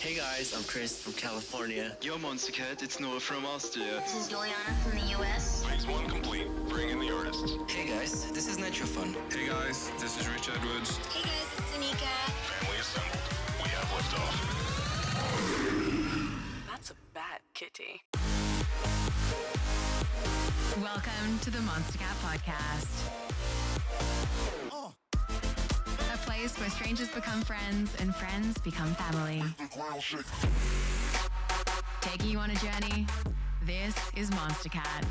Hey guys, I'm Chris from California. Yo Monster Cat, it's Noah from Austria. This is Juliana from the US. Phase 1 complete. Bring in the artists. Hey guys, this is Nitrofun. Hey guys, this is Rich Edwards. Hey guys, it's Anika. Family assembled. We have liftoff. That's a bad kitty. Welcome to the Monster Cat Podcast. A place where strangers become friends and friends become family. Taking you on a journey, this is Monster Cat.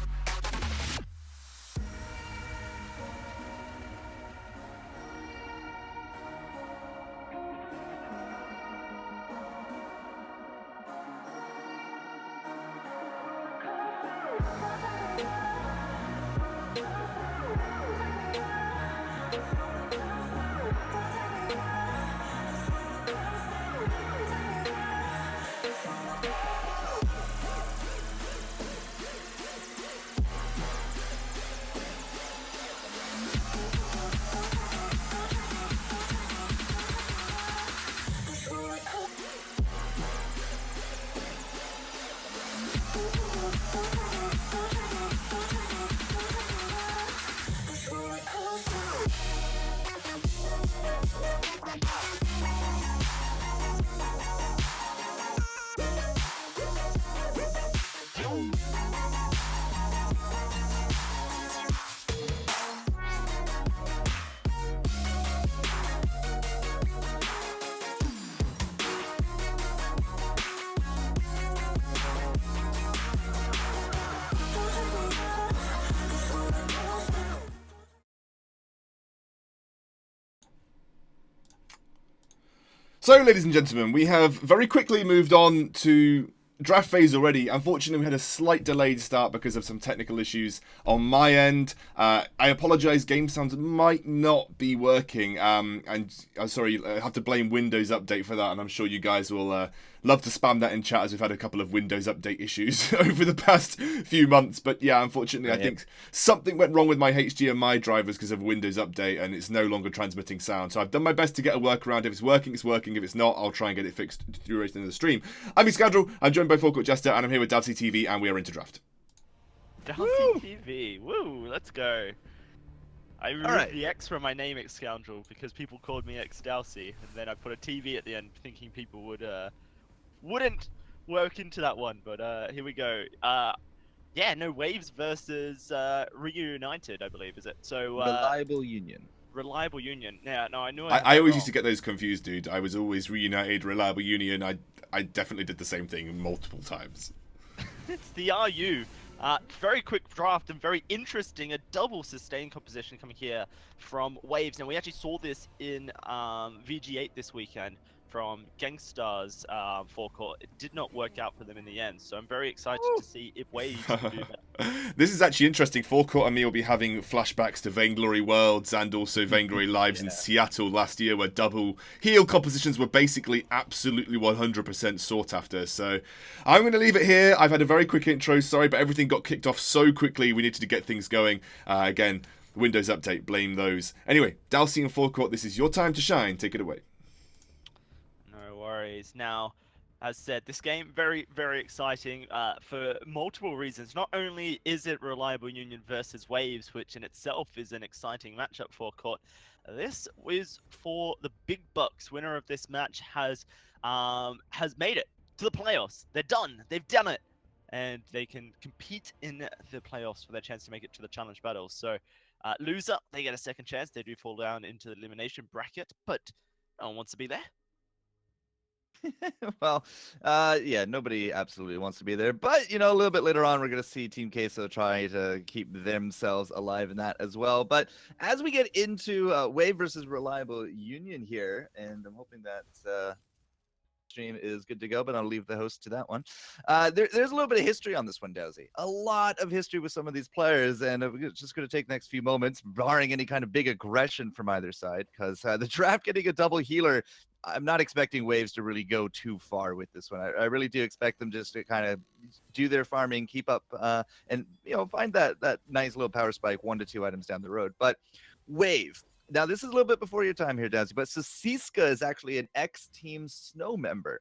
So, ladies and gentlemen, we have very quickly moved on to draft phase already. Unfortunately, we had a slight delayed start because of some technical issues on my end. I apologise, game sounds might not be working, and I'm sorry, I have to blame Windows Update for that, and I'm sure you guys will love to spam that in chat, as we've had a couple of Windows Update issues over the past few months. But yeah, unfortunately, I think something went wrong with my HDMI drivers because of Windows Update, and it's no longer transmitting sound. So I've done my best to get a workaround. If it's working, it's working. If it's not, I'll try and get it fixed through the stream. I'm your Scoundrel. I'm joined by Forecourt Jester, and I'm here with Dalsy TV, and we are into draft. Dalsy TV, woo, let's go. I removed the X from my name, X Scoundrel, because people called me X Dalsy, and then I put a TV at the end, thinking people wouldn't work into that one. But here we go. Yeah, no, Waves versus Reunited, I believe, is it? So Reliable Union. Reliable Union. Yeah, no, I knew. I always used to get those confused, dude. I was always Reunited, Reliable Union. I definitely did the same thing multiple times. It's the RU Very quick draft and very interesting. A double sustain composition coming here from Waves. Now, we actually saw this in VG8 this weekend from Gangstar's forecourt. It did not work out for them in the end, so I'm very excited to see if Waves can do that. This is actually interesting. Forecourt and me will be having flashbacks to Vainglory Worlds and also Vainglory Lives in Seattle last year, where double heal compositions were basically absolutely 100% sought after. So I'm going to leave it here. I've had a very quick intro, sorry, but everything got kicked off so quickly. We needed to get things going. Again, Windows Update, blame those. Anyway, Dalsy and Forecourt, this is your time to shine. Take it away. No worries. Now, as said, this game very, very exciting for multiple reasons. Not only is it Reliable Union versus Waves, which in itself is an exciting matchup for Court, this is for the big bucks. Winner of this match has made it to the playoffs. They're done. They've done it, and they can compete in the playoffs for their chance to make it to the challenge battles. So, loser, they get a second chance. They do fall down into the elimination bracket, but no one wants to be there. Well, yeah, nobody absolutely wants to be there. But, you know, a little bit later on, we're going to see Team Queso try to keep themselves alive in that as well. But as we get into Wave versus Reliable Union here, and I'm hoping that stream is good to go, but I'll leave the host to that one. There's a little bit of history on this one, Dowsy. A lot of history with some of these players, and we're just going to take the next few moments, barring any kind of big aggression from either side, because the draft getting a double healer, I'm not expecting Waves to really go too far with this one. I really do expect them just to kind of do their farming, keep up, and, you know, find that nice little power spike 1 to 2 items down the road. But Wave, now this is a little bit before your time here, Dazzy, but Sasiska is actually an ex-Team Snow member.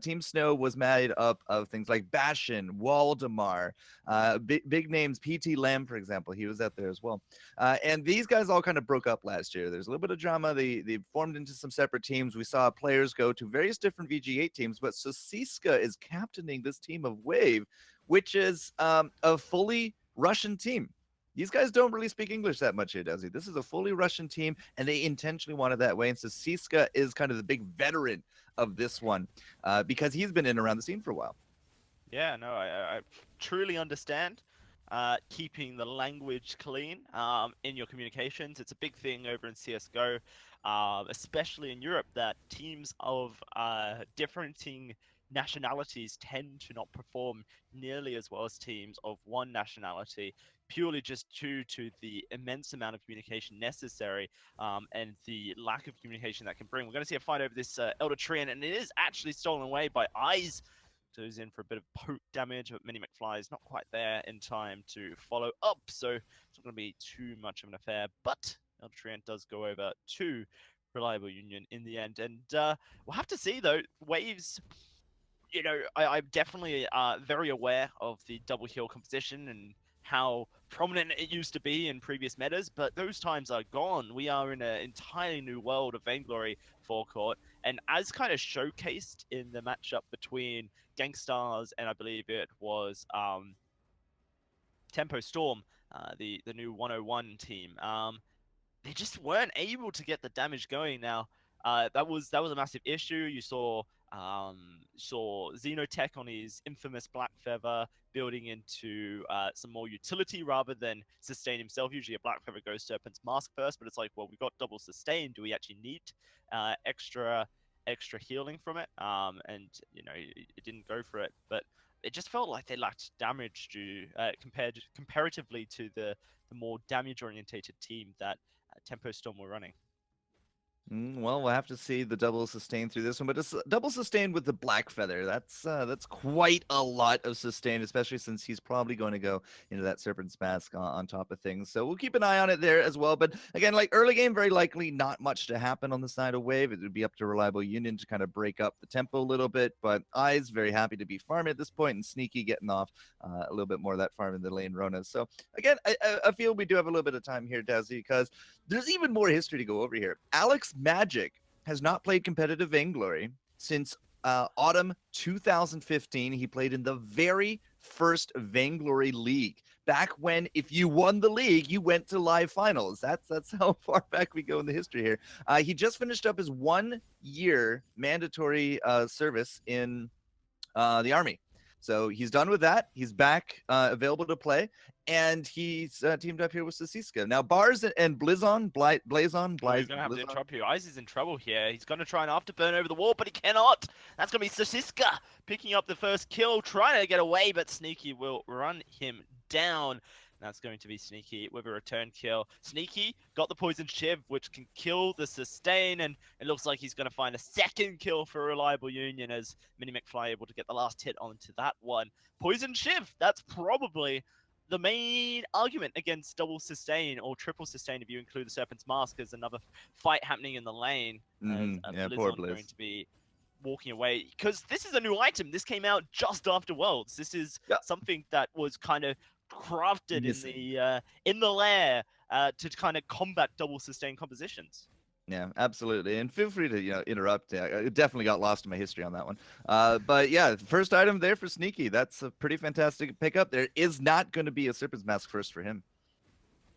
Team Snow was made up of things like Bastion, Waldemar, big names, PT Lamb, for example. He was out there as well. And these guys all kind of broke up last year. There's a little bit of drama. They formed into some separate teams. We saw players go to various different VG8 teams, but Sasiska is captaining this team of Wave, which is a fully Russian team. These guys don't really speak English that much here, does he? This is a fully Russian team, and they intentionally wanted that way. And so Siska is kind of the big veteran of this one because he's been in around the scene for a while. Yeah, no, I truly understand keeping the language clean in your communications. It's a big thing over in CSGO, especially in Europe, that teams of differing nationalities tend to not perform nearly as well as teams of one nationality, purely just due to the immense amount of communication necessary and the lack of communication that can bring. We're going to see a fight over this Elder Treant, and it is actually stolen away by Eyes. Goes in for a bit of poke damage, but Mini McFly is not quite there in time to follow up, so it's not going to be too much of an affair. But Elder Treant does go over to Reliable Union in the end, and we'll have to see, though. Waves, you know, I'm definitely very aware of the double heal composition and how prominent it used to be in previous metas, but those times are gone. We are in an entirely new world of Vainglory forecourt, and as kind of showcased in the matchup between Gangstars and I believe it was Tempo Storm, the new 101 team, they just weren't able to get the damage going. Now, that was a massive issue. You saw Xenotech on his infamous Black Feather building into some more utility rather than sustain himself. Usually a Black Feather goes Serpent's Mask first, but it's like, well, we got double sustain. Do we actually need extra healing from it? And, you know, it didn't go for it. But it just felt like they lacked damage comparatively to the more damage-orientated team that Tempo Storm were running. Well, we'll have to see the double sustain through this one, but it's double sustain with the Black Feather. That's quite a lot of sustain, especially since he's probably going to go into that Serpent's Mask on top of things. So we'll keep an eye on it there as well. But again, like early game, very likely not much to happen on the side of Wave. It would be up to Reliable Union to kind of break up the tempo a little bit. But Eyes very happy to be farming at this point, and Sneaky getting off a little bit more of that farm in the lane Rona. So again, I feel we do have a little bit of time here, Dazzy, because there's even more history to go over here. Alex Magic has not played competitive Vainglory since autumn 2015. He played in the very first Vainglory League. Back when, if you won the league, you went to live finals. That's how far back we go in the history here. He just finished up his 1-year mandatory service in the Army. So he's done with that. He's back, available to play, and he's teamed up here with Sasiska. Now Bars and Blazon, We're gonna have to interrupt you. Ice is in trouble here. He's gonna try and afterburn over the wall, but he cannot. That's gonna be Sasiska picking up the first kill, trying to get away, but Sneaky will run him down. That's going to be Sneaky with a return kill. Sneaky got the Poison Shiv, which can kill the sustain, and it looks like he's going to find a second kill for Reliable Union as Mini McFly able to get the last hit onto that one. Poison Shiv, that's probably the main argument against double sustain or triple sustain if you include the Serpent's Mask as another fight happening in the lane. Yeah, poor Blizz. Going to be walking away because this is a new item. This came out just after Worlds. This is something that was kind of crafted in the lair to kind of combat double sustain compositions. Yeah, absolutely. And feel free to interrupt. I definitely got lost in my history on that one. But yeah, first item there for Sneaky. That's a pretty fantastic pickup. There is not going to be a Serpent's Mask first for him.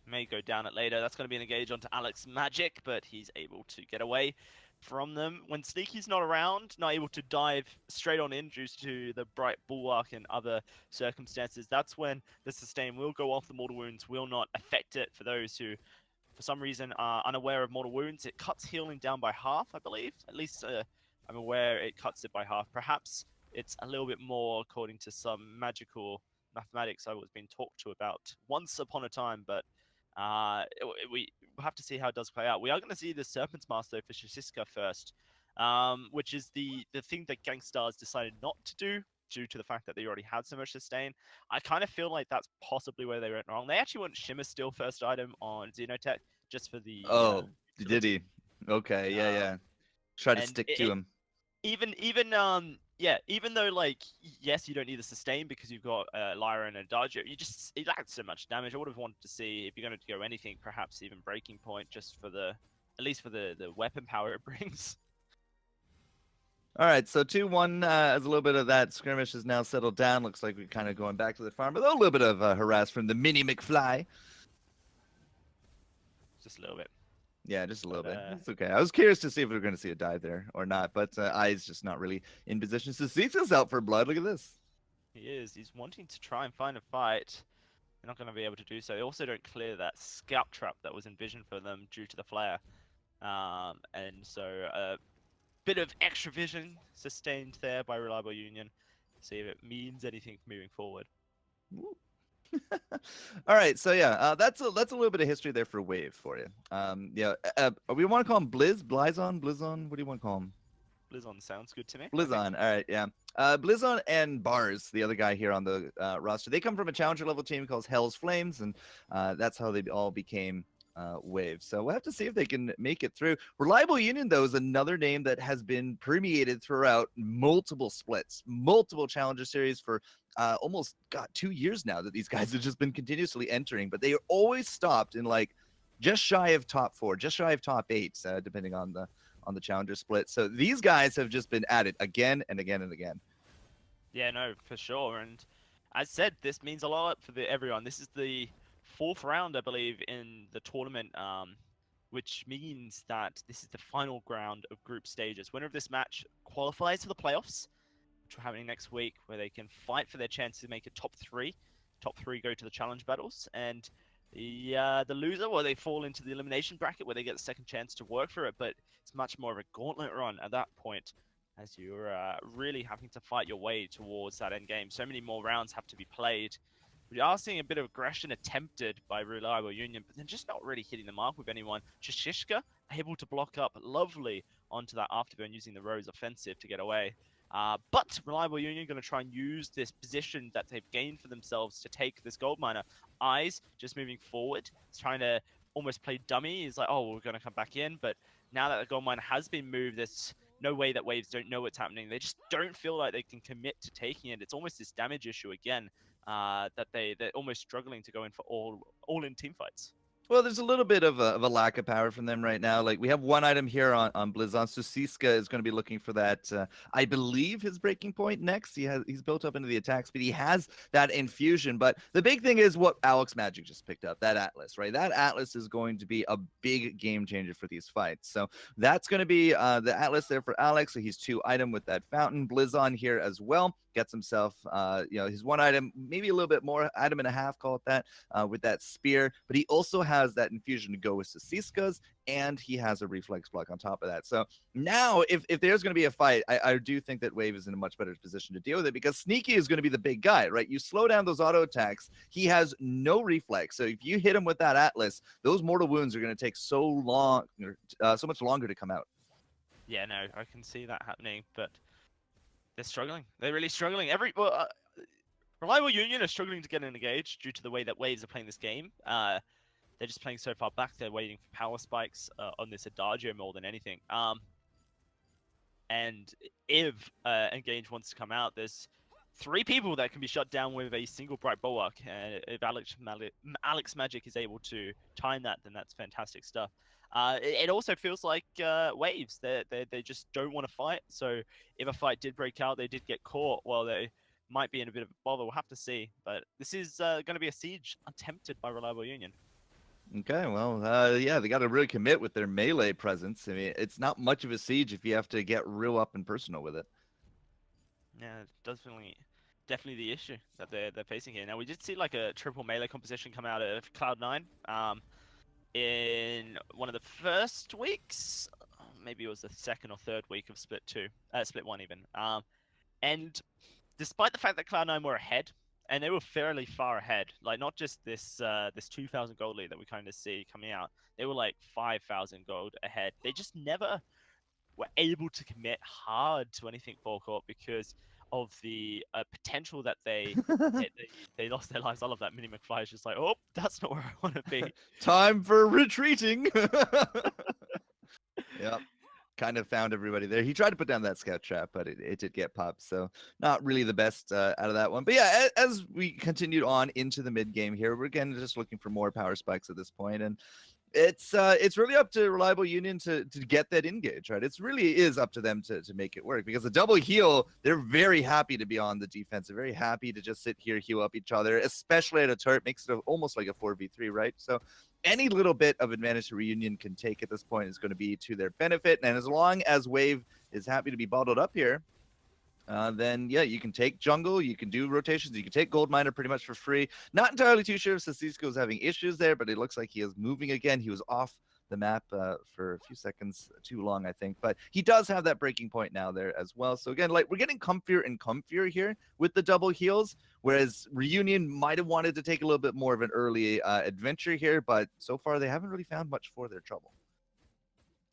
May go down it later. That's going to be an engage onto Alex Magic, but he's able to get away from them. When Sneaky's not around, not able to dive straight on in due to the Bright Bulwark and other circumstances, that's when the sustain will go off. The mortal wounds will not affect it. For those who, for some reason, are unaware of mortal wounds, it cuts healing down by half, I believe. At least I'm aware it cuts it by half. Perhaps it's a little bit more according to some magical mathematics I was being talked to about once upon a time, but we have to see how it does play out. We are going to see the Serpent's Mask though for Sasiska first, which is the thing that Gangstars decided not to do due to the fact that they already had so much sustain. I kind of feel like that's possibly where they went wrong. They actually went Shimmer Steel first item on Xenotech just for the... did he? Okay, yeah. Try to stick to him. Even though, like, yes, you don't need the sustain because you've got Lyra and a Dodger, it adds so much damage. I would have wanted to see, if you're going to go anything, perhaps even Breaking Point, just for at least for the weapon power it brings. All right, so 2-1 as a little bit of that skirmish is now settled down. Looks like we're kind of going back to the farm, but a little bit of harass from the Mini McFly. Just a little bit. Yeah, just a little bit. It's okay. I was curious to see if we were going to see a dive there or not, but I's just not really in position. So Sita's out for blood. Look at this. He is. He's wanting to try and find a fight. They're not going to be able to do so. They also don't clear that scout trap that was envisioned for them due to the flare. And so a bit of extra vision sustained there by Reliable Union. See if it means anything moving forward. All right, so yeah, that's a little bit of history there for Wave for you. We want to call him Blizon. What do you want to call him? Blizon sounds good to me. Blizon, all right, yeah. Blizon and Bars, the other guy here on the roster, they come from a challenger level team called Hell's Flames, and that's how they all became Wave. So we'll have to see if they can make it through. Reliable Union, though, is another name that has been permeated throughout multiple splits, multiple challenger series for almost 2 years now that these guys have just been continuously entering, but they are always stopped in like just shy of top 4, just shy of top 8, depending on the challenger split. So these guys have just been added again and again and again. Yeah, no, for sure. And as said, this means a lot for everyone. This is the 4th round, I believe, in the tournament, which means that this is the final round of group stages. Winner of this match qualifies for the playoffs, which are happening next week, where they can fight for their chance to make it top 3. Top 3 go to the challenge battles, and the loser, well, they fall into the elimination bracket where they get the second chance to work for it. But it's much more of a gauntlet run at that point, as you're really having to fight your way towards that end game. So many more rounds have to be played. We are seeing a bit of aggression attempted by Reliable Union, but they're just not really hitting the mark with anyone. Shishishka able to block up lovely onto that afterburn using the Rose offensive to get away. But Reliable Union going to try and use this position that they've gained for themselves to take this gold miner. Eyes just moving forward. He's trying to almost play dummy. He's like, oh, we're going to come back in. But now that the gold miner has been moved, there's no way that Waves don't know what's happening. They just don't feel like they can commit to taking it. It's almost this damage issue again, that they're almost struggling to go in for all-in team fights. Well, there's a little bit of a lack of power from them right now. Like, we have one item here on Blizon. So Siska is going to be looking for that, I believe, his breaking point next. He's built up into the attack speed. He has that infusion. But the big thing is what Alex Magic just picked up, that Atlas, right? That Atlas is going to be a big game changer for these fights. So that's going to be the Atlas there for Alex. So he's 2 item with that fountain. Blizon here as well. gets himself, his one item, maybe a little bit more, item and a half, call it that, with that spear. But he also has that infusion to go with Sisiskas, and he has a reflex block on top of that. So now, if there's going to be a fight, I do think that Wave is in a much better position to deal with it, because Sneaky is going to be the big guy, right? You slow down those auto attacks. He has no reflex. So if you hit him with that Atlas, those mortal wounds are going to take so much longer to come out. Yeah, no, I can see that happening, but they're struggling. They're really struggling. Reliable Union are struggling to get engaged due to the way that Waves are playing this game. They're just playing so far back. They're waiting for power spikes on this Adagio more than anything. And if Engage wants to come out, there's 3 people that can be shut down with a single bright bulwark. And if Alex Magic is able to time that, then that's fantastic stuff. It also feels like Waves. They just don't want to fight. So if a fight did break out, they did get caught. Well, they might be in a bit of a bother. We'll have to see. But this is going to be a siege attempted by Reliable Union. Okay, well, they got to really commit with their melee presence. I mean, it's not much of a siege if you have to get real up and personal with it. Yeah, definitely the issue that they're facing here. Now, we did see like a triple melee composition come out of Cloud9 in one of the first weeks. Maybe it was the second or third week of Split 1 even. And despite the fact that Cloud9 were ahead, and they were fairly far ahead, like not just this 2,000 gold lead that we kind of see coming out, they were like 5,000 gold ahead. They just never were able to commit hard to anything forecourt because of the potential that they hit. They lost their lives. I love that. Mini McFly is just like, oh, that's not where I want to be. Time for retreating. Yep. Kind of found everybody there. He tried to put down that scout trap, but it did get popped. So not really the best out of that one. But yeah, as we continued on into the mid game here, we're again just looking for more power spikes at this point, and it's really up to Reliable Union to get that engage, right? It's really is up to them to make it work, because the double heal, they're very happy to be on the defense. They're very happy to just sit here, heal up each other, especially at a turret. Makes it almost like a 4v3, right? So any little bit of advantage Reunion can take at this point is going to be to their benefit. And as long as Wave is happy to be bottled up here, then yeah, you can take jungle, you can do rotations, you can take gold miner pretty much for free. Not entirely too sure if Sisisco is having issues there, but it looks like he is moving again. He was off the map for a few seconds too long, I think, but he does have that breaking point now there as well. So again, like, we're getting comfier and comfier here with the double heals, whereas Reunion might have wanted to take a little bit more of an early adventure here, but so far they haven't really found much for their trouble.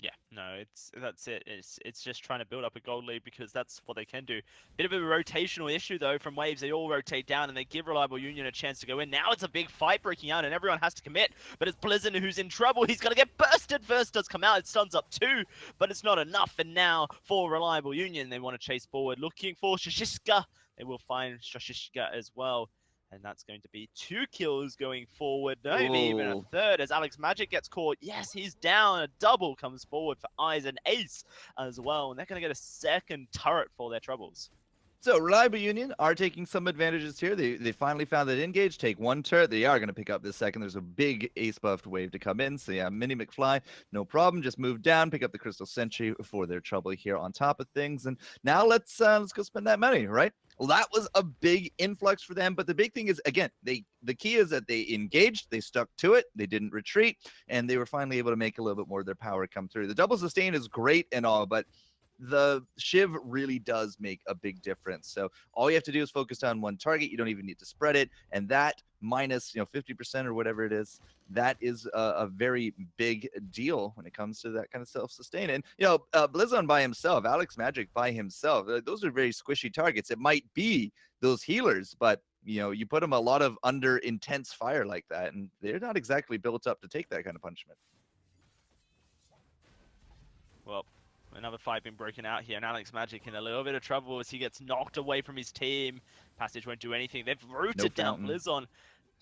Yeah, no, that's it. It's just trying to build up a gold lead because that's what they can do. Bit of a rotational issue though from Waves. They all rotate down and they give Reliable Union a chance to go in. Now it's a big fight breaking out and everyone has to commit. But it's Blizzard who's in trouble. He's gonna get bursted. First does come out. It stuns up 2, but it's not enough. And now for Reliable Union, they want to chase forward, looking for Shashiska. They will find Shashiska as well. And that's going to be 2 kills going forward, maybe even a third as Alex Magic gets caught. Yes, he's down. A double comes forward for Eyes and Ace as well. And they're going to get a second turret for their troubles. So Reliable Union are taking some advantages here. They finally found that engage, take 1 turret. They are going to pick up this second. There's a big ace buffed Wave to come in. So yeah, Mini McFly, no problem. Just move down, pick up the Crystal Sentry for their trouble here on top of things. And now let's go spend that money, right? Well, that was a big influx for them. But the big thing is, again, the key is that they engaged, they stuck to it, they didn't retreat, and they were finally able to make a little bit more of their power come through. The double sustain is great and all, but the Shiv really does make a big difference. So all you have to do is focus on one target. You don't even need to spread it. And that minus 50% or whatever it is, that is a very big deal when it comes to that kind of self-sustain. And Blizzon by himself, Alex Magic by himself, those are very squishy targets. It might be those healers, but you put them a lot of under intense fire like that, and they're not exactly built up to take that kind of punishment. Well, another fight being broken out here, and Alex Magic in a little bit of trouble as he gets knocked away from his team. Passage won't do anything. They've rooted down Blizzon.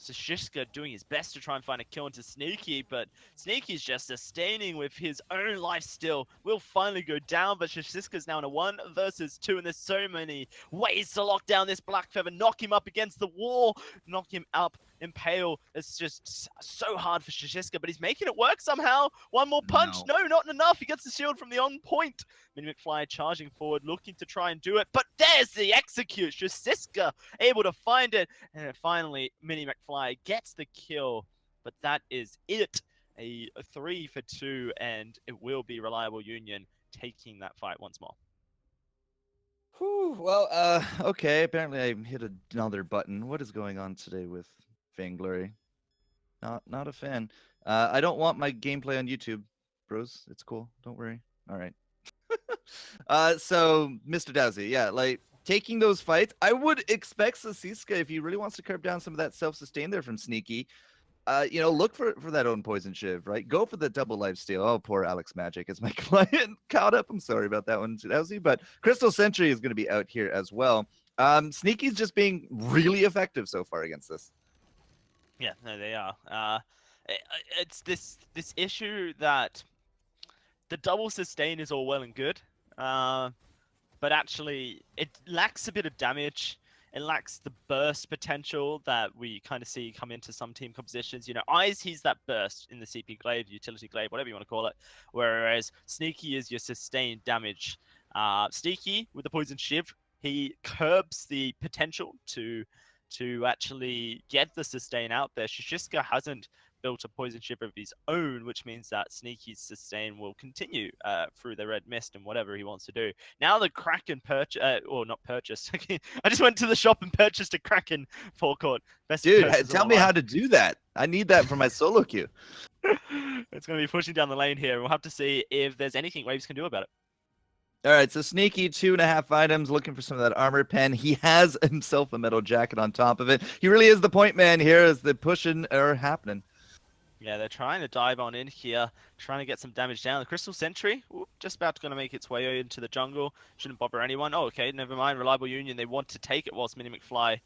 Shishka doing his best to try and find a kill into Sneaky, but Sneaky's just sustaining with his own life still. Will finally go down, but Shishka's now in a 1 versus 2, and there's so many ways to lock down this Black Feather. Knock him up against the wall, knock him up Impale. It's just so hard for Shishiska, but he's making it work somehow. One more punch. No, not enough. He gets the shield from the on point. Mini McFly charging forward, looking to try and do it, but there's the execute. Shishiska able to find it, and then finally Mini McFly gets the kill. But that is it. A 3 for 2, and it will be Reliable Union taking that fight once more. Whew, well, okay. Apparently, I hit another button. What is going on today with Vainglory? Not a fan. I don't want my gameplay on YouTube, bros. It's cool. Don't worry. All right. So, Mr. Dowsy, yeah, like taking those fights, I would expect Sasiska, if he really wants to curb down some of that self-sustain there from Sneaky, look for that own poison shiv, right? Go for the double life steal. Oh, poor Alex Magic as my client caught up. I'm sorry about that one, Dowsy, but Crystal Sentry is going to be out here as well. Sneaky's just being really effective so far against this. Yeah, no, they are. It's this issue that the double sustain is all well and good, but actually it lacks a bit of damage. It lacks the burst potential that we kind of see come into some team compositions. You know, Eyes, he's that burst in the CP glaive, utility glaive, whatever you want to call it. Whereas Sneaky is your sustained damage. Sneaky, with the poison shiv, he curbs the potential to actually get the sustain out there. Shishiska hasn't built a poison shiv of his own, which means that Sneaky's sustain will continue through the red mist and whatever he wants to do. Now the Kraken purchased. I just went to the shop and purchased a Kraken forecourt. Dude, tell me how to do that. I need that for my solo queue. It's going to be pushing down the lane here. We'll have to see if there's anything Waves can do about it. All right, so Sneaky, 2.5 items, looking for some of that armor pen. He has himself a metal jacket on top of it. He really is the point man here as the pushing are happening. Yeah, they're trying to dive on in here, trying to get some damage down. The Crystal Sentry, just about to make its way into the jungle. Shouldn't bother anyone. Oh, okay, never mind. Reliable Union, they want to take it whilst Mini McFly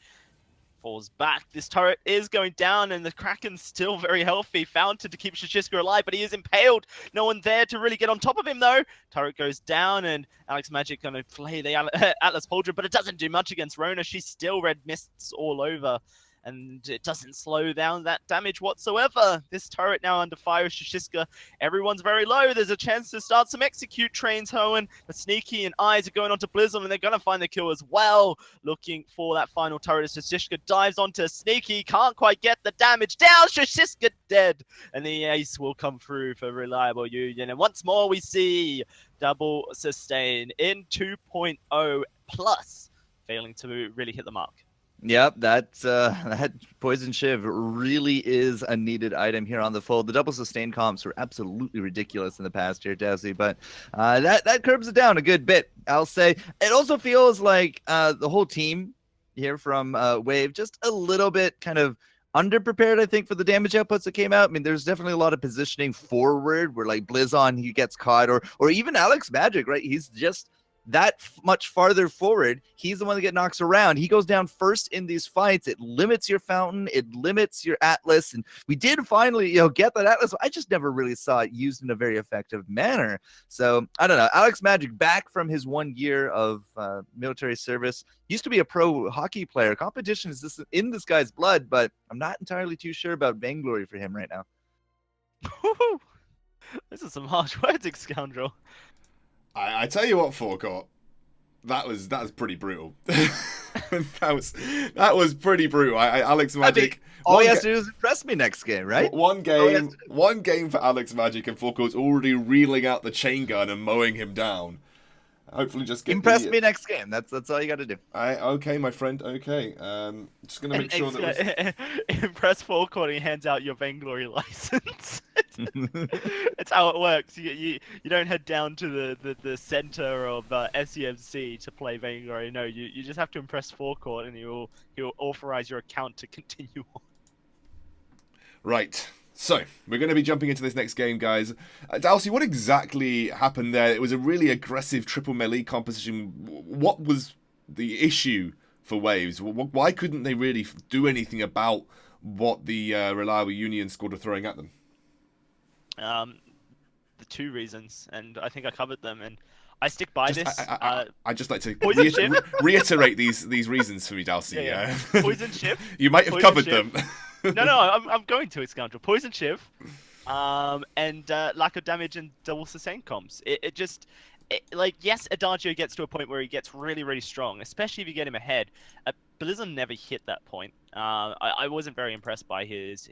falls back. This turret is going down, and the Kraken's still very healthy. Fountain to keep Shishiska alive, but he is impaled. No one there to really get on top of him, though. Turret goes down, and Alex Magic going to play the Atlas Pauldron, but it doesn't do much against Rona. She's still red mists all over, and it doesn't slow down that damage whatsoever. This turret now under fire, Shishiska. Everyone's very low. There's a chance to start some execute trains, Hoenn. But Sneaky and Eyes are going onto Blizzard, and they're going to find the kill as well. Looking for that final turret as Shishiska dives onto Sneaky. Can't quite get the damage down. Shishiska dead. And the ace will come through for Reliable Union. And once more, we see double sustain in 2.0 plus, failing to really hit the mark. Yep, that poison shiv really is a needed item here on the fold. The double sustain comps were absolutely ridiculous in the past here, Dowsy, but that curbs it down a good bit, I'll say. It also feels like the whole team here from Wave just a little bit kind of underprepared, I think, for the damage outputs that came out. I mean, there's definitely a lot of positioning forward where like Blizzon, he gets caught, or even Alex Magic, right? He's just that much farther forward. He's the one that gets knocked around. He goes down first in these fights. It limits your Fountain. It limits your Atlas. And we did finally, get that Atlas. I just never really saw it used in a very effective manner. So I don't know. Alex Magic, back from his 1 year of military service, used to be a pro hockey player. Competition is in this guy's blood, but I'm not entirely too sure about Vainglory for him right now. This is some harsh words, scoundrel. I tell you what, Forecourt, that was pretty brutal. that was pretty brutal. Alex Magic. All he has to do is impress me next game, right? One game for Alex Magic, and Forecourt's already reeling out the chain gun and mowing him down. Hopefully, just get impress me next game. That's all you got to do. Okay, my friend. Okay, just gonna make sure that impress Forecourt. He hands out your Vainglory license. That's how it works. You don't head down to the center of SEMC to play Vainglory. No, you just have to impress Forecourt, and he'll authorize your account to continue on. Right. So, we're going to be jumping into this next game, guys. Dowsy, what exactly happened there? It was a really aggressive triple melee composition. What was the issue for Waves? Why couldn't they really do anything about what the Reliable Union squad were throwing at them? The two reasons, and I think I covered them, and I stick by this. I'd just like to reiterate these reasons for me, Dowsy. Yeah. Poison shift. You might have covered them. No, I'm going to Scoundrel. Poison Shiv, and lack of damage and double sustain comps. Like, yes, Adagio gets to a point where he gets really, really strong, especially if you get him ahead. Blizzard never hit that point. I wasn't very impressed by his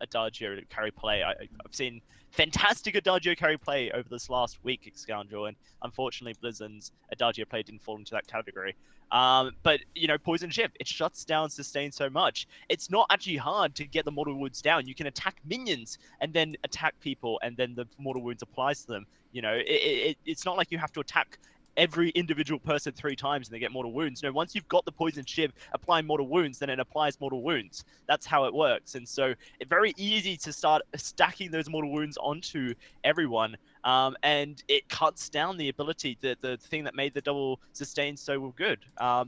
Adagio carry play. I've seen fantastic Adagio carry play over this last week, Scoundrel, and unfortunately Blizzard's Adagio play didn't fall into that category. But, Poison Shiv, it shuts down sustain so much. It's not actually hard to get the Mortal Wounds down. You can attack minions and then attack people, and then the Mortal Wounds applies to them. It's not like you have to attack every individual person 3 times and they get mortal wounds. No, once you've got the Poison Shiv applying mortal wounds, then it applies mortal wounds. That's how it works. And so it's very easy to start stacking those mortal wounds onto everyone. And it cuts down the ability, the thing that made the double sustain so good.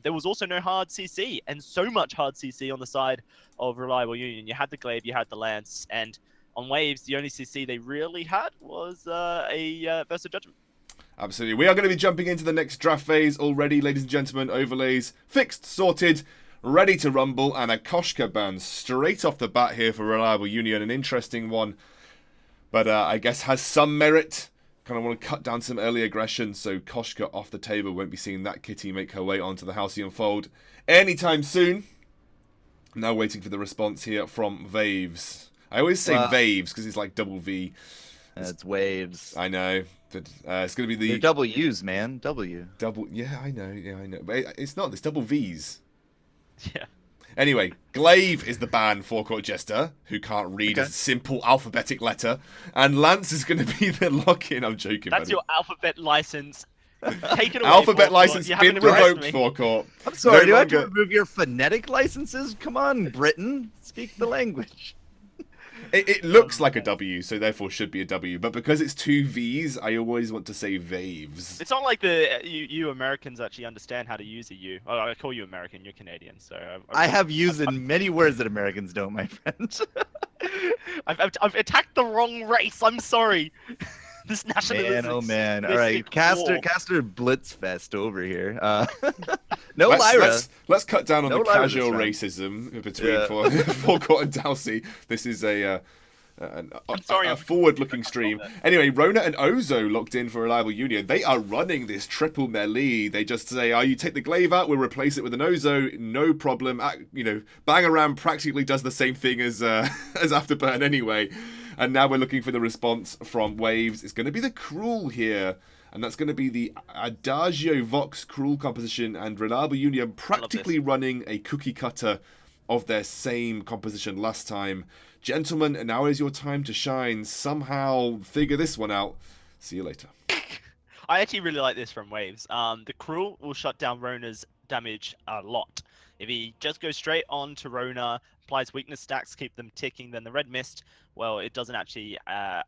There was also no hard CC, and so much hard CC on the side of Reliable Union. You had the Glaive, you had the Lance, and on Waves, the only CC they really had was a Versa Judgment. Absolutely. We are going to be jumping into the next draft phase already, ladies and gentlemen. Overlays fixed, sorted, ready to rumble, and a Koshka ban straight off the bat here for Reliable Union. An interesting one, but I guess has some merit. Kind of want to cut down some early aggression, so Koshka off the table. Won't be seeing that kitty make her way onto the Halcyon Fold anytime soon. Now waiting for the response here from Vaves. I always say Vaves because it's like double V. It's Waves. I know. But, it's going to be the... They're double U's, man. W. Double... Yeah, I know. But it's not. It's double V's. Yeah. Anyway, Glaive is the ban Forecourt Jester, who can't read a simple alphabetic letter. And Lance is going to be the lock-in. I'm joking. That's your alphabet license. Take it away. Alphabet license been revoked, Forecourt. I'm sorry, do I have to longer... remove your phonetic licenses? Come on, Britain. Speak the language. It looks like a W, so therefore should be a W. But because it's 2 V's, I always want to say Vaves. It's not like you Americans actually understand how to use a U. Oh, I call you American, you're Canadian, so... I have used in many words that Americans don't, my friend. I've attacked the wrong race, I'm sorry. This nationalism. Man, oh man. All right, Caster Blitzfest over here. No Lyra. Let's cut down on the casual racism between Forecourt and Dowsey. This is a forward-looking stream. Anyway, Rona and Ozo locked in for Reliable Union. They are running this triple melee. They just say, you take the Glaive out, we'll replace it with an Ozo, no problem. Bangarang practically does the same thing as Afterburn anyway. And now we're looking for the response from Waves. It's going to be the Cruel here. And that's going to be the Adagio Vox Cruel composition. And Reliable Union practically running a cookie cutter of their same composition last time. Gentlemen, now is your time to shine. Somehow figure this one out. See you later. I actually really like this from Waves. The Cruel will shut down Rona's damage a lot. If he just goes straight on to Rona, applies weakness stacks, keep them ticking, then the Red Mist, well, it doesn't actually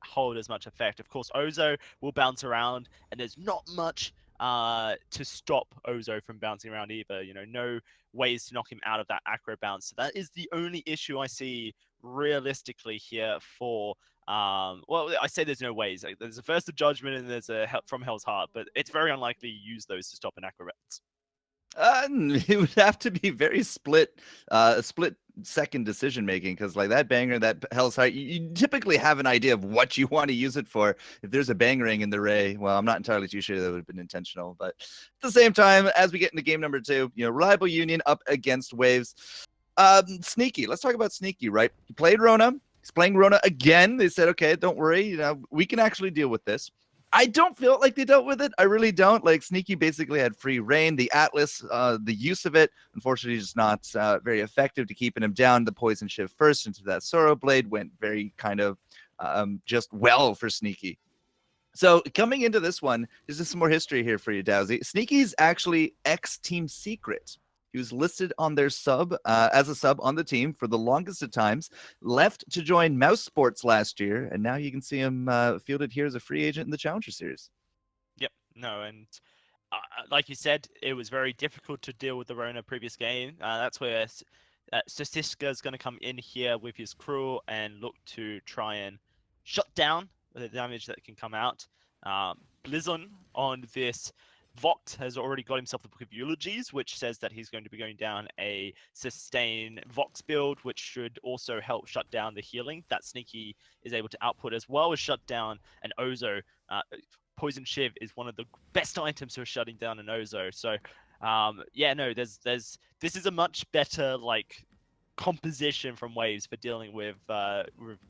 hold as much effect. Of course, Ozo will bounce around, and there's not much to stop Ozo from bouncing around either. No ways to knock him out of that aggro bounce. So that is the only issue I see realistically here for... well, I say there's no ways. Like, there's a First of Judgment and there's a From Hell's Heart, but it's very unlikely you use those to stop an aggro bounce. It would have to be very split second decision making, because like that banger, that Hell's Heart, you typically have an idea of what you want to use it for. If there's a bangering in the Ray, well, I'm not entirely too sure that would have been intentional. But at the same time, as we get into game number 2, Reliable Union up against Waves. Sneaky. Let's talk about Sneaky, right? He played Rona. He's playing Rona again. They said, okay, don't worry, we can actually deal with this. I don't feel like they dealt with it. I really don't. Like, Sneaky basically had free reign. The Atlas, the use of it, unfortunately, is not very effective to keeping him down. The Poison Shiv first into that Sorrow Blade went very kind of just well for Sneaky. So coming into this one, there's just some more history here for you, Dowsey. Sneaky's actually ex-Team Secret. He was listed on their sub as a sub on the team for the longest of times, left to join Mouse Sports last year, and now you can see him fielded here as a free agent in the Challenger Series. Yep, no, and like you said, it was very difficult to deal with the Rona previous game. That's where Sosiska is going to come in here with his Cruel and look to try and shut down the damage that can come out. Blizzon on this Vox has already got himself the Book of Eulogies, which says that he's going to be going down a sustain Vox build, which should also help shut down the healing that Sneaky is able to output, as well as shut down an Ozo. Poison Shiv is one of the best items for shutting down an Ozo. So, yeah, no, this is a much better like composition from Waves for dealing with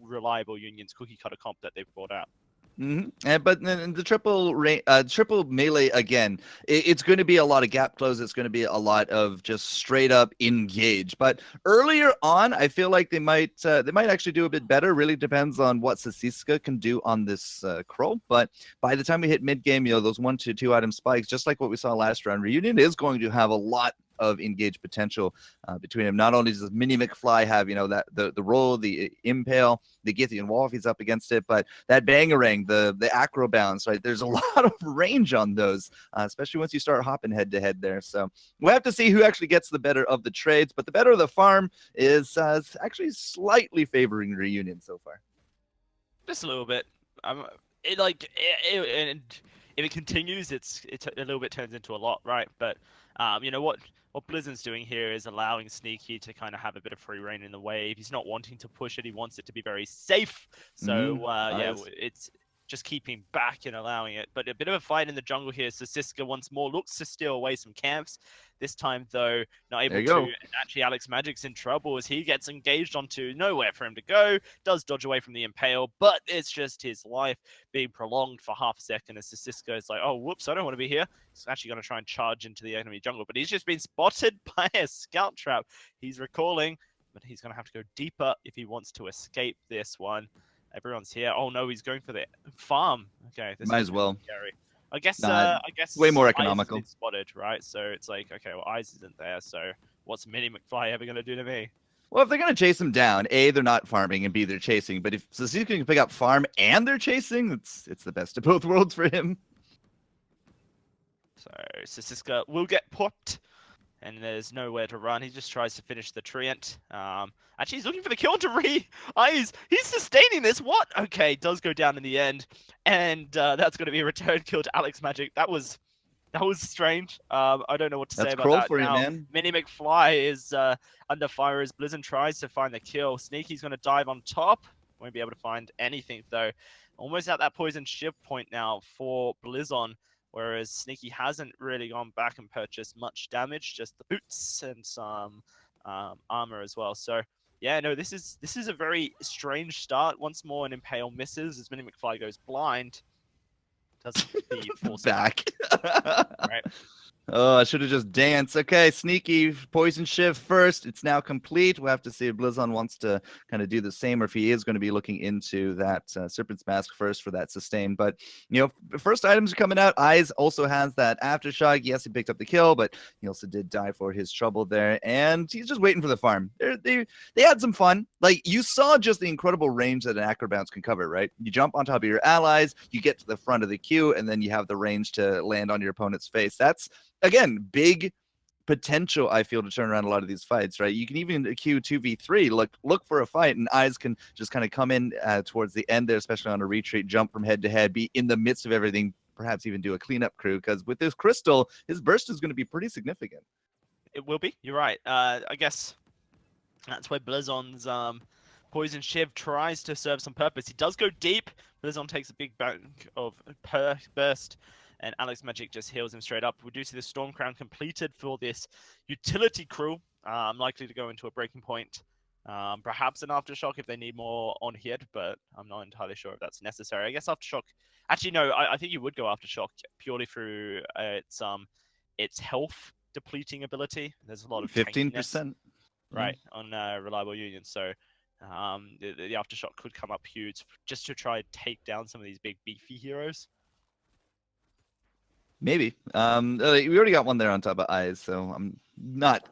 reliable Union's cookie cutter comp that they've brought out. But then the triple melee again, it's going to be a lot of gap close. It's going to be a lot of just straight up engage. But earlier on, I feel like they might actually do a bit better. Really depends on what Sasiska can do on this Crow. But by the time we hit mid game, those 1 to 2 item spikes, just like what we saw last round, Reunion is going to have a lot of engage potential between him. Not only does Mini McFly have, that the roll, the impale, the Githian wall if he's up against it, but that bangarang, the acro bounce, right? There's a lot of range on those, especially once you start hopping head to head there. So we'll have to see who actually gets the better of the trades, but the better of the farm is actually slightly favoring Reunion so far. Just a little bit. And if it continues, it's a little bit turns into a lot, right? But what Blizzard's doing here is allowing Sneaky to kind of have a bit of free reign in the wave. He's not wanting to push it. He wants it to be very safe. So, it's just keeping back and allowing it. But a bit of a fight in the jungle here. So Siska once more looks to steal away some camps. This time, though, not able to. And actually, Alex Magic's in trouble as he gets engaged onto nowhere for him to go. Does dodge away from the impale, but it's just his life being prolonged for half a second as Siska is like, oh, whoops, I don't want to be here. He's actually going to try and charge into the enemy jungle, but he's just been spotted by a scout trap. He's recalling, but he's going to have to go deeper if he wants to escape this one. Everyone's here. Oh no, he's going for the farm. Okay, this might as well. Scary. I guess way more economical. Eyes spotted, right? So it's like, okay, well, Eyes isn't there. So what's Mini McFly ever going to do to me? Well, if they're going to chase him down, A, they're not farming, and B, they're chasing. But if Sasiska can pick up farm and they're chasing, it's the best of both worlds for him. So Sasiska will get popped, and there's nowhere to run. He just tries to finish the treant. Actually, he's looking for the kill to Eyes. He's sustaining this. What? Okay, does go down in the end, and that's going to be a return kill to Alex Magic. That was strange. I don't know what to say about that. For now, you, man. Mini McFly is under fire as Blizzard tries to find the kill. Sneaky's going to dive on top. Won't be able to find anything, though. Almost at that poison shiv point now for Blizzon, whereas Sneaky hasn't really gone back and purchased much damage, just the boots and some armor as well. So, yeah, no, this is a very strange start. Once more, an impale misses as Mini McFly goes blind. Doesn't the force back. Right. Oh, I should have just danced. Okay, Sneaky poison shift first. It's now complete. We'll have to see if Blizzon wants to kind of do the same, or if he is going to be looking into that Serpent's Mask first for that sustain. But, first items are coming out. Eyes also has that Aftershock. Yes, he picked up the kill, but he also did die for his trouble there. And he's just waiting for the farm. They had some fun. Like, you saw just the incredible range that an acro bounce can cover, right? You jump on top of your allies, you get to the front of the queue, and then you have the range to land on your opponent's face. That's, again, big potential, I feel, to turn around a lot of these fights, right? You can even queue 2v3, look for a fight, and Eyes can just kind of come in towards the end there, especially on a retreat, jump from head to head, be in the midst of everything, perhaps even do a cleanup crew, because with this crystal, his burst is going to be pretty significant. It will be. You're right. I guess that's where Blizzon's Poison Shiv tries to serve some purpose. He does go deep. Blizzon takes a big bank of burst, and Alex Magic just heals him straight up. We do see the Storm Crown completed for this utility crew. Likely to go into a breaking point. Perhaps an Aftershock if they need more on hit, but I'm not entirely sure if that's necessary. I guess Aftershock... Actually, no, I think you would go Aftershock purely through its health depleting ability. There's a lot of 15%. Right, on Reliable Union. So the Aftershock could come up huge just to try and take down some of these big beefy heroes. Maybe. We already got one there on top of Eyes, so I'm not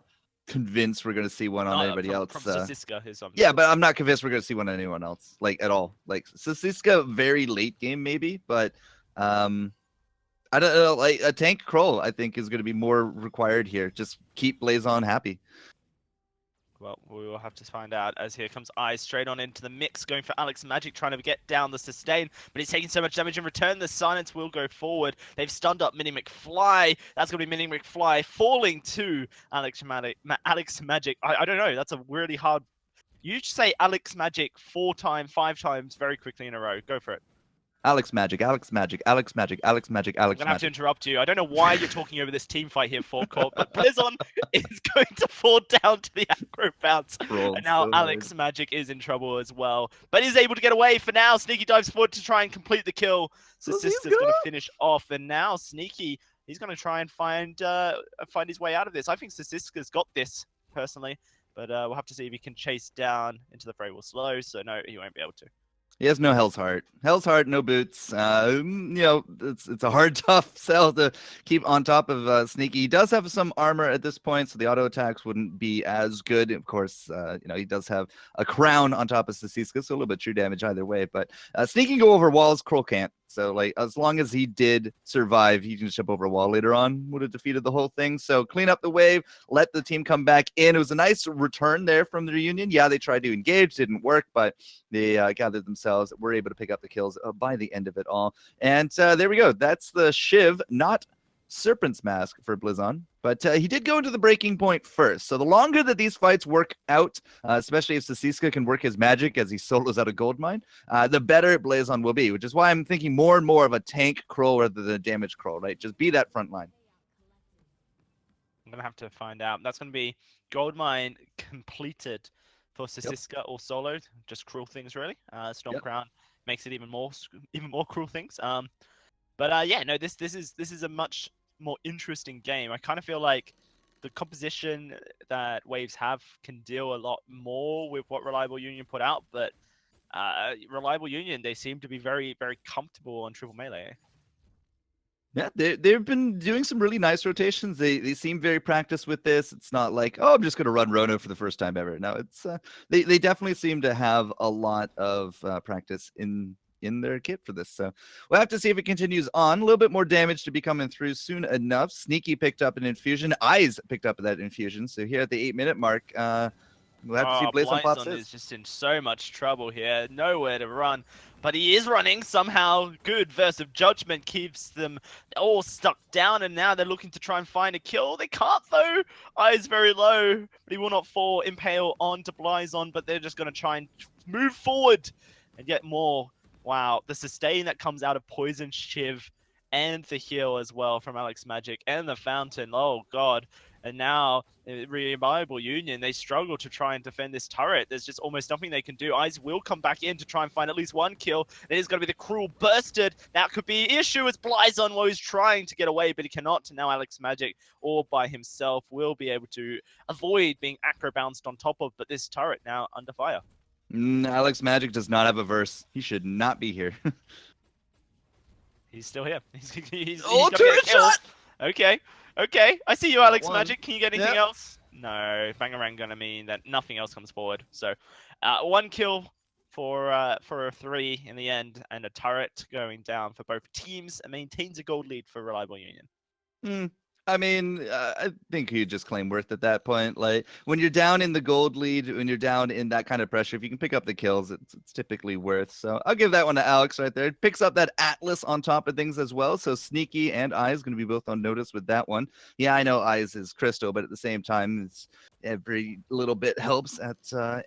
convinced we're going to see one on anybody else. From Sasiska, yeah, but I'm not convinced we're going to see one on anyone else, like, at all. Like, Sasiska, very late game, maybe, but I don't know, like, a tank Kroll, I think, is going to be more required here. Just keep Blazon happy. Well, we will have to find out as here comes Eyes straight on into the mix, going for Alex Magic, trying to get down the sustain, but he's taking so much damage in return. The silence will go forward. They've stunned up Mini McFly. That's going to be Mini McFly falling to Alex Magic. I don't know. That's a really hard. You say Alex Magic 4 times, 5 times very quickly in a row. Go for it. Alex Magic, Alex Magic, Alex Magic, Alex Magic, I'm Alex going to have to Magic. interrupt you. I don't know why you're talking over this team fight here, Forecourt, but Blizzon is going to fall down to the aggro bounce. Rolled And now so Alex hard. Magic is in trouble as well. But he's able to get away for now. Sneaky dives forward to try and complete the kill. So Sister's going to finish off. And now Sneaky, he's going to try and find his way out of this. I think Siska's got this, personally. But we'll have to see if he can chase down into the fray. Will slow, so no, he won't be able to. He has no Hell's Heart. Hell's Heart, no boots. You know, it's a hard, tough sell to keep on top of Sneaky. He does have some armor at this point, so the auto attacks wouldn't be as good. Of course, you know, he does have a crown on top of Sasiska, so a little bit true damage either way. But Sneaky can go over walls, Kroll can't. So, like, as long as he did survive, he can jump over a wall later on, would have defeated the whole thing. So, clean up the wave, let the team come back in. It was a nice return there from the reunion. Yeah, they tried to engage, didn't work, but they gathered themselves, were able to pick up the kills by the end of it all. And there we go. That's the Shiv, not Serpent's Mask for Blizzon. But he did go into the breaking point first. So the longer that these fights work out, especially if Sasiska can work his magic as he solos out a gold mine, the better Blizzon will be, which is why I'm thinking more and more of a tank Kroll rather than a damage Kroll, right? Just be that front line. I'm going to have to find out. That's going to be gold mine completed for Sasiska or solo. Just cruel things, really. Storm Crown makes it even more cruel things. But yeah, no, this is a much more interesting game. I kind of feel like the composition that Waves have can deal a lot more with what Reliable Union put out, but Reliable Union, they seem to be very, very comfortable on triple melee. Yeah, they've been doing some really nice rotations. They seem very practiced with this. It's not like, oh, I'm just going to run Rono for the first time ever. No, it's they definitely seem to have a lot of practice in their kit for this. So we'll have to see if it continues on. A little bit more damage to be coming through soon enough. Sneaky picked up an infusion. Eyes picked up that infusion. So here at the 8-minute mark, we'll have to see Blazon pops is just in so much trouble here. Nowhere to run. But he is running. Somehow good Verse of Judgment keeps them all stuck down. And now they're looking to try and find a kill. They can't, though. Eyes very low. But he will not fall impale onto Blizon. But they're just going to try and move forward and get more. Wow, the sustain that comes out of Poison Shiv and the heal as well from Alex Magic and the Fountain. Oh, God. And now, Reliable Union, they struggle to try and defend this turret. There's just almost nothing they can do. Eyes will come back in to try and find at least one kill. It is going to be the Cruel Bursted. That could be an issue as Blizon was trying to get away, but he cannot. And now Alex Magic, all by himself, will be able to avoid being acro-bounced on top of. But this turret now under fire. Alex Magic does not have a verse. He should not be here. He's still here. He's turret shot! Okay. I see you, Alex Magic. Can you get anything else? No. Bangarang gonna mean that nothing else comes forward. So, one kill for a 3 in the end, and a turret going down for both teams, and maintains a gold lead for Reliable Union. I mean, I think you just claim worth at that point. Like, when you're down in the gold lead, when you're down in that kind of pressure, if you can pick up the kills, it's typically worth. So I'll give that one to Alex right there. Picks up that Atlas on top of things as well. So Sneaky and Eyes going to be both on notice with that one. Yeah, I know Eyes is Crystal, but at the same time, it's every little bit helps at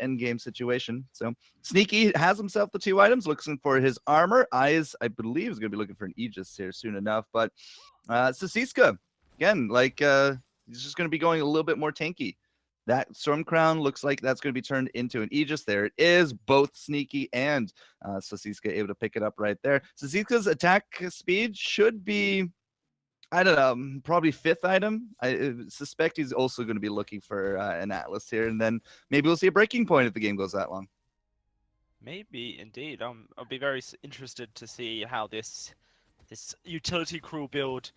end game situation. So Sneaky has himself the 2 items, looking for his armor. Eyes, I believe, is going to be looking for an Aegis here soon enough. But Sasiska, again, like, he's just going to be going a little bit more tanky. That Storm Crown looks like that's going to be turned into an Aegis. There it is. Both Sneaky and Sasiska able to pick it up right there. Sasiska's attack speed should be, I don't know, probably 5th item. I suspect he's also going to be looking for an Atlas here. And then maybe we'll see a breaking point if the game goes that long. Maybe, indeed. I'll be very interested to see how this utility cruel build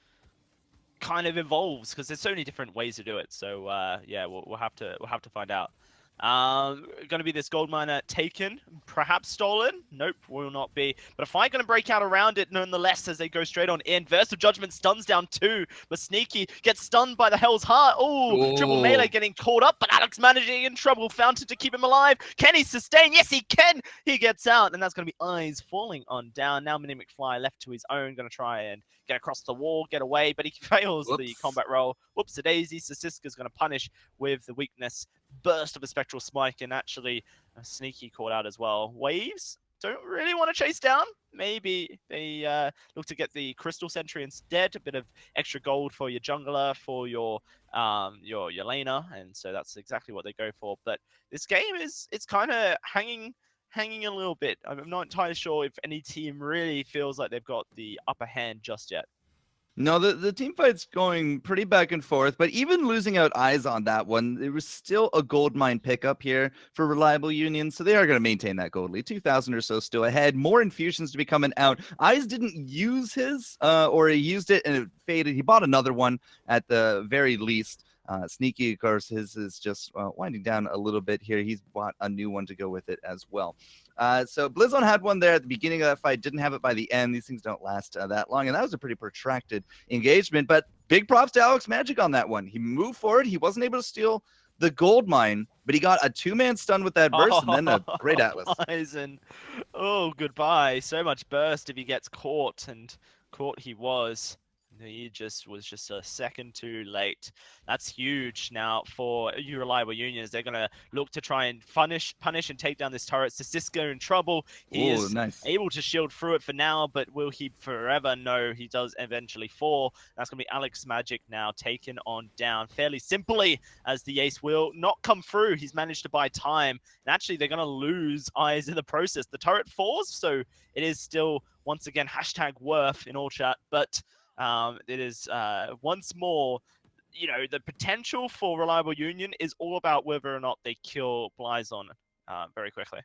kind of evolves, because there's so many different ways to do it. So yeah, we'll have to find out. Going to be this gold miner taken, perhaps stolen? Nope, will not be. But a fight going to break out around it nonetheless as they go straight on in. Verse of Judgment stuns down 2, but Sneaky gets stunned by the Hell's Heart. Oh, triple melee getting caught up, but Alex managing in trouble. Fountain to keep him alive. Can he sustain? Yes, he can. He gets out, and that's going to be Eyes falling on down. Now Mini McFly left to his own, going to try and get across the wall, get away, but he fails the combat roll. Whoops, a daisy. So Siska's going to punish with the weakness. Burst of a spectral smite, and actually a Sneaky caught out as well. Waves don't really want to chase down. Maybe they look to get the Crystal Sentry instead. A bit of extra gold for your jungler, for your laner, and so that's exactly what they go for. But this game it's kind of hanging a little bit. I'm not entirely sure if any team really feels like they've got the upper hand just yet. No, the team fight's going pretty back and forth, but even losing out Eyes on that one, there was still a gold mine pickup here for Reliable Union, so they are going to maintain that gold lead. 2,000 or so still ahead. More infusions to be coming out. Eyes didn't use his, or he used it and it faded. He bought another one at the very least. Sneaky, of course, his is just winding down a little bit here. He's bought a new one to go with it as well. So Blizzon had one there at the beginning of that fight, didn't have it by the end. These things don't last that long, and that was a pretty protracted engagement. But big props to Alex Magic on that one. He moved forward. He wasn't able to steal the gold mine, but he got a 2-man stun with that burst, and then a great Atlas. And, goodbye. So much burst if he gets caught, and caught he was. He was just a second too late. That's huge now for you Reliable Unions. They're going to look to try and punish and take down this turret. Cisco in trouble. He is able to shield through it for now, but will he forever? No, he does eventually fall. That's going to be Alex Magic now taken on down fairly simply, as the ace will not come through. He's managed to buy time. And actually, they're going to lose Eyes in the process. The turret falls, so it is still, once again, #worth in all chat, but it is once more, the potential for Reliable Union is all about whether or not they kill Blizon very quickly.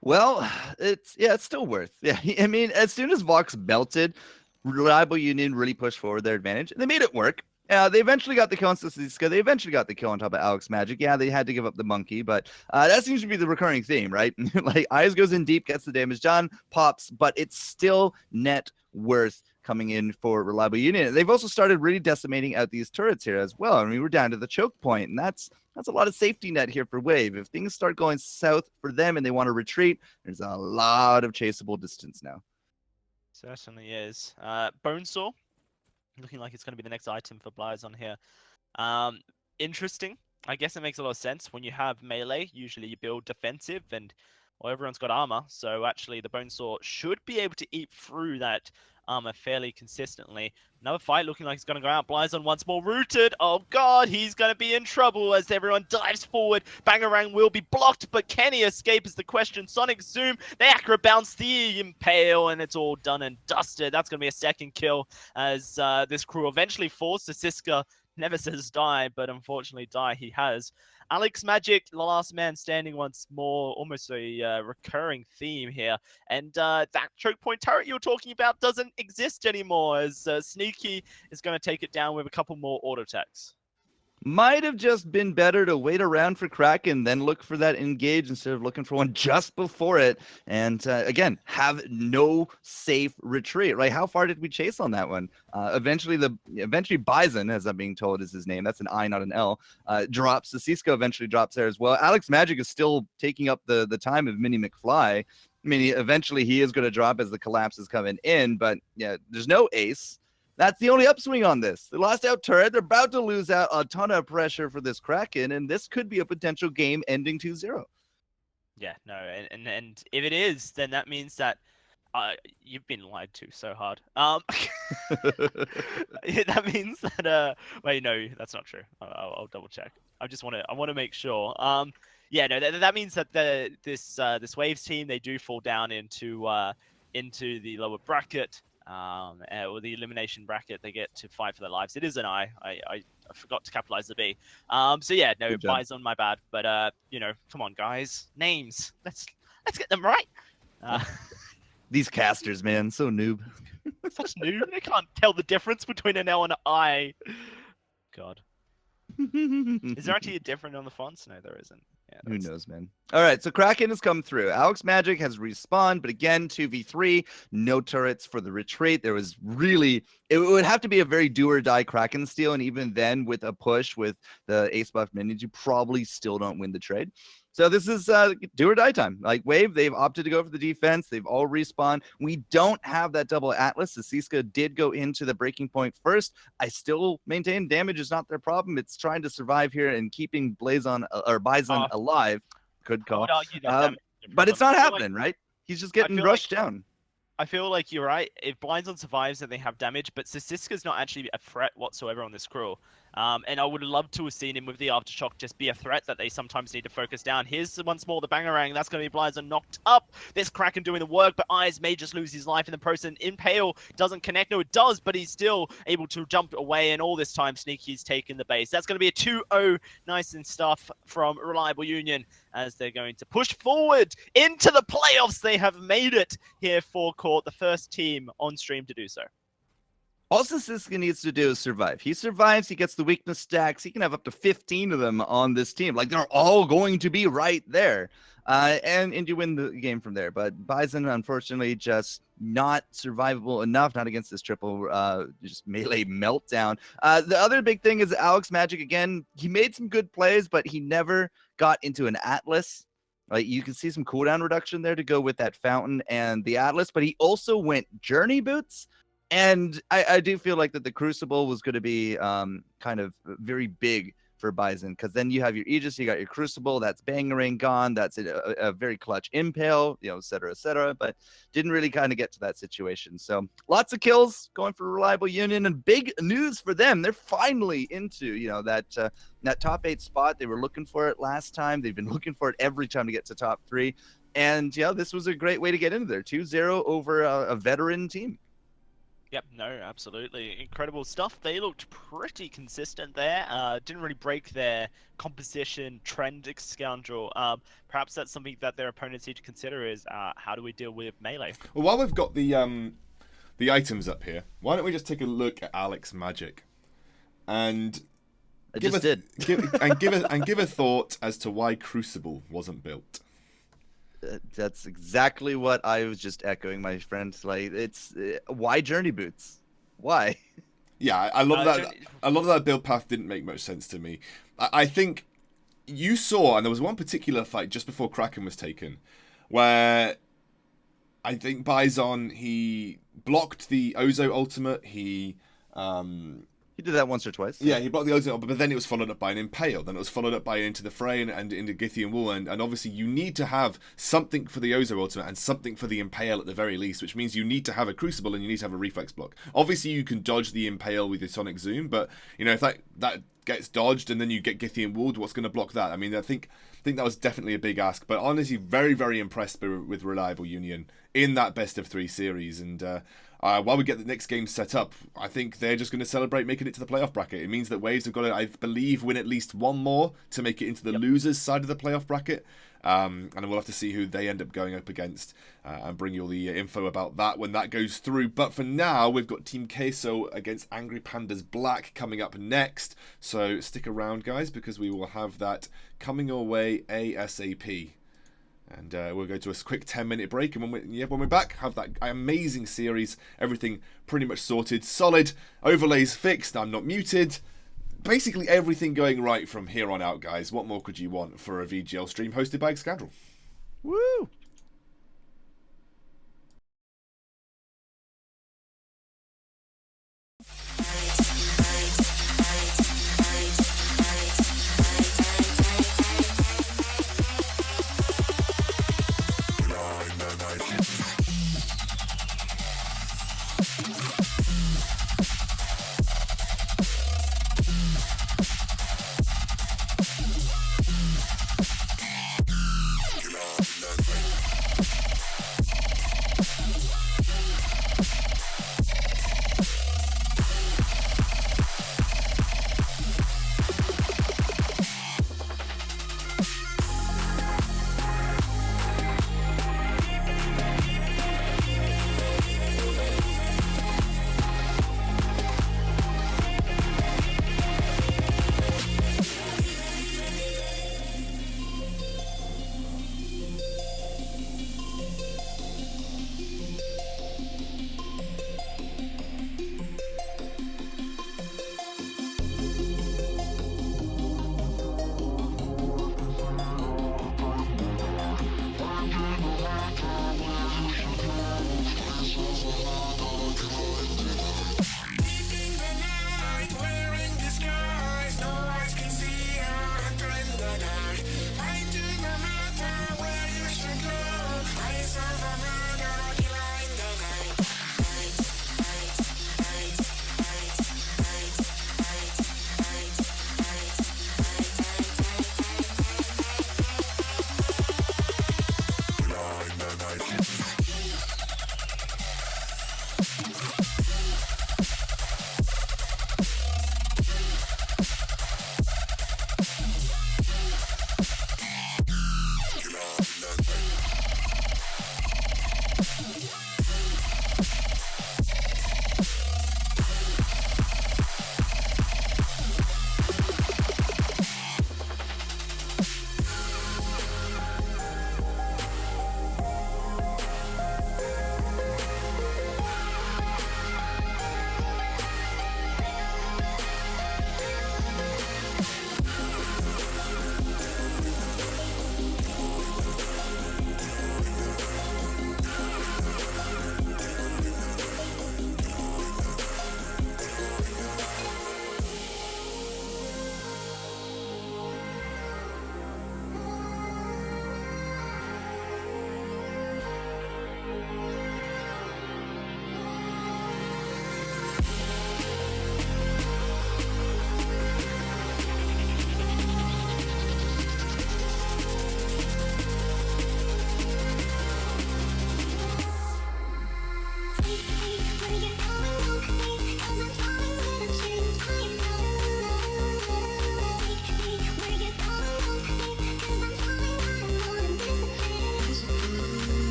Well, it's still worth. Yeah, I mean, as soon as Vox belted, Reliable Union really pushed forward their advantage. They made it work. They eventually got the kill on Cisco. They eventually got the kill on top of Alex Magic. Yeah, they had to give up the monkey, but that seems to be the recurring theme, right? Like, Eyes goes in deep, gets the damage done, pops, but it's still net worth coming in for Reliable Union. They've also started really decimating out these turrets here as well. I mean, we're down to the choke point, and that's a lot of safety net here for Wave. If things start going south for them and they want to retreat, there's a lot of chaseable distance now. Certainly is. Bonesaw. Looking like it's going to be the next item for Blizon here. Interesting. I guess it makes a lot of sense. When you have melee, usually you build defensive, and everyone's got armor. So actually, the Bonesaw should be able to eat through that armor fairly consistently. Another fight looking like it's going to go out. Blizon once more rooted. Oh god, he's going to be in trouble as everyone dives forward. Bangarang will be blocked, but can he escape is the question. Sonic Zoom, the Acro bounce, the Impale, and it's all done and dusted. That's going to be a second kill as this crew eventually falls to Siska. Never says die, but unfortunately die he has. Alex Magic, the last man standing once more, almost a recurring theme here. And that choke point turret you were talking about doesn't exist anymore, as Sneaky is going to take it down with a couple more auto attacks. Might have just been better to wait around for Kraken, then look for that engage instead of looking for one just before it. And again, have no safe retreat, right? How far did we chase on that one? Eventually Bison, as I'm being told is his name, that's an I, not an L, drops. The Cisco eventually drops there as well. Alex Magic is still taking up the time of Mini McFly. I mean, eventually he is going to drop as the collapse is coming in, but yeah, there's no ace. That's the only upswing on this. They lost out turret. They're about to lose out a ton of pressure for this Kraken, and this could be a potential game ending 2-0. Yeah, no, and if it is, then that means that you've been lied to so hard. That means that wait, no, that's not true. I'll double check. I want to make sure. Yeah, no, that means that this Waves team, they do fall down into the lower bracket. Or the elimination bracket, they get to fight for their lives. It is an I forgot to capitalize the B. So yeah, no, Bison, my bad. But come on, guys, names. Let's get them right. These casters, man, so noob. Such noob. They can't tell the difference between an L and an I. God. Is there actually a different on the fonts? No, there isn't. Yeah, Who knows, man? All right, so Kraken has come through. Alex Magic has respawned, but again, 2v3, no turrets for the retreat. There was really, it would have to be a very do or die Kraken steal, and even then, with a push with the ace buff minions, you probably still don't win the trade. So this is do or die time. Like Wave, they've opted to go for the defense. They've all respawned. We don't have that double Atlas. The Siska did go into the breaking point first. I still maintain damage is not their problem. It's trying to survive here and keeping Bison alive. Could call. But it's not happening, right? He's just getting rushed down. I feel like you're right. If Blindzon survives, then they have damage, but Siska's not actually a threat whatsoever on this crew. And I would have loved to have seen him with the Aftershock just be a threat that they sometimes need to focus down. Here's once more the Bangarang. That's going to be Blindzon knocked up. This Kraken doing the work, but Eyes may just lose his life in the process. Impale doesn't connect. No, it does, but he's still able to jump away, and all this time Sneaky's taken the base. That's going to be a 2-0 nice and stuff from Reliable Union as they're going to push forward into the playoffs. They have made it here for Court, the first team on stream to do so. All Siska needs to do is survive. He survives, he gets the weakness stacks. He can have up to 15 of them on this team. Like, they're all going to be right there. And you win the game from there. But Bison, unfortunately, just not survivable enough, not against this triple just melee meltdown. The other big thing is Alex Magic, again, he made some good plays, but he never got into an Atlas. Like, you can see some cooldown reduction there to go with that Fountain and the Atlas, but he also went Journey Boots. And I do feel like that the Crucible was going to be kind of very big for Bison, because then you have your Aegis, you got your Crucible, that's Bangarang gone, that's a very clutch Impale, et cetera, but didn't really kind of get to that situation. So lots of kills going for Reliable Union, and big news for them. They're finally into, that top 8 spot. They were looking for it last time. They've been looking for it every time to get to top 3. And, this was a great way to get into there. 2-0 over a veteran team. Yep, no, absolutely. Incredible stuff. They looked pretty consistent there. Didn't really break their composition trend, Scoundrel. Perhaps that's something that their opponents need to consider is how do we deal with melee? Well, while we've got the items up here, why don't we just take a look at Alex Magic and give a thought as to why Crucible wasn't built. That's exactly what I was just echoing, my friend. Like, it's why Journey Boots? Why? Yeah, a lot of that build path didn't make much sense to me. I think you saw, and there was one particular fight just before Kraken was taken, where I think Bison, he blocked the Ozo ultimate. He did that once or twice. Yeah, he blocked the Ozo, but then it was followed up by an Impale. Then it was followed up by Into the Fray and into Githian Wall. And obviously you need to have something for the Ozo ultimate and something for the Impale at the very least, which means you need to have a Crucible and you need to have a Reflex block. Obviously you can dodge the Impale with your Sonic Zoom, but if that gets dodged and then you get Githian Walled, what's going to block that? I mean, I think that was definitely a big ask, but honestly, very, very impressed with Reliable Union in that best of 3 series. And while we get the next game set up, I think they're just going to celebrate making it to the playoff bracket. It means that Waves have got to, I believe, win at least one more to make it into the losers side of the playoff bracket. And we'll have to see who they end up going up against and bring you all the info about that when that goes through. But for now, we've got Team Queso against Angry Pandas Black coming up next. So stick around, guys, because we will have that coming your way ASAP. And we'll go to a quick 10-minute break. And when we're back, have that amazing series. Everything pretty much sorted. Solid. Overlays fixed. I'm not muted. Basically everything going right from here on out, guys. What more could you want for a VGL stream hosted by Scoundrel? Woo!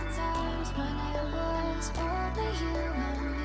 times when it was only you and me.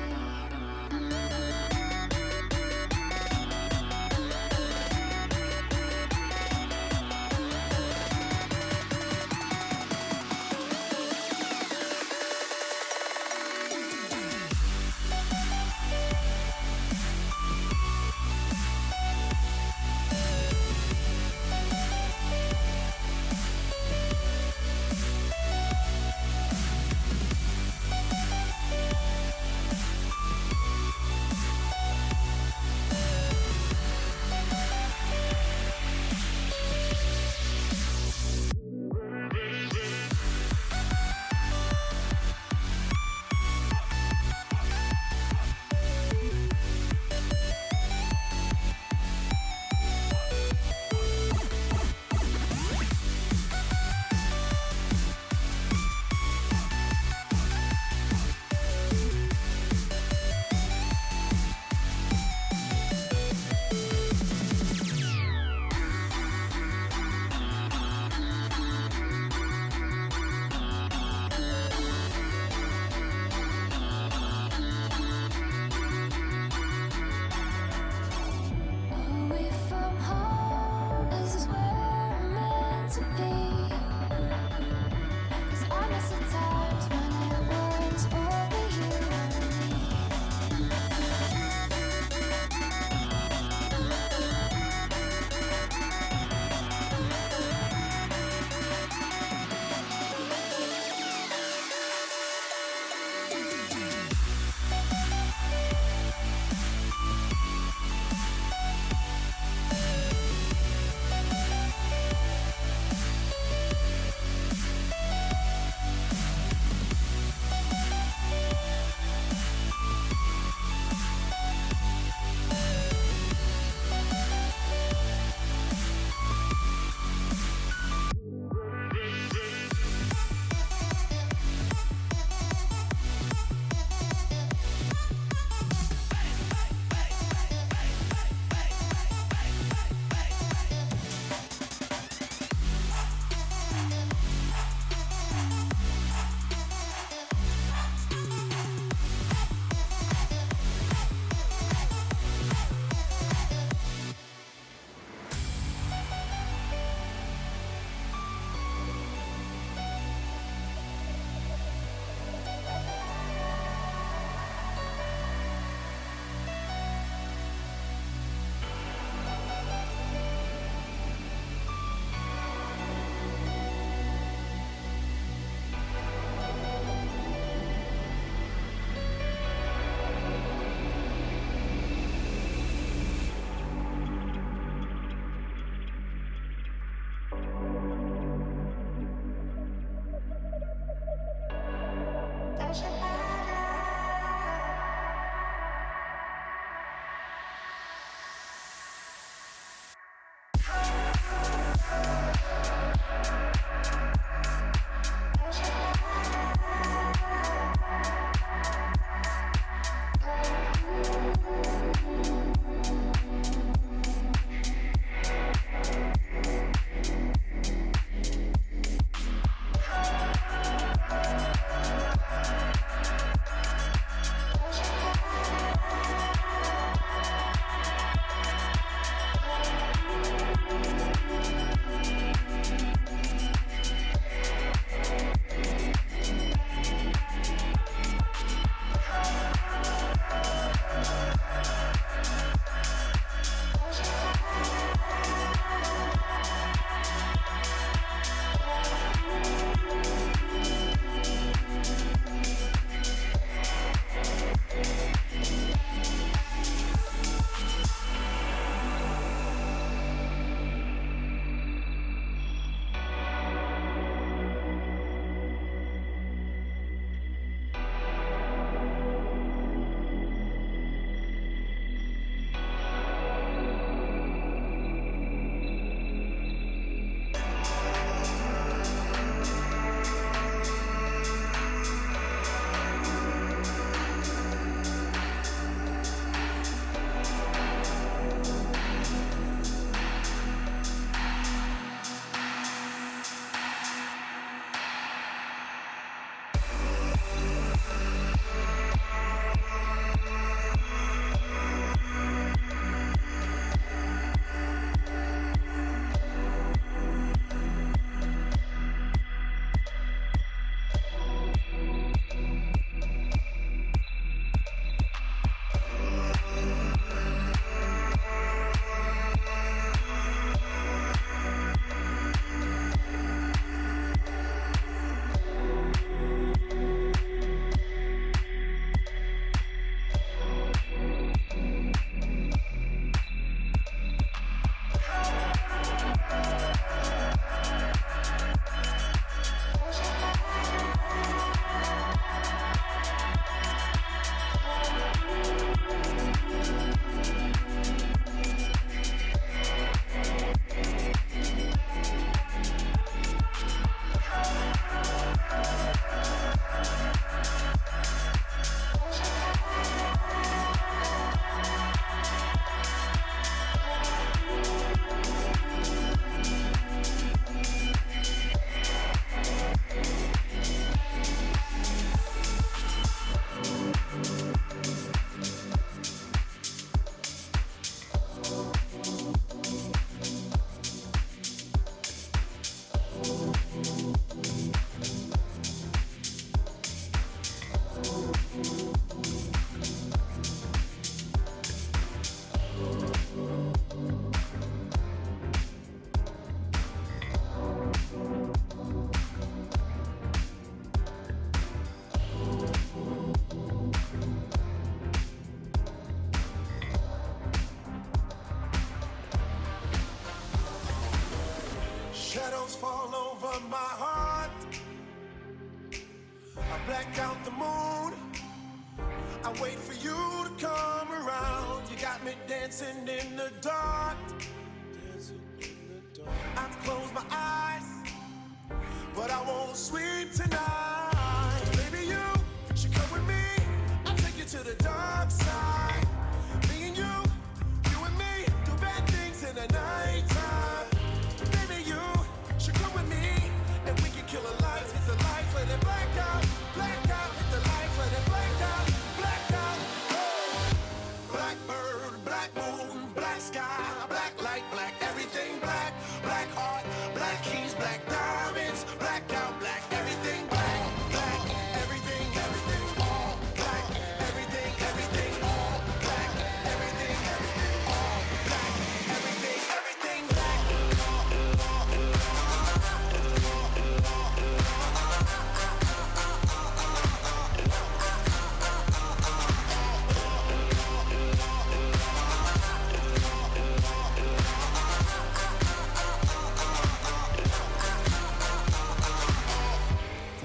Shadows fall over my heart. I black out the moon. I wait for you to come around. You got me dancing in the dark. I've closed my eyes, but I won't sleep tonight. Baby, you should come with me. I'll take you to the dark side. Me and you and me, do bad things in the nighttime. Baby, you should come with me, and we can kill the lights, hit the lights, let it black out, hit the lights, let it black out, oh. Blackbird, black moon, black sky, black light, black everything black, black heart, black keys, black diamonds, black out, black everything black, black everything, everything all black, everything, everything all black, everything, everything all black, everything, everything black.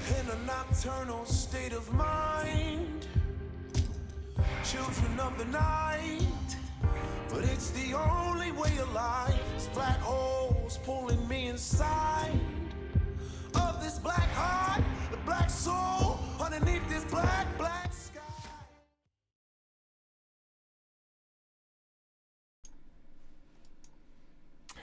In a nocturnal state of mind, children of the night, but it's the only way of life. It's black holes pulling me inside of this black heart, the black soul underneath this black sky.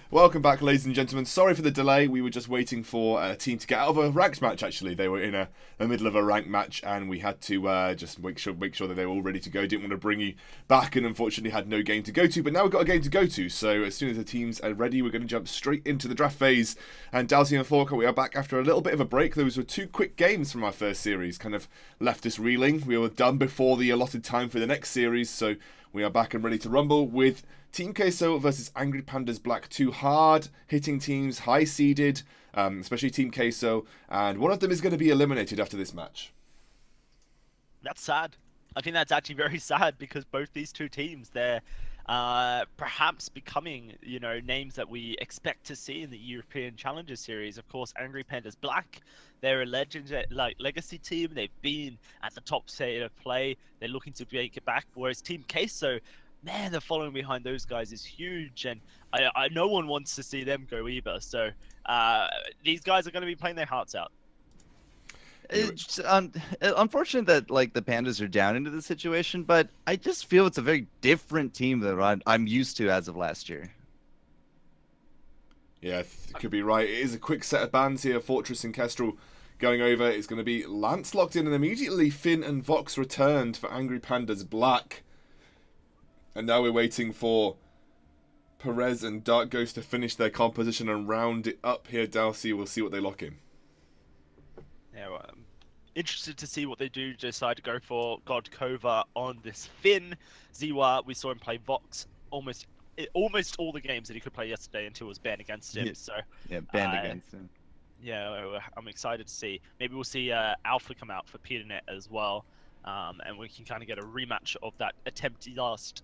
Welcome back, ladies and gentlemen. Sorry for the delay. We were just waiting for a team to get out of a ranked match, actually. They were in the middle of a ranked match, and we had to just make sure that they were all ready to go. Didn't want to bring you back, and unfortunately had no game to go to. But now we've got a game to go to, so as soon as the teams are ready, we're going to jump straight into the draft phase. And Dalsy and Forker, we are back after a little bit of a break. Those were 2 quick games from our first series. Kind of left us reeling. We were done before the allotted time for the next series, so we are back and ready to rumble with Team Queso versus Angry Pandas Black. 2 hard-hitting teams, high-seeded, especially Team Queso, and one of them is going to be eliminated after this match. That's sad. I think that's actually very sad because both these two teams, they're perhaps becoming, names that we expect to see in the European Challenger Series. Of course, Angry Pandas Black, they're a legacy team. They've been at the top state of play. They're looking to make it back, whereas Team Queso, man, the following behind those guys is huge, and I no one wants to see them go either. So these guys are going to be playing their hearts out. It's unfortunate that the Pandas are down into the situation, but I just feel it's a very different team that I'm used to as of last year. Yeah, could be right. It is a quick set of bans here. Fortress and Kestrel going over. It's going to be Lance locked in, and immediately Finn and Vox returned for Angry Pandas Black. And now we're waiting for Perez and Dark Ghost to finish their composition and round it up here. Dalsy, we'll see what they lock in. Yeah, well, I'm interested to see what they do. Decide to go for God Kova on this Finn. Ziwa, we saw him play Vox almost all the games that he could play yesterday until it was banned against him. Yeah. So Banned against him. Yeah, I'm excited to see. Maybe we'll see Alpha come out for PeterNet as well, and we can kind of get a rematch of that attempt last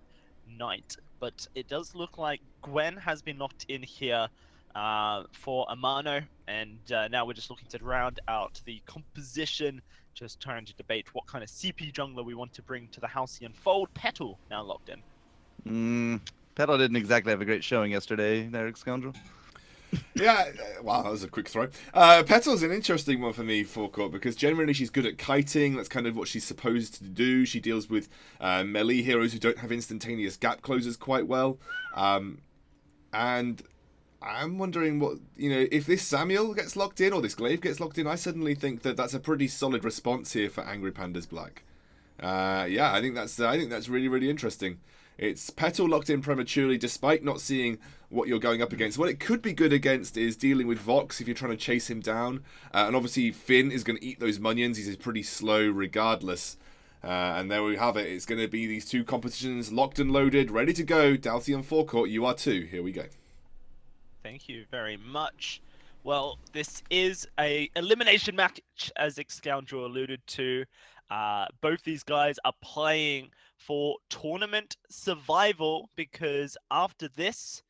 night. But it does look like Gwen has been locked in here for Amano, and now we're just looking to round out the composition, just trying to debate what kind of CP jungler we want to bring to the Halcyon fold. Petal now locked in. Petal didn't exactly have a great showing yesterday, Eric Scoundrel. Yeah, wow, that was a quick throw. Petal's an interesting one for me, Forecourt, because generally she's good at kiting. That's kind of what she's supposed to do. She deals with melee heroes who don't have instantaneous gap closers quite well. And I'm wondering what, if this Samuel gets locked in or this Glaive gets locked in, I suddenly think that that's a pretty solid response here for Angry Pandas Black. Yeah, I think that's really, really interesting. It's Petal locked in prematurely despite not seeing what you're going up against. What it could be good against is dealing with Vox if you're trying to chase him down. And obviously Finn is going to eat those Munions. He's pretty slow regardless. And there we have it. It's going to be these two competitions locked and loaded, ready to go. Dalsy and Forecourt, you are too. Here we go. Thank you very much. Well, this is a elimination match, as Scoundrel alluded to. Both these guys are playing for tournament survival because after this,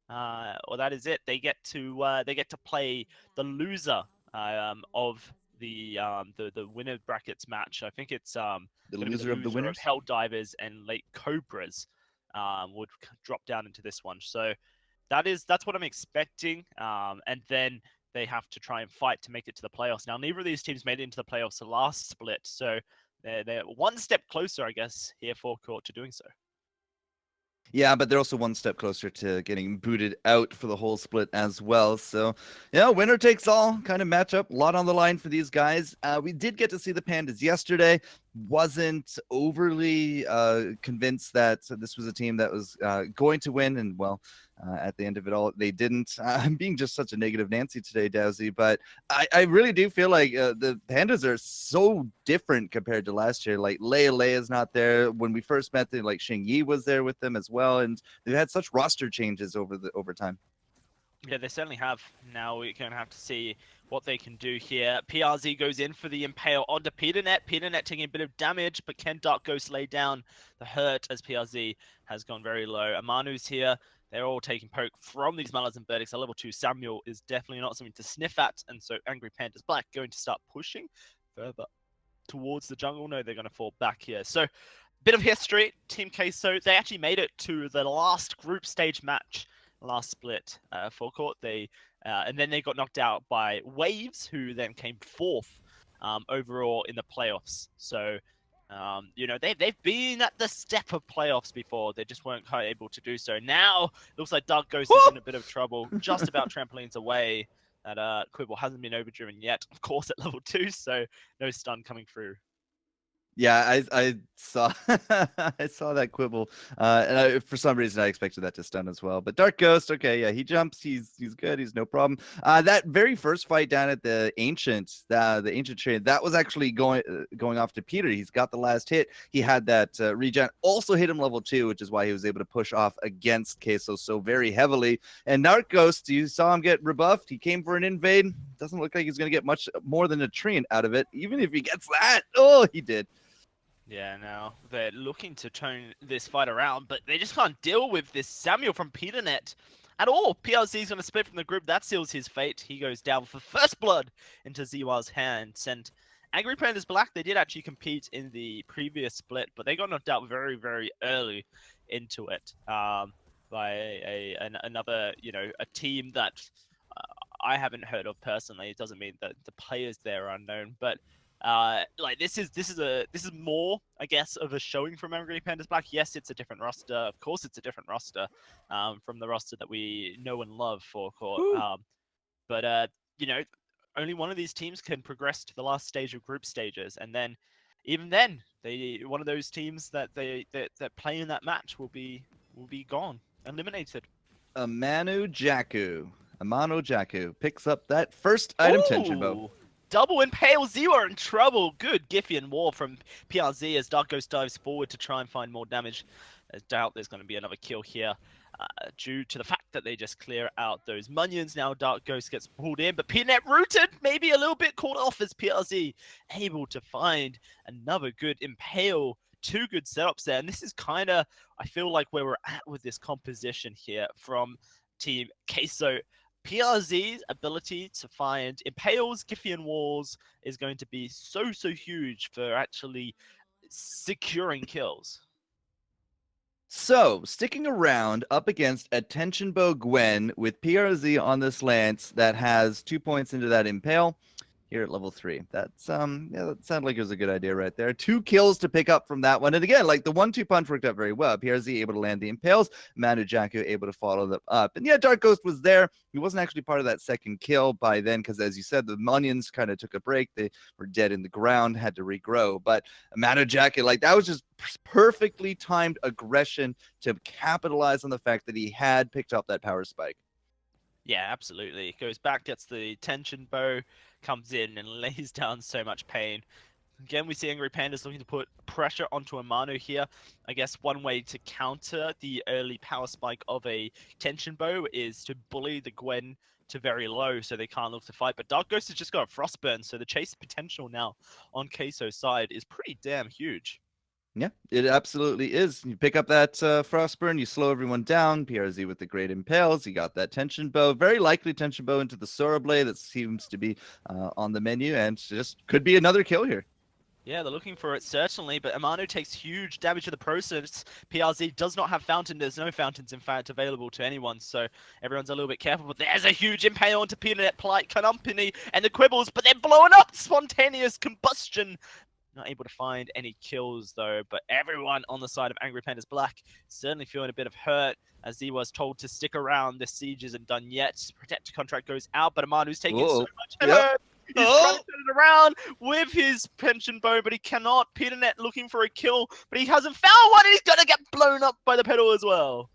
or that is it, they get to play the loser of the winner brackets match. I think it's the loser of the winners, Hell Divers and Late Cobras would drop down into this one. So that's what I'm expecting. And then they have to try and fight to make it to the playoffs. Now, neither of these teams made it into the playoffs the last split, so they're one step closer, I guess, here Forecourt to doing so. Yeah, but they're also one step closer to getting booted out for the whole split as well. So, yeah, winner takes all kind of matchup. A lot on the line for these guys. We did get to see the Pandas yesterday. Wasn't overly convinced that this was a team that was going to win. And, well, at the end of it all, they didn't. I'm being just such a negative Nancy today, Dowsy. But I really do feel like the Pandas are so different compared to last year. Like, Leia's not there. When we first met them, like, Xing Yi was there with them as well. And they've had such roster changes over time. Yeah, they certainly have. Now we're going to have to see what they can do here. PRZ goes in for the Impale onto PeterNet. PeterNet taking a bit of damage, but can Dark Ghost lay down the hurt as PRZ has gone very low. Amanu's here. They're all taking poke from these Malas and Verdicts. A level 2 Samuel is definitely not something to sniff at, and so Angry Pandas Black going to start pushing further towards the jungle. No, they're going to fall back here. So, bit of history. Team Queso, they actually made it to the last group stage match last split Forecourt. And then they got knocked out by Waves, who then came fourth overall in the playoffs. So, they've been at the step of playoffs before. They just weren't quite able to do so. Now, looks like Dark Ghost is in a bit of trouble, just about trampolines away. That Quibble hasn't been overdriven yet, of course, at level 2, so no stun coming through. Yeah, I saw I saw that Quibble, and for some reason I expected that to stun as well. But Dark Ghost, okay, yeah, he jumps, he's good, he's no problem. That very first fight down at the Ancient Train, that was actually going off to Peter. He's got the last hit. He had that regen, also hit him level 2, which is why he was able to push off against Queso so very heavily. And Dark Ghost, you saw him get rebuffed. He came for an invade. Doesn't look like he's going to get much more than a treant out of it, even if he gets that. Oh, he did. Yeah, now they're looking to turn this fight around, but they just can't deal with this Samuel from PeterNet at all. PRZ is going to split from the group. That seals his fate. He goes down for first blood into Ziwa's hands. And Angry Pandas Black, they did actually compete in the previous split, but they got knocked out very, very early into it by another, a team that I haven't heard of personally. It doesn't mean that the players there are unknown, but this is more, I guess, of a showing from Angry Pandas Black. Yes, it's a different roster. Of course, it's a different roster from the roster that we know and love for Court. But only one of these teams can progress to the last stage of group stages, and then even then, one of those teams that play in that match will be gone, eliminated. Amano Jaku picks up that first item. Tension bow. Double Impale Zero are in trouble. Good Giphy War from PRZ as Dark Ghost dives forward to try and find more damage. I doubt there's going to be another kill here due to the fact that they just clear out those Munions. Now Dark Ghost gets pulled in, but PNet rooted, maybe a little bit caught off as PRZ able to find another good Impale. Two good setups there. And this is kind of, I feel like, where we're at with this composition here from Team Queso. PRZ's ability to find Impales, Giphian Walls is going to be so huge for actually securing kills. So, sticking around up against Attention Bow Gwen with PRZ on this lance that has 2 points into that Impale. here at level 3. That's yeah, that sounded like it was a good idea right there. 2 kills to pick up from that one. And again, like the 1-2 punch worked out very well. PRZ able to land the impales, Manu Jaku able to follow them up. And yeah, Dark Ghost was there. He wasn't actually part of that second kill by then, because as you said, the onions kind of took a break. They were dead in the ground, had to regrow. But Manu Jaku, like that was just perfectly timed aggression to capitalize on the fact that he had picked up that power spike. Yeah, absolutely. Goes back, gets the tension bow, comes in and lays down so much pain. Again, we see Angry Pandas looking to put pressure onto Amano here. I guess one way to counter the early power spike of a tension bow is to bully the Gwen to very low so they can't look to fight. But Dark Ghost has just got a Frostburn, so the chase potential now on Queso's side is pretty damn huge. Yeah, it absolutely is. You pick up that Frostburn, you slow everyone down. PRZ with the great impales. You got that tension bow. Very likely tension bow into the Sora Blade that seems to be on the menu, and just could be another kill here. Yeah, they're looking for it, certainly, but Amano takes huge damage to the process. PRZ does not have fountain. There's no fountains, in fact, available to anyone, so everyone's a little bit careful. But there's a huge impale onto Peanut, Polite Company, and the Quibbles, but they're blowing up! Spontaneous combustion! Not able to find any kills, though, but everyone on the side of Angry Pandas Black certainly feeling a bit of hurt, as he was told to stick around. The siege isn't done yet. Protector contract goes out, but Amanu's taking so much hurt. He's trying to turn it around with his pension bow, but he cannot. PeterNet looking for a kill, but he hasn't found one, and he's going to get blown up by the pedal as well.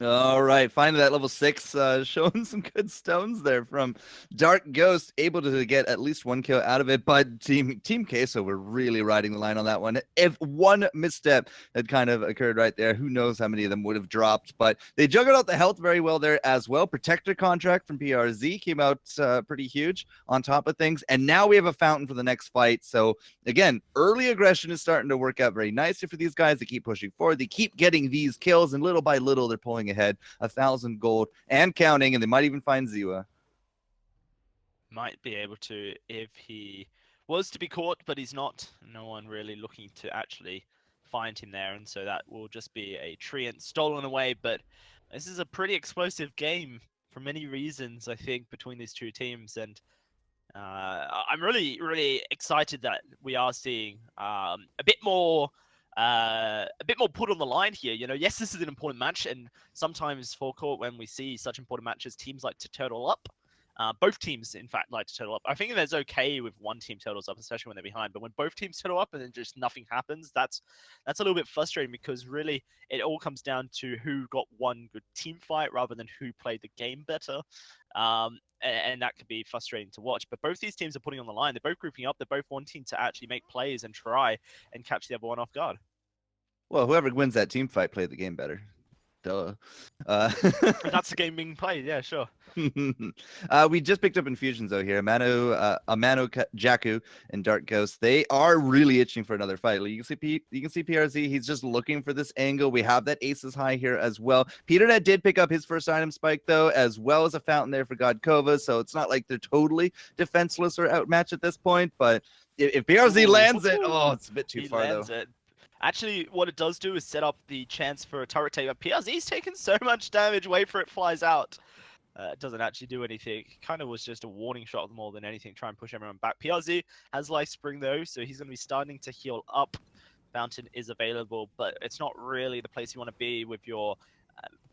All right, finally that level 6 showing some good stones there from Dark Ghost, able to get at least 1 kill out of it, but Team Queso were really riding the line on that one. If one misstep had kind of occurred right there, who knows how many of them would have dropped, but they juggled out the health very well there as well. Protector contract from PRZ came out pretty huge on top of things, and now we have a fountain for the next fight. So again, early aggression is starting to work out very nicely for these guys. They keep pushing forward, they keep getting these kills, and little by little they're pulling ahead 1,000 gold and counting, and they might even find Ziwa. Might be able to if he was to be caught, but he's not. No one really looking to actually find him there, and so that will just be a treant stolen away. But this is a pretty explosive game for many reasons, I think, between these two teams, and I'm really, really excited that we are seeing a bit more put on the line here. You know, yes, this is an important match, and sometimes for court, when we see such important matches, teams like to turtle up. Both teams, in fact, like to turtle up. I think it's okay with one team turtles up, especially when they're behind. But when both teams turtle up and then just nothing happens, that's a little bit frustrating, because really it all comes down to who got one good team fight rather than who played the game better. And that could be frustrating to watch. But both these teams are putting on the line. They're both grouping up. They're both wanting to actually make plays and try and catch the other one off guard. Well, whoever wins that team fight played the game better. Duh. That's the game being played, yeah, sure. We just picked up infusions though here. Amano Jaku and Dark Ghost. They are really itching for another fight. Like, you can see PRZ. He's just looking for this angle. We have that aces high here as well. PeterNet did pick up his first item spike though, as well as a fountain there for Godkova. So it's not like they're totally defenseless or outmatched at this point. But if PRZ lands it, oh, it's a bit too far though. Actually, what it does do is set up the chance for a turret take. But PRZ's taken so much damage. Wait for it, flies out. It doesn't actually do anything. Kind of was just a warning shot more than anything. Try and push everyone back. PRZ has life spring though, so he's going to be starting to heal up. Fountain is available, but it's not really the place you want to be with your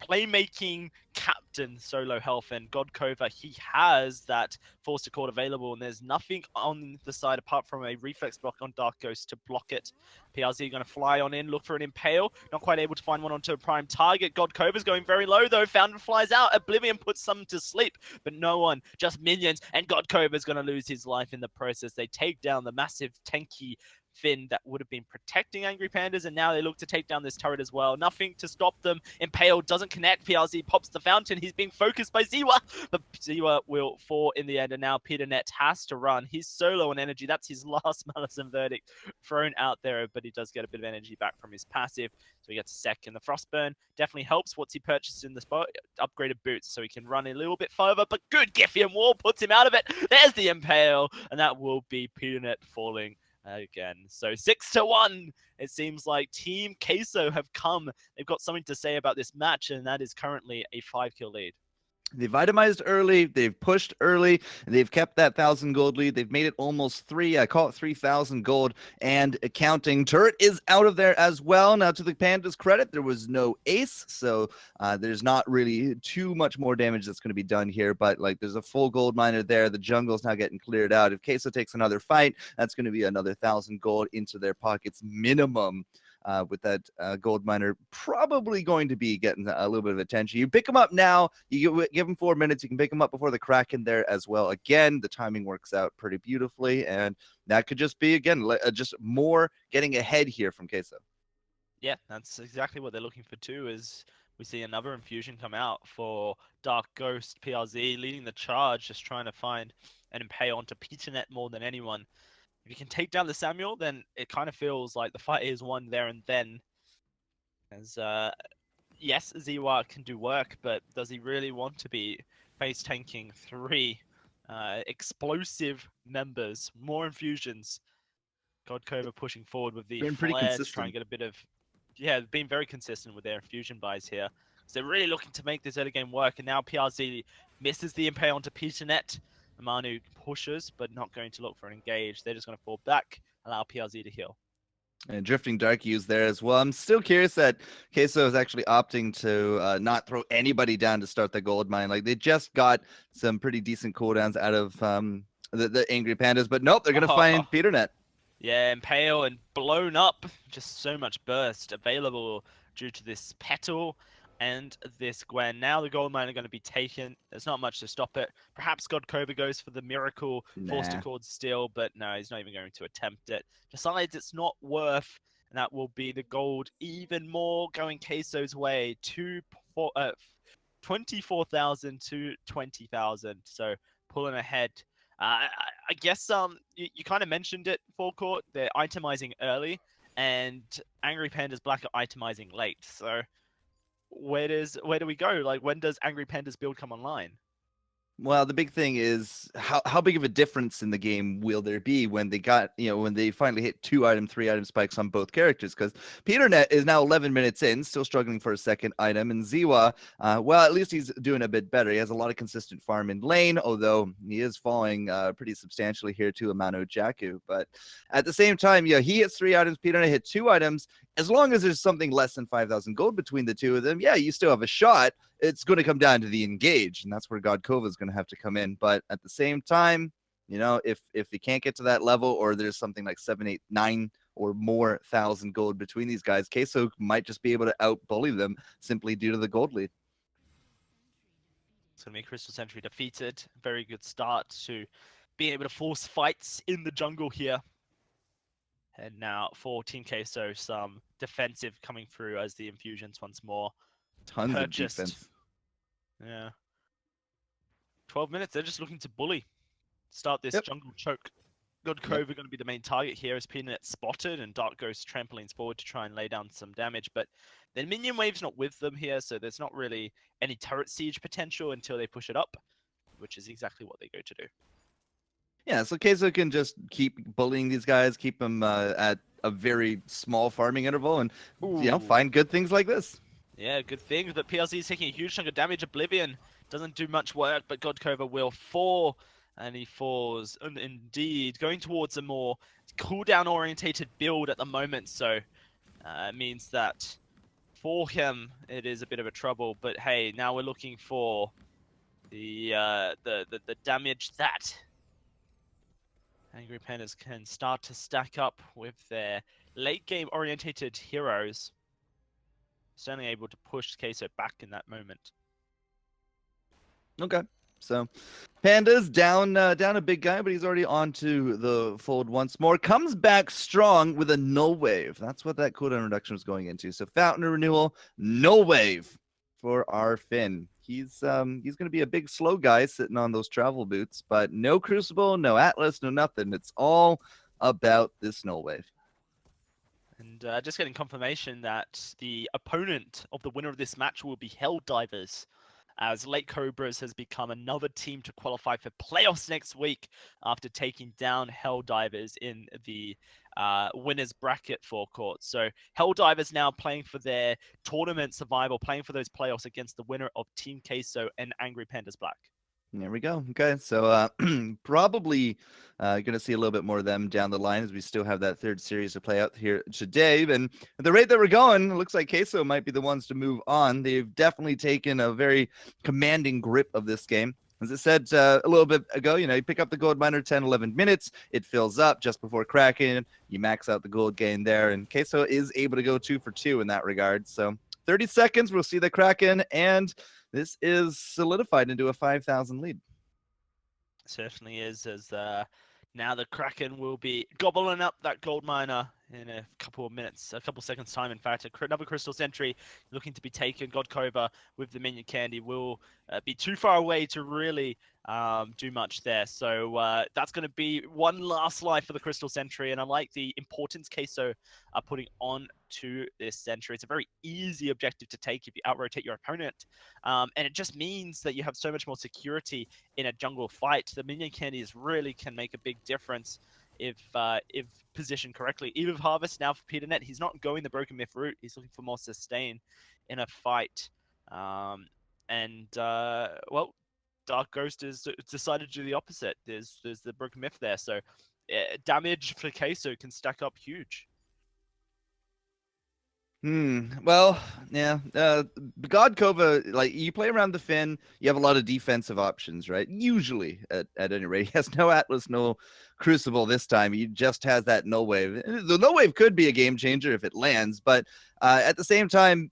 playmaking captain solo health. And Godkova, he has that force to court available, and there's nothing on the side apart from a reflex block on Dark Ghost to block it. PRZ going to fly on in, look for an impale, not quite able to find one onto a prime target. Godkova's going very low though. Fountain flies out. Oblivion puts some to sleep, but no one, just minions, and Godkova's going to lose his life in the process. They take down the massive tanky Finn that would have been protecting Angry Pandas, and now they look to take down this turret as well. Nothing to stop them. Impale doesn't connect. PRZ pops the fountain. He's being focused by Ziwa, but Ziwa will fall in the end, and now PeterNet has to run. He's solo on energy. That's his last Malison verdict thrown out there, but he does get a bit of energy back from his passive, so he gets a second. The Frostburn definitely helps. What's he purchased in the spot? Upgraded boots, so he can run a little bit further, but good Giffian wall puts him out of it. There's the Impale, and that will be PeterNet falling again. So 6-1. It seems like Team Queso have come. They've got something to say about this match, and that is currently a 5-kill lead. They've itemized early, they've pushed early, and they've kept that 1,000 gold lead. They've made it almost I call it 3,000 gold and counting. Turret is out of there as well. Now, to the Pandas' credit, there was no ace, so there's not really too much more damage that's going to be done here, but like there's a full gold miner there. The jungle's now getting cleared out. If Queso takes another fight, that's going to be another 1,000 gold into their pockets minimum. With that gold miner probably going to be getting a little bit of attention. You pick him up now, you give him 4 minutes, you can pick him up before the Kraken there as well. Again, the timing works out pretty beautifully, and that could just be, again, just more getting ahead here from Queso. Yeah, that's exactly what they're looking for too, is we see another infusion come out for Dark Ghost PRZ leading the charge, just trying to find an impale onto PeterNet more than anyone. If you can take down the Samuel, then it kind of feels like the fight is won there and then. As yes, Ziwa can do work, but does he really want to be face tanking 3 explosive members, more infusions? Godkova pushing forward with the flare to try and get a bit of, being very consistent with their infusion buys here. So they're really looking to make this early game work, and now PRZ misses the impale onto PeterNet. Manu pushes, but not going to look for an engage. They're just going to fall back, allow PRZ to heal. And Drifting Dark used there as well. I'm still curious that Queso is actually opting to not throw anybody down to start the gold mine. Like, they just got some pretty decent cooldowns out of the Angry Pandas, but nope, they're going to find PeterNet. Yeah, impale and blown up. Just so much burst available due to this petal and this Gwen. Now the gold mine are going to be taken. There's not much to stop it. Perhaps Godkova goes for the miracle forced accord still, but no, he's not even going to attempt it. Decides it's not worth, and that will be the gold even more going Queso's way. 24,000 to 20,000. So pulling ahead. I guess you kind of mentioned it, Forecourt. They're itemizing early, and Angry Pandas Black are itemizing late. So where do we go? Like, when does Angry Pandas build come online? Well, the big thing is how big of a difference in the game will there be when they finally hit 2 item, 3 item spikes on both characters? Because PeterNet is now 11 minutes in, still struggling for a second item, and Ziwa, well, at least he's doing a bit better. He has a lot of consistent farm in lane, although he is falling pretty substantially here to Amano Jaku. But at the same time, he hits 3 items, PeterNet hit 2 items. As long as there's something less than 5,000 gold between the two of them, you still have a shot. It's going to come down to the engage, and that's where Godkova is going to have to come in. But at the same time, if you can't get to that level, or there's something like 7, 8, 9 or more 1,000 gold between these guys, Queso might just be able to out-bully them simply due to the gold lead. It's going to be Crystal Sentry defeated. Very good start to being able to force fights in the jungle here. And now for Team Queso, some defensive coming through as the infusions once more. Tons of defense. Yeah. 12 minutes, they're just looking to bully. Start this jungle choke. Godkova going to be the main target here as PeterNet spotted, and Dark Ghost trampolines forward to try and lay down some damage. But the minion wave's not with them here, so there's not really any turret siege potential until they push it up, which is exactly what they go to do. Yeah, so Queso can just keep bullying these guys, keep them at a very small farming interval, and find good things like this. Yeah, good thing. But PLZ is taking a huge chunk of damage. Oblivion doesn't do much work, but Godkova will fall, and he falls. And indeed, going towards a more cooldown-orientated build at the moment, so it means that for him it is a bit of a trouble. But hey, now we're looking for the damage that Angry Pandas can start to stack up with their late-game orientated heroes. Certainly able to push Queso back in that moment. Okay, so Pandas down a big guy, but he's already onto the fold once more. Comes back strong with a null wave. That's what that cooldown reduction was going into. So Fountain of Renewal, null wave for our Finn. He's going to be a big slow guy sitting on those travel boots, but no Crucible, no Atlas, no nothing. It's all about this null wave. And just getting confirmation that the opponent of the winner of this match will be Helldivers. as Lake Cobras has become another team to qualify for playoffs next week after taking down Helldivers in the winners bracket forecourt. So Helldivers now playing for their tournament survival, playing for those playoffs against the winner of Team Queso and Angry Pandas Black. There we go. Okay, so probably going to see a little bit more of them down the line as we still have that third series to play out here today. And at the rate that we're going, it looks like Queso might be the ones to move on. They've definitely taken a very commanding grip of this game. As I said a little bit ago, you pick up the gold miner 10, 11 minutes. It fills up just before cracking. You max out the gold gain there. And Queso is able to go 2 for 2 in that regard. So 30 seconds, we'll see the Kraken, and this is solidified into a 5,000 lead. Certainly is, as now the Kraken will be gobbling up that gold miner in a couple of minutes, a couple seconds time. In fact, another Crystal Sentry looking to be taken. Godkova with the minion candy will be too far away to really do much there. So that's going to be one last life for the Crystal Sentry, and I like the importance Queso are putting on to this Sentry. It's a very easy objective to take if you out-rotate your opponent, and it just means that you have so much more security in a jungle fight. The minion candies really can make a big difference if positioned correctly. Eve of Harvest now for PeterNet. He's not going the Broken Myth route. He's looking for more sustain in a fight. Well, Dark Ghost has decided to do the opposite. There's the Broken Myth there, so damage for Queso can stack up huge. Well, yeah. Godkova, like, you play around the Finn, you have a lot of defensive options, right? Usually, at any rate. He has no Atlas, no Crucible this time. He just has that Null Wave. The Null Wave could be a game changer if it lands, but at the same time,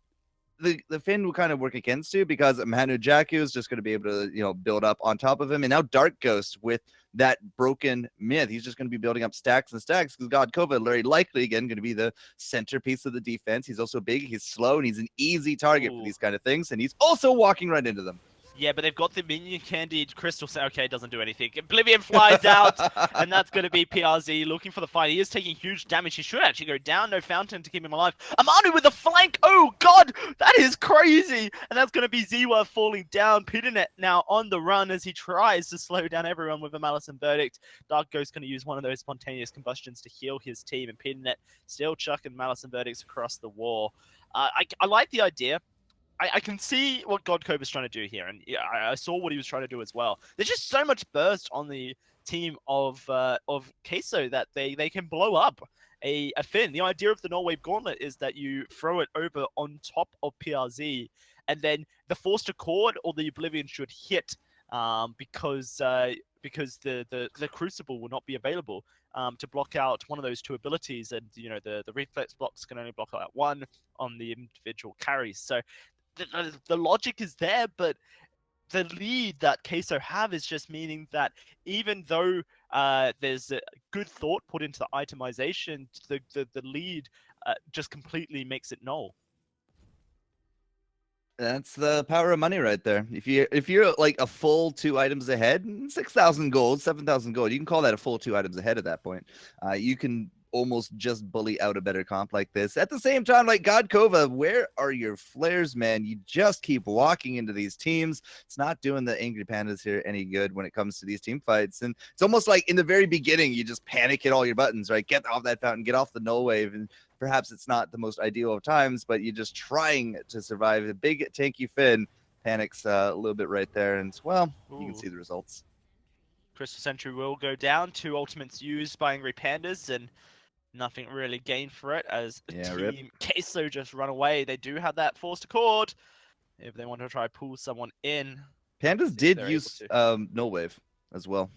the Finn will kind of work against you because Manu Jaku is just going to be able to, build up on top of him. And now Dark Ghost with that Broken Myth, he's just going to be building up stacks and stacks because Godkova very likely, again, going to be the centerpiece of the defense. He's also big, he's slow, and he's an easy target for these kind of things. And he's also walking right into them. Yeah, but they've got the minion candied crystal. Okay, it doesn't do anything. Oblivion flies out, and that's going to be PRZ looking for the fight. He is taking huge damage. He should actually go down. No fountain to keep him alive. Amanu with the flank. Oh, God, that is crazy. And that's going to be Ziwa falling down. PeterNet now on the run as he tries to slow down everyone with a Malice and Verdict. Dark Ghost going to use one of those spontaneous combustions to heal his team, and PeterNet still chucking Malice and Verdicts across the wall. I like the idea. I can see what Godkova is trying to do here, and yeah, I saw what he was trying to do as well. There's just so much burst on the team of Queso that they can blow up a Finn. The idea of the Null Wave Gauntlet is that you throw it over on top of PRZ, and then the Forced Accord or the Oblivion should hit because the Crucible will not be available to block out one of those two abilities, and the reflex blocks can only block out one on the individual carries. So the logic is there, but the lead that Queso have is just meaning that even though there's a good thought put into the itemization, the lead just completely makes it null. That's the power of money right there. If you're like a full 2 items ahead, 6,000 gold, 7,000 gold, you can call that a full 2 items ahead at that point. You can almost just bully out a better comp like this. At the same time, like Godkova, where are your flares, man? You just keep walking into these teams. It's not doing the Angry Pandas here any good when it comes to these team fights. And it's almost like in the very beginning, you just panic hit all your buttons, right? Get off that fountain, get off the Null Wave, and perhaps it's not the most ideal of times, but you're just trying to survive. The big tanky Finn panics a little bit right there, and well, you can see the results. Crystal Sentry will go down. 2 ultimates used by Angry Pandas, and nothing really gained for it as Team Queso just run away. They do have that Forced Accord if they want to try pull someone in. Pandas did use Null Wave as well.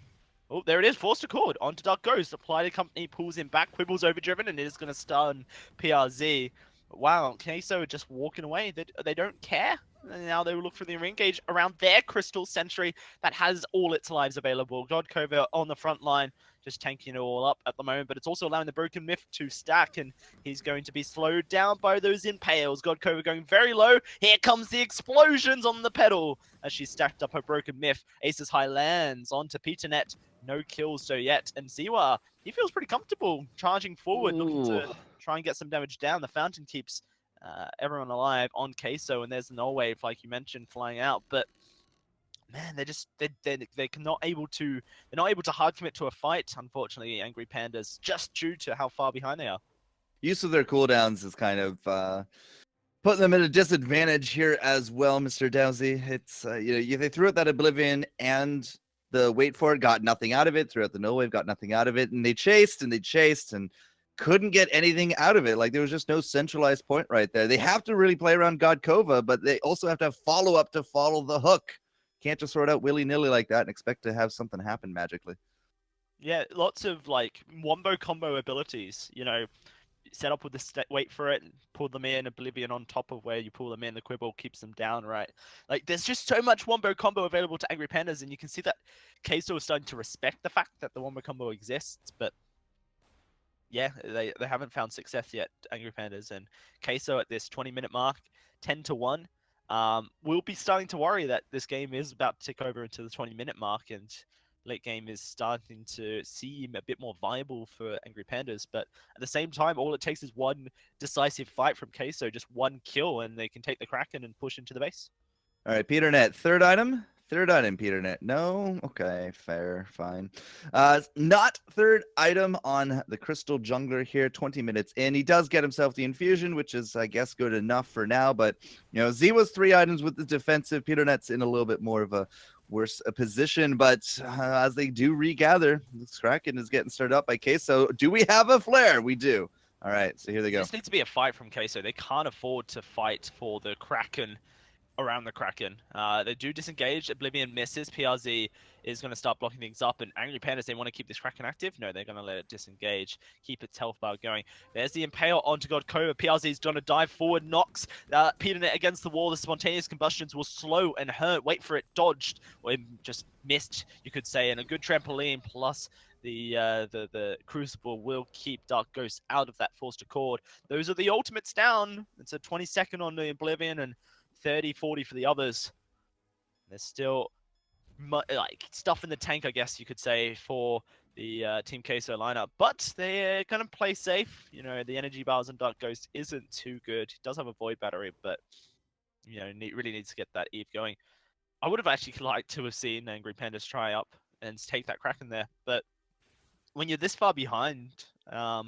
Oh, there it is. Forced Accord onto Dark Ghost. Apply to company, pulls him back. Quibble's overdriven, and it is going to stun PRZ. Wow, Queso just walking away. They don't care. And now they will look for the re-engage around their Crystal Sentry that has all its lives available. Godkova on the front line, just tanking it all up at the moment, but it's also allowing the Broken Myth to stack, and he's going to be slowed down by those impales. Godkova going very low. Here comes the explosions on the pedal as she stacked up her Broken Myth. Aces High lands onto PeterNet. No kills so yet, and Ziwa, he feels pretty comfortable charging forward, looking to try and get some damage down. The fountain keeps everyone alive on Queso, and there's the null wave, like you mentioned, flying out. But man, they're not able to hard commit to a fight. Unfortunately, Angry Pandas, just due to how far behind they are. Use of their cooldowns is kind of putting them at a disadvantage here as well, Mr. Dowsey. It's they threw out that Oblivion and the wait for it, got nothing out of it. Threw out the no wave, got nothing out of it, and they chased and couldn't get anything out of it. Like there was just no centralized point right there. They have to really play around Godkova, but they also have to have follow up to follow the hook. Can't just throw it out willy-nilly like that and expect to have something happen magically. Yeah, lots of like wombo combo abilities, set up with the wait for it, pull them in, Oblivion on top of where you pull them in, the Quibble keeps them down, right? Like there's just so much wombo combo available to Angry Pandas, and you can see that Queso is starting to respect the fact that the wombo combo exists, but yeah, they haven't found success yet, Angry Pandas, and Queso at this 20-minute mark, 10-1. We'll be starting to worry that this game is about to tick over into the 20-minute mark, and late game is starting to seem a bit more viable for Angry Pandas. But at the same time, all it takes is one decisive fight from Queso, just one kill, and they can take the Kraken and push into the base. All right, PeterNet, third item, PeterNet. No, okay, fair, fine. Not third item on the Crystal Jungler here. 20 minutes in, he does get himself the infusion, which is, I guess, good enough for now. But Z was 3 items with the defensive. PeterNet's in a little bit more of a worse position, but as they do regather, this Kraken is getting stirred up by Queso. Do we have a flare? We do. All right, so here they go. This needs to be a fight from Queso. They can't afford to fight for the Kraken around the Kraken. They do disengage. Oblivion misses. PRZ is going to start blocking things up, and Angry Pandas, they want to keep this Kraken active. No, they're going to let it disengage, keep its health bar going. There's the Impale onto Godkova. PRZ is going to dive forward, knocks PeterNet against the wall. The spontaneous combustions will slow and hurt. Wait for it, dodged, or just missed, you could say, and a good trampoline plus the Crucible will keep Dark Ghost out of that forced accord. Those are the ultimates down. It's a 20-second on the Oblivion and 30-40 for the others. There's still like stuff in the tank, I guess you could say, for the Team Queso lineup, but they're gonna play safe. The energy bars and Dark Ghost isn't too good. He does have a Void Battery, but really needs to get that Eve going. I would have actually liked to have seen Angry Pandas try up and take that Kraken there, but when you're this far behind, I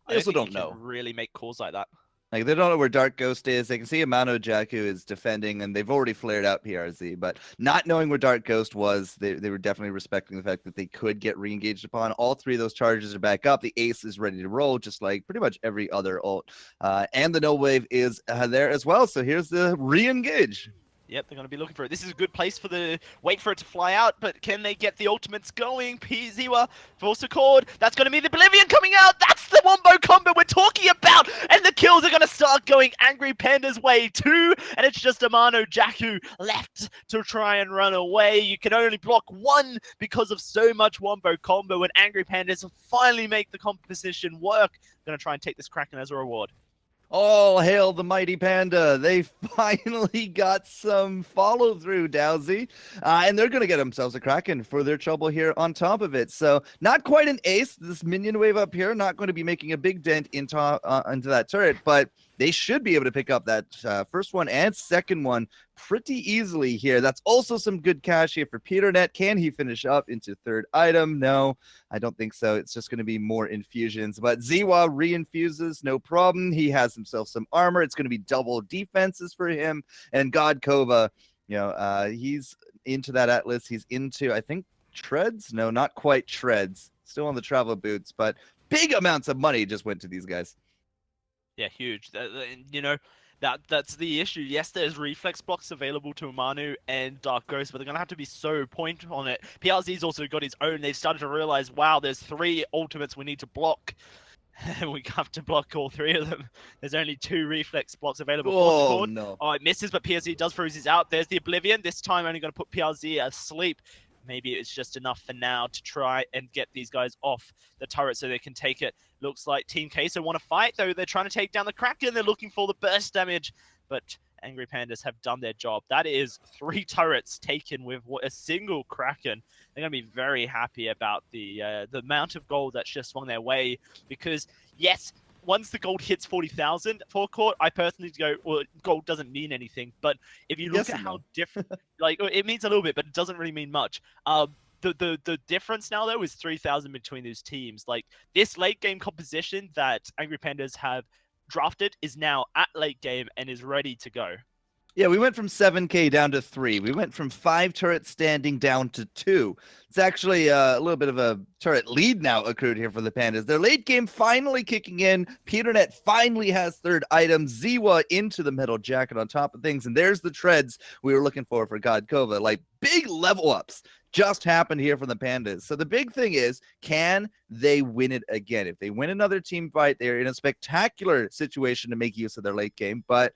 also don't know. Really make calls like that. Like, they don't know where Dark Ghost is. They can see Amano Jakku is defending, and they've already flared out PRZ. But not knowing where Dark Ghost was, they were definitely respecting the fact that they could get re-engaged upon. All 3 of those charges are back up. The Ace is ready to roll, just like pretty much every other ult. And the No Wave is there as well. So here's the re-engage. Yep, they're going to be looking for it. This is a good place for wait for it to fly out, but can they get the ultimates going? Ziwa, force accord. That's going to be the Oblivion coming out. That's the wombo combo we're talking about. And the kills are going to start going Angry Panda's way too. And it's just Amano Jakku left to try and run away. You can only block 1 because of so much wombo combo. And Angry Pandas finally make the composition work. Going to try and take this Kraken as a reward. All hail the mighty Panda. They finally got some follow-through, Dowsey. And they're going to get themselves a Kraken for their trouble here on top of it. So not quite an ace. This minion wave up here, not going to be making a big dent into that turret, but they should be able to pick up that first one and second one pretty easily here. That's also some good cash here for PeterNet. Can he finish up into third item? No, I don't think so. It's just going to be more infusions. But Ziwa re-infuses, no problem. He has himself some armor. It's going to be double defenses for him. And Godkova, he's into that Atlas. He's into, I think, treads? No, not quite treads. Still on the travel boots, but big amounts of money just went to these guys. Yeah, huge. That's the issue. Yes, there's reflex blocks available to Amanu and Dark Ghost, but they're going to have to be so point on it. PRZ's also got his own. They've started to realize, wow, there's 3 ultimates we need to block. We have to block all 3 of them. There's only 2 reflex blocks available. Oh, no. Oh, it misses, but PRZ does freeze out. There's the Oblivion. This time only going to put PRZ asleep. Maybe it's just enough for now to try and get these guys off the turret so they can take it. Looks like Team Queso want to fight, though. They're trying to take down the Kraken. They're looking for the burst damage, but Angry Pandas have done their job. That is 3 turrets taken with a single Kraken. They're going to be very happy about the amount of gold that's just swung their way because, yes, once the gold hits 40,000 forecourt, I personally go, well, gold doesn't mean anything. But if you look at how different, like it means a little bit, but it doesn't really mean much. The difference now though is 3,000 between those teams. Like this late game composition that Angry Pandas have drafted is now at late game and is ready to go. Yeah, we went from 7K down to 3. We went from 5 turrets standing down to 2. It's actually a little bit of a turret lead now accrued here for the Pandas. Their late game finally kicking in. PeterNet finally has third item. Ziwa into the metal jacket on top of things. And there's the treads we were looking for Godkova. Like, big level ups just happened here for the Pandas. So the big thing is, can they win it again? If they win another team fight, they're in a spectacular situation to make use of their late game. But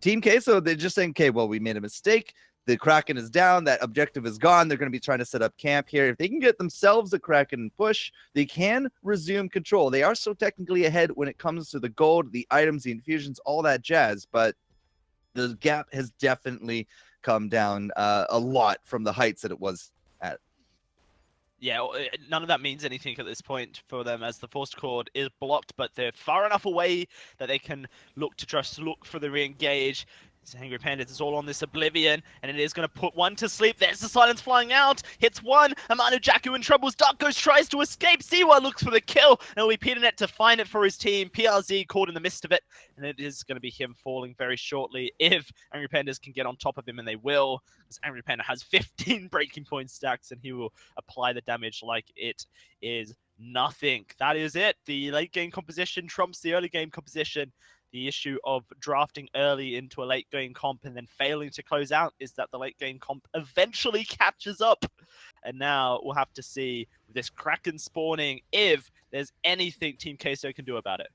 Team Queso, they're just saying, okay, well, we made a mistake. The Kraken is down. That objective is gone. They're going to be trying to set up camp here. If they can get themselves a Kraken push, they can resume control. They are so technically ahead when it comes to the gold, the items, the infusions, all that jazz. But the gap has definitely come down a lot from the heights that it was at. Yeah, none of that means anything at this point for them as the force cord is blocked, but they're far enough away that they can look to just look for the re-engage. Angry Pandas is all on this Oblivion, and it is going to put one to sleep. There's the silence flying out. Hits one. Amano Jakku in troubles. Dark Ghost tries to escape. Siwa looks for the kill. And it'll be PeterNet to find it for his team. PRZ caught in the midst of it, and it is going to be him falling very shortly if Angry Pandas can get on top of him, and they will. Because Angry Panda has 15 breaking point stacks, and he will apply the damage like it is nothing. That is it. The late game composition trumps the early game composition. The issue of drafting early into a late game comp and then failing to close out is that the late game comp eventually catches up. And now we'll have to see with this Kraken spawning if there's anything Team Queso can do about it.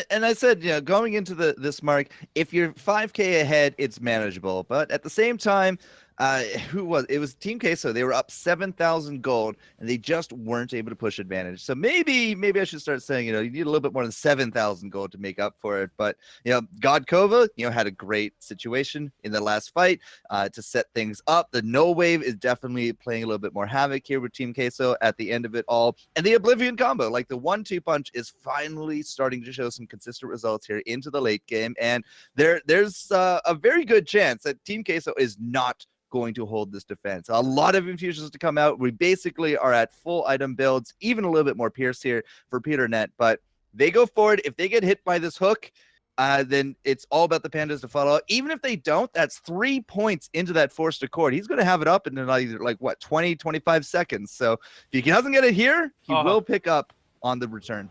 And I said, going into this mark, if you're 5K ahead, it's manageable. But at the same time, it was Team Queso. They were up 7,000 gold, and they just weren't able to push advantage. So maybe I should start saying, you need a little bit more than 7,000 gold to make up for it. But, Godkova, had a great situation in the last fight to set things up. The no wave is definitely playing a little bit more havoc here with Team Queso at the end of it all. And the Oblivion combo, like the 1-2 punch, is finally starting to show some consistent results here into the late game. And there's a very good chance that Team Queso is not going to hold this defense. A lot of infusions to come out. We basically are at full item builds, even a little bit more Pierce here for PeterNet, but they go forward. If they get hit by this hook, then it's all about the Pandas to follow up. Even if they don't, that's 3 points into that forced accord. He's going to have it up in either 20, 25 seconds. So if he doesn't get it here, he will pick up on the return.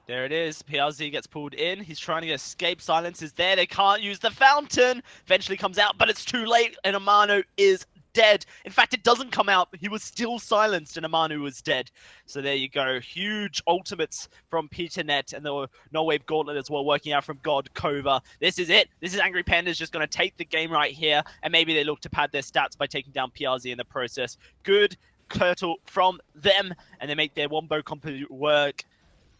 There it is. PRZ gets pulled in. He's trying to escape. Silence is there. They can't use the fountain. Eventually comes out, but it's too late, and Amano is dead. In fact, it doesn't come out. He was still silenced, and Amano was dead. So there you go. Huge ultimates from PeterNet, and the No Wave Gauntlet as well, working out from Godkova. This is it. This is Angry Pandas just going to take the game right here, and maybe they look to pad their stats by taking down PRZ in the process. Good turtle from them, and they make their wombo compo work.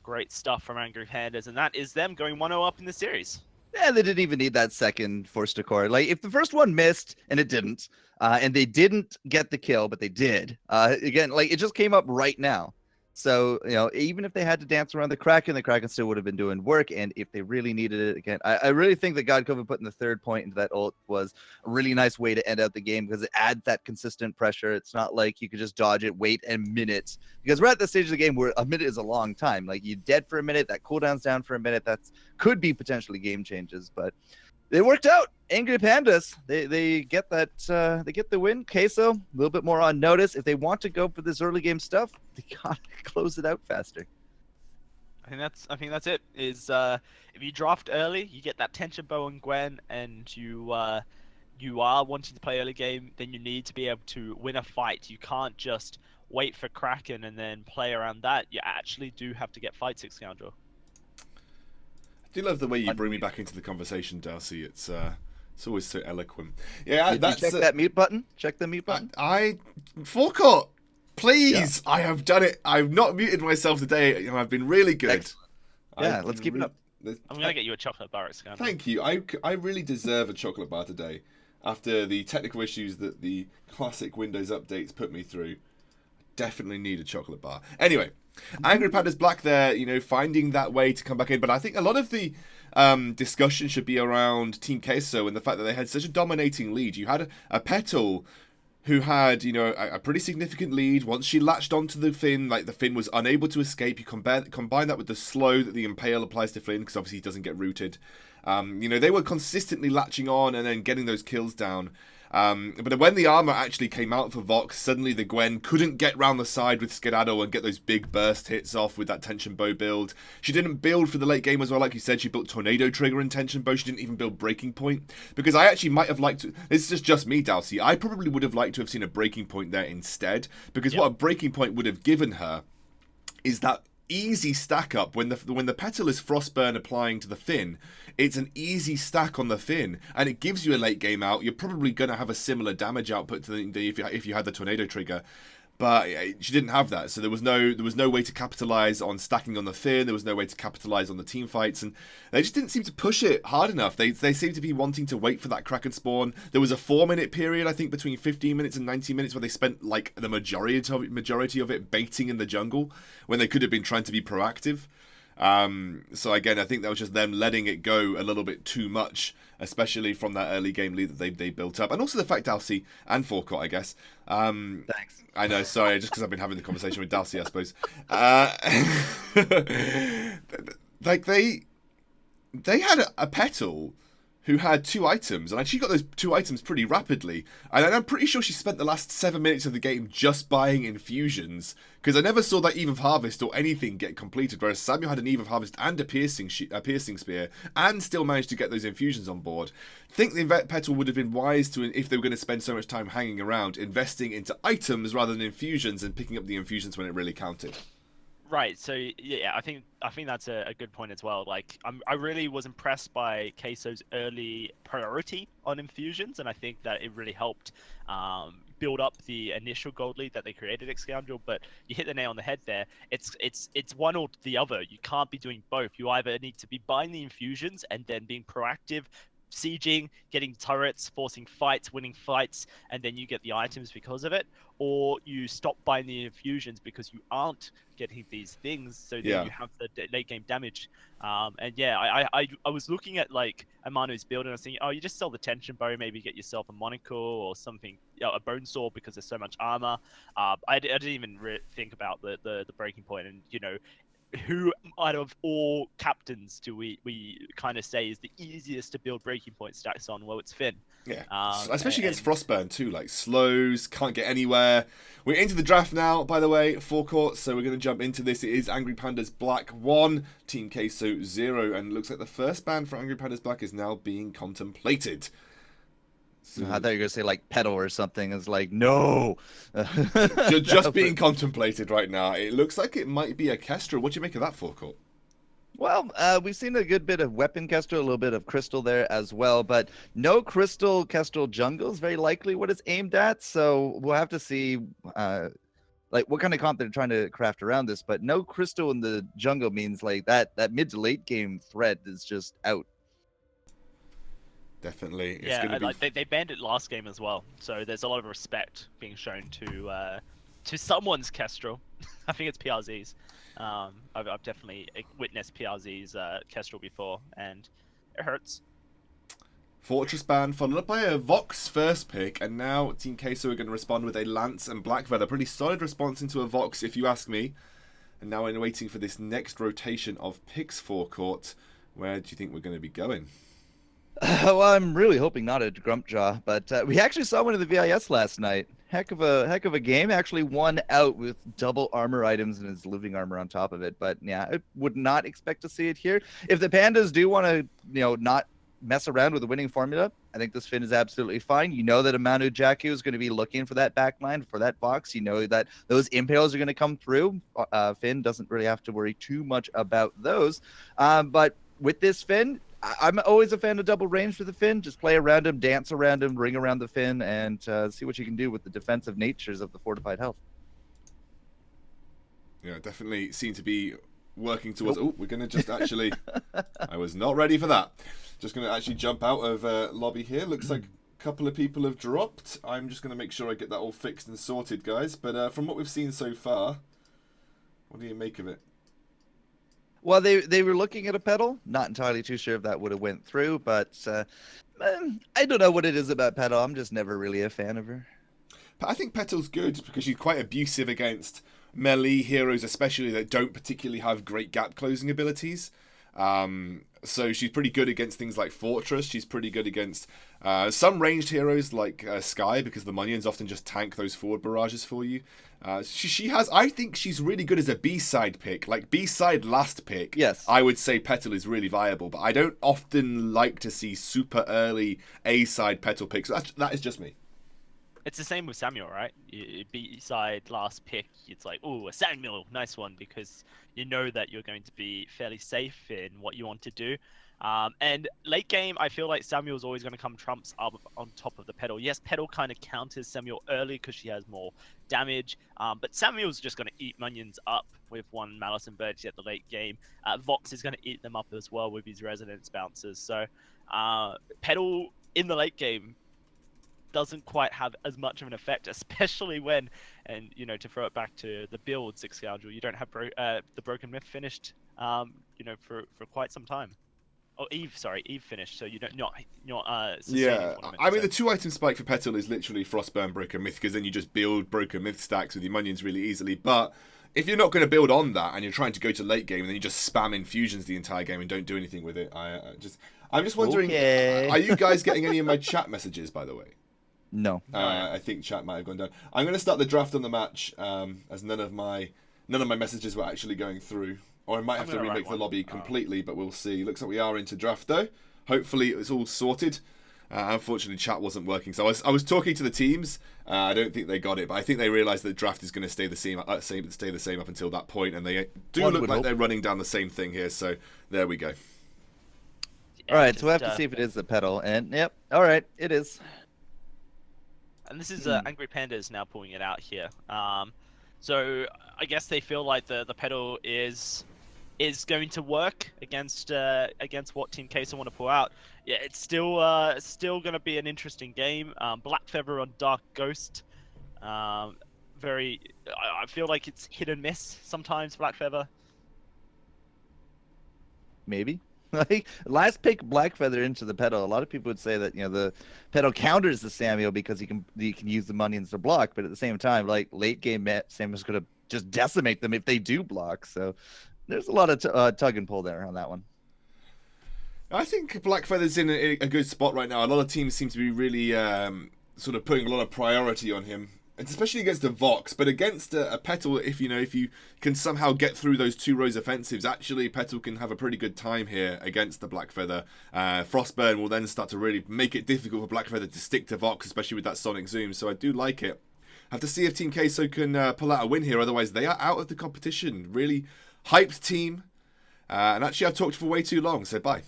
Great stuff from Angry Pandas, and that is them going 1-0 up in the series. Yeah, they didn't even need that second forced accord. Like, if the first one missed, and it didn't, and they didn't get the kill, but they did, again, it just came up right now. So, even if they had to dance around the Kraken still would have been doing work. And if they really needed it again, I really think that Godkova putting the third point into that ult was a really nice way to end out the game because it adds that consistent pressure. It's not like you could just dodge it, wait a minute, because we're at the stage of the game where a minute is a long time. Like, you're dead for a minute, that cooldown's down for a minute. That could be potentially game changes, but they worked out. Angry Pandas, they get that they get the win. Queso, a little bit more on notice. If they want to go for this early game stuff, they gotta close it out faster. I think that's it. Is if you draft early, you get that tension bow and Gwen, and you are wanting to play early game, then you need to be able to win a fight. You can't just wait for Kraken and then play around that. You actually do have to get fight 6 Scoundrel. I do love the way you bring me back into the conversation, Darcy. It's always so eloquent. Yeah, Did you check that mute button? Check the mute button. I forecourt, please. Yeah. I have done it. I've not muted myself today. I've been really good. Excellent. Yeah, let's keep it up. I'm gonna get you a chocolate bar at Scan. Thank you. I really deserve a chocolate bar today, after the technical issues that the classic Windows updates put me through. definitely need a chocolate bar. Anyway, Angry Pandas Black there, finding that way to come back in. But I think a lot of the discussion should be around Team Queso and the fact that they had such a dominating lead. You had a Petal who had, a pretty significant lead. Once she latched onto the Finn, the Finn was unable to escape. You combine that with the slow that the Impale applies to Finn, because obviously he doesn't get rooted. They were consistently latching on and then getting those kills down. But when the armor actually came out for Vox, suddenly the Gwen couldn't get round the side with Skedaddle and get those big burst hits off with that tension bow build. She didn't build for the late game as well, like you said. She built Tornado Trigger and tension bow. She didn't even build Breaking Point, because I actually might have liked to. This is just me, Dalsy. I probably would have liked to have seen a Breaking Point there instead, because what a Breaking Point would have given her is that easy stack up when the Petal is Frostburn applying to the Finn. It's an easy stack on the Finn, and it gives you a late game out. You're probably going to have a similar damage output to if you had the Tornado Trigger, but she didn't have that, so there was no way to capitalize on stacking on the Finn. There was no way to capitalize on the team fights, and they just didn't seem to push it hard enough. They seemed to be wanting to wait for that Kraken spawn. There was a 4-minute period, I think, between 15 minutes and 90 minutes where they spent the majority of it baiting in the jungle when they could have been trying to be proactive. So again, I think that was just them letting it go a little bit too much, especially from that early game lead that they built up, and also the fact Dalsy and Forecourt, I guess. Thanks. I know, sorry, just because I've been having the conversation with Dalsy, I suppose. They had a Petal who had 2 items, and she got those 2 items pretty rapidly. And I'm pretty sure she spent the last 7 minutes of the game just buying infusions, because I never saw that Eve of Harvest or anything get completed, whereas Samuel had an Eve of Harvest and a piercing spear, and still managed to get those infusions on board. I think the Petal would have been wise to, if they were going to spend so much time hanging around, investing into items rather than infusions, and picking up the infusions when it really counted. Right. So yeah, I think that's a good point as well. I really was impressed by Queso's early priority on infusions, and I think that it really helped build up the initial gold lead that they created at Scoundrel. But you hit the nail on the head there. It's one or the other. You can't be doing both. You either need to be buying the infusions and then being proactive, sieging, getting turrets, forcing fights, winning fights, and then you get the items because of it, or you stop buying the infusions because you aren't getting these things, so then you have the late game damage. And yeah, I was looking at Amanu's build, and I was thinking, oh, you just sell the tension bow, maybe get yourself a monocle or something, a bone saw, because there's so much armor. I didn't even think about the breaking point, and who out of all captains do we kind of say is the easiest to build breaking point stacks on? Well, it's Finn. Yeah, especially against Frostburn too, slows, can't get anywhere. We're into the draft now, by the way, Forecourt, so we're going to jump into this. It is Angry Pandas Black 1, Team Queso 0, and it looks like the first ban for Angry Pandas Black is now being contemplated. So, I thought you were going to say Petal or something. It's no. just being contemplated right now. It looks like it might be a Kestrel. What do you make of that, Forecourt? Well, we've seen a good bit of weapon Kestrel, a little bit of Crystal there as well, but no Crystal Kestrel jungle is very likely what it's aimed at, so we'll have to see what kind of comp they're trying to craft around this, but no Crystal in the jungle means that mid to late game threat is just out. Definitely. They banned it last game as well, so there's a lot of respect being shown to someone's Kestrel. I think it's PRZ's. I've definitely witnessed PRZ's Kestrel before, and it hurts. Fortress ban followed up by a Vox first pick, and now Team Queso are going to respond with a Lance and Blackveil. A pretty solid response into a Vox, if you ask me. And now we're waiting for this next rotation of picks, Forecourt. Where do you think we're going to be going? Well, I'm really hoping not a Grumpjaw, but we actually saw one of the VIS last night. Heck of a game. Actually won out with double armor items and his living armor on top of it. But yeah, I would not expect to see it here. If the Pandas do want to, not mess around with the winning formula, I think this Finn is absolutely fine. You know that Amanu Jacku is going to be looking for that backline, for that box. You know that those impales are going to come through. Finn doesn't really have to worry too much about those. But with this Finn, I'm always a fan of double range for the Finn. Just play around him, dance around him, ring around the Finn, and see what you can do with the defensive natures of the fortified health. Yeah, definitely seem to be working towards... Oh, we're going to just actually... I was not ready for that. Just going to actually jump out of lobby here. Looks like couple of people have dropped. I'm just going to make sure I get that all fixed and sorted, guys. But from what we've seen so far, what do you make of it? Well, they were looking at a pedal. Not entirely too sure if that would have went through, but I don't know what it is about Petal. I'm just never really a fan of her. I think Petal's good because she's quite abusive against melee heroes, especially that don't particularly have great gap closing abilities. So she's pretty good against things like Fortress. She's pretty good against some ranged heroes like Skye, because the Munions often just tank those forward barrages for you. She has, I think she's really good as a B-side pick, like B-side last pick. Yes. I would say Petal is really viable, but I don't often like to see super early A-side Petal picks. That is just me. It's the same with Samuel, right? B-side last pick, it's like, oh, a Samuel, nice one, because you know that you're going to be fairly safe in what you want to do. And late game, I feel like Samuel's always going to come trumps up on top of the Petal. Yes, Petal kind of counters Samuel early because she has more damage, but Samuel's just going to eat Munions up with one Malice and Verge at the late game. Vox is going to eat them up as well with his Resonance Bouncers. So Petal in the late game doesn't quite have as much of an effect, especially when, and you know, to throw it back to the build, Six Scoundrel, you don't have the Broken Myth finished, you know, for quite some time. Oh, Eve finished, so you don't not yeah. I mean, the 2-item spike for Petal is literally Frostburn, Broken Myth, because then you just build Broken Myth stacks with your Munions really easily. But if you're not going to build on that and you're trying to go to late game and then you just spam infusions the entire game and don't do anything with it, I'm just wondering, are you guys getting any of my chat messages, by the way? No. I think chat might have gone down. I'm going to start the draft on the match, as none of my messages were actually going through. Or I might have to remake the lobby completely, but we'll see. Looks like we are into draft, though. Hopefully it's all sorted. Unfortunately, chat wasn't working. So I was talking to the teams. I don't think they got it, but I think they realised that draft is going to stay the same up until that point, and they do look like they're running down the same thing here. So there we go. All right, so we have to see if it is the Petal, and yep, all right, it is. And this is Angry Pandas now pulling it out here. So I guess they feel like the Petal is going to work against what Team Queso want to pull out. Yeah, it's still going to be an interesting game. Black Feather on Dark Ghost. I feel like it's hit and miss sometimes, Black Feather. Maybe. Like last pick Black Feather into the Petal. A lot of people would say that, you know, the Petal counters the Samuel because he can use the Munions to block, but at the same time, like late game Samuel's gonna just decimate them if they do block. So there's a lot of tug and pull there on that one. I think Black Feather's in a good spot right now. A lot of teams seem to be really sort of putting a lot of priority on him. It's especially against a Vox, but against a Petal, if you can somehow get through those 2 rows offensives, actually Petal can have a pretty good time here against the Black Feather. Frostburn will then start to really make it difficult for Black Feather to stick to Vox, especially with that Sonic Zoom, so I do like it. Have to see if Team Queso can pull out a win here, otherwise they are out of the competition. Really hyped team, and actually I've talked for way too long, so bye.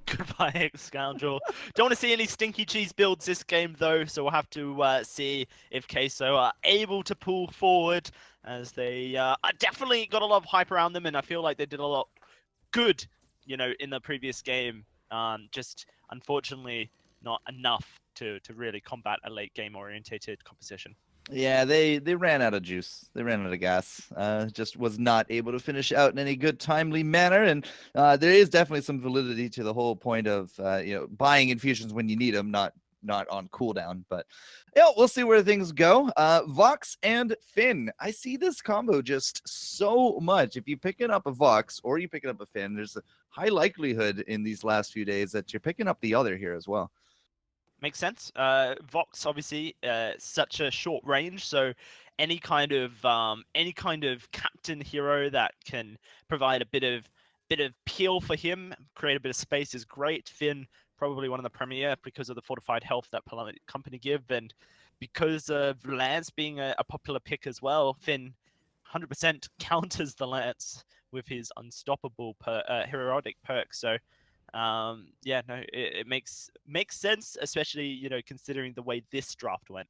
Goodbye, Scoundrel. Don't want to see any stinky cheese builds this game, though, so we'll have to see if Queso are able to pull forward, as they definitely got a lot of hype around them, and I feel like they did a lot good, you know, in the previous game. Just unfortunately not enough to really combat a late game orientated composition. Yeah, they ran out of juice. They ran out of gas. Just was not able to finish out in any good, timely manner. And there is definitely some validity to the whole point of buying infusions when you need them, not on cooldown. But yeah, we'll see where things go. Vox and Finn. I see this combo just so much. If you're picking up a Vox or you're picking up a Finn, there's a high likelihood in these last few days that you're picking up the other here as well. Makes sense. Vox obviously such a short range, so any kind of captain hero that can provide a bit of peel for him, create a bit of space is great. Finn probably one of the premier because of the fortified health that company give, and because of Lance being a popular pick as well. Finn 100% counters the Lance with his unstoppable heroic perk. So it makes sense, especially, you know, considering the way this draft went.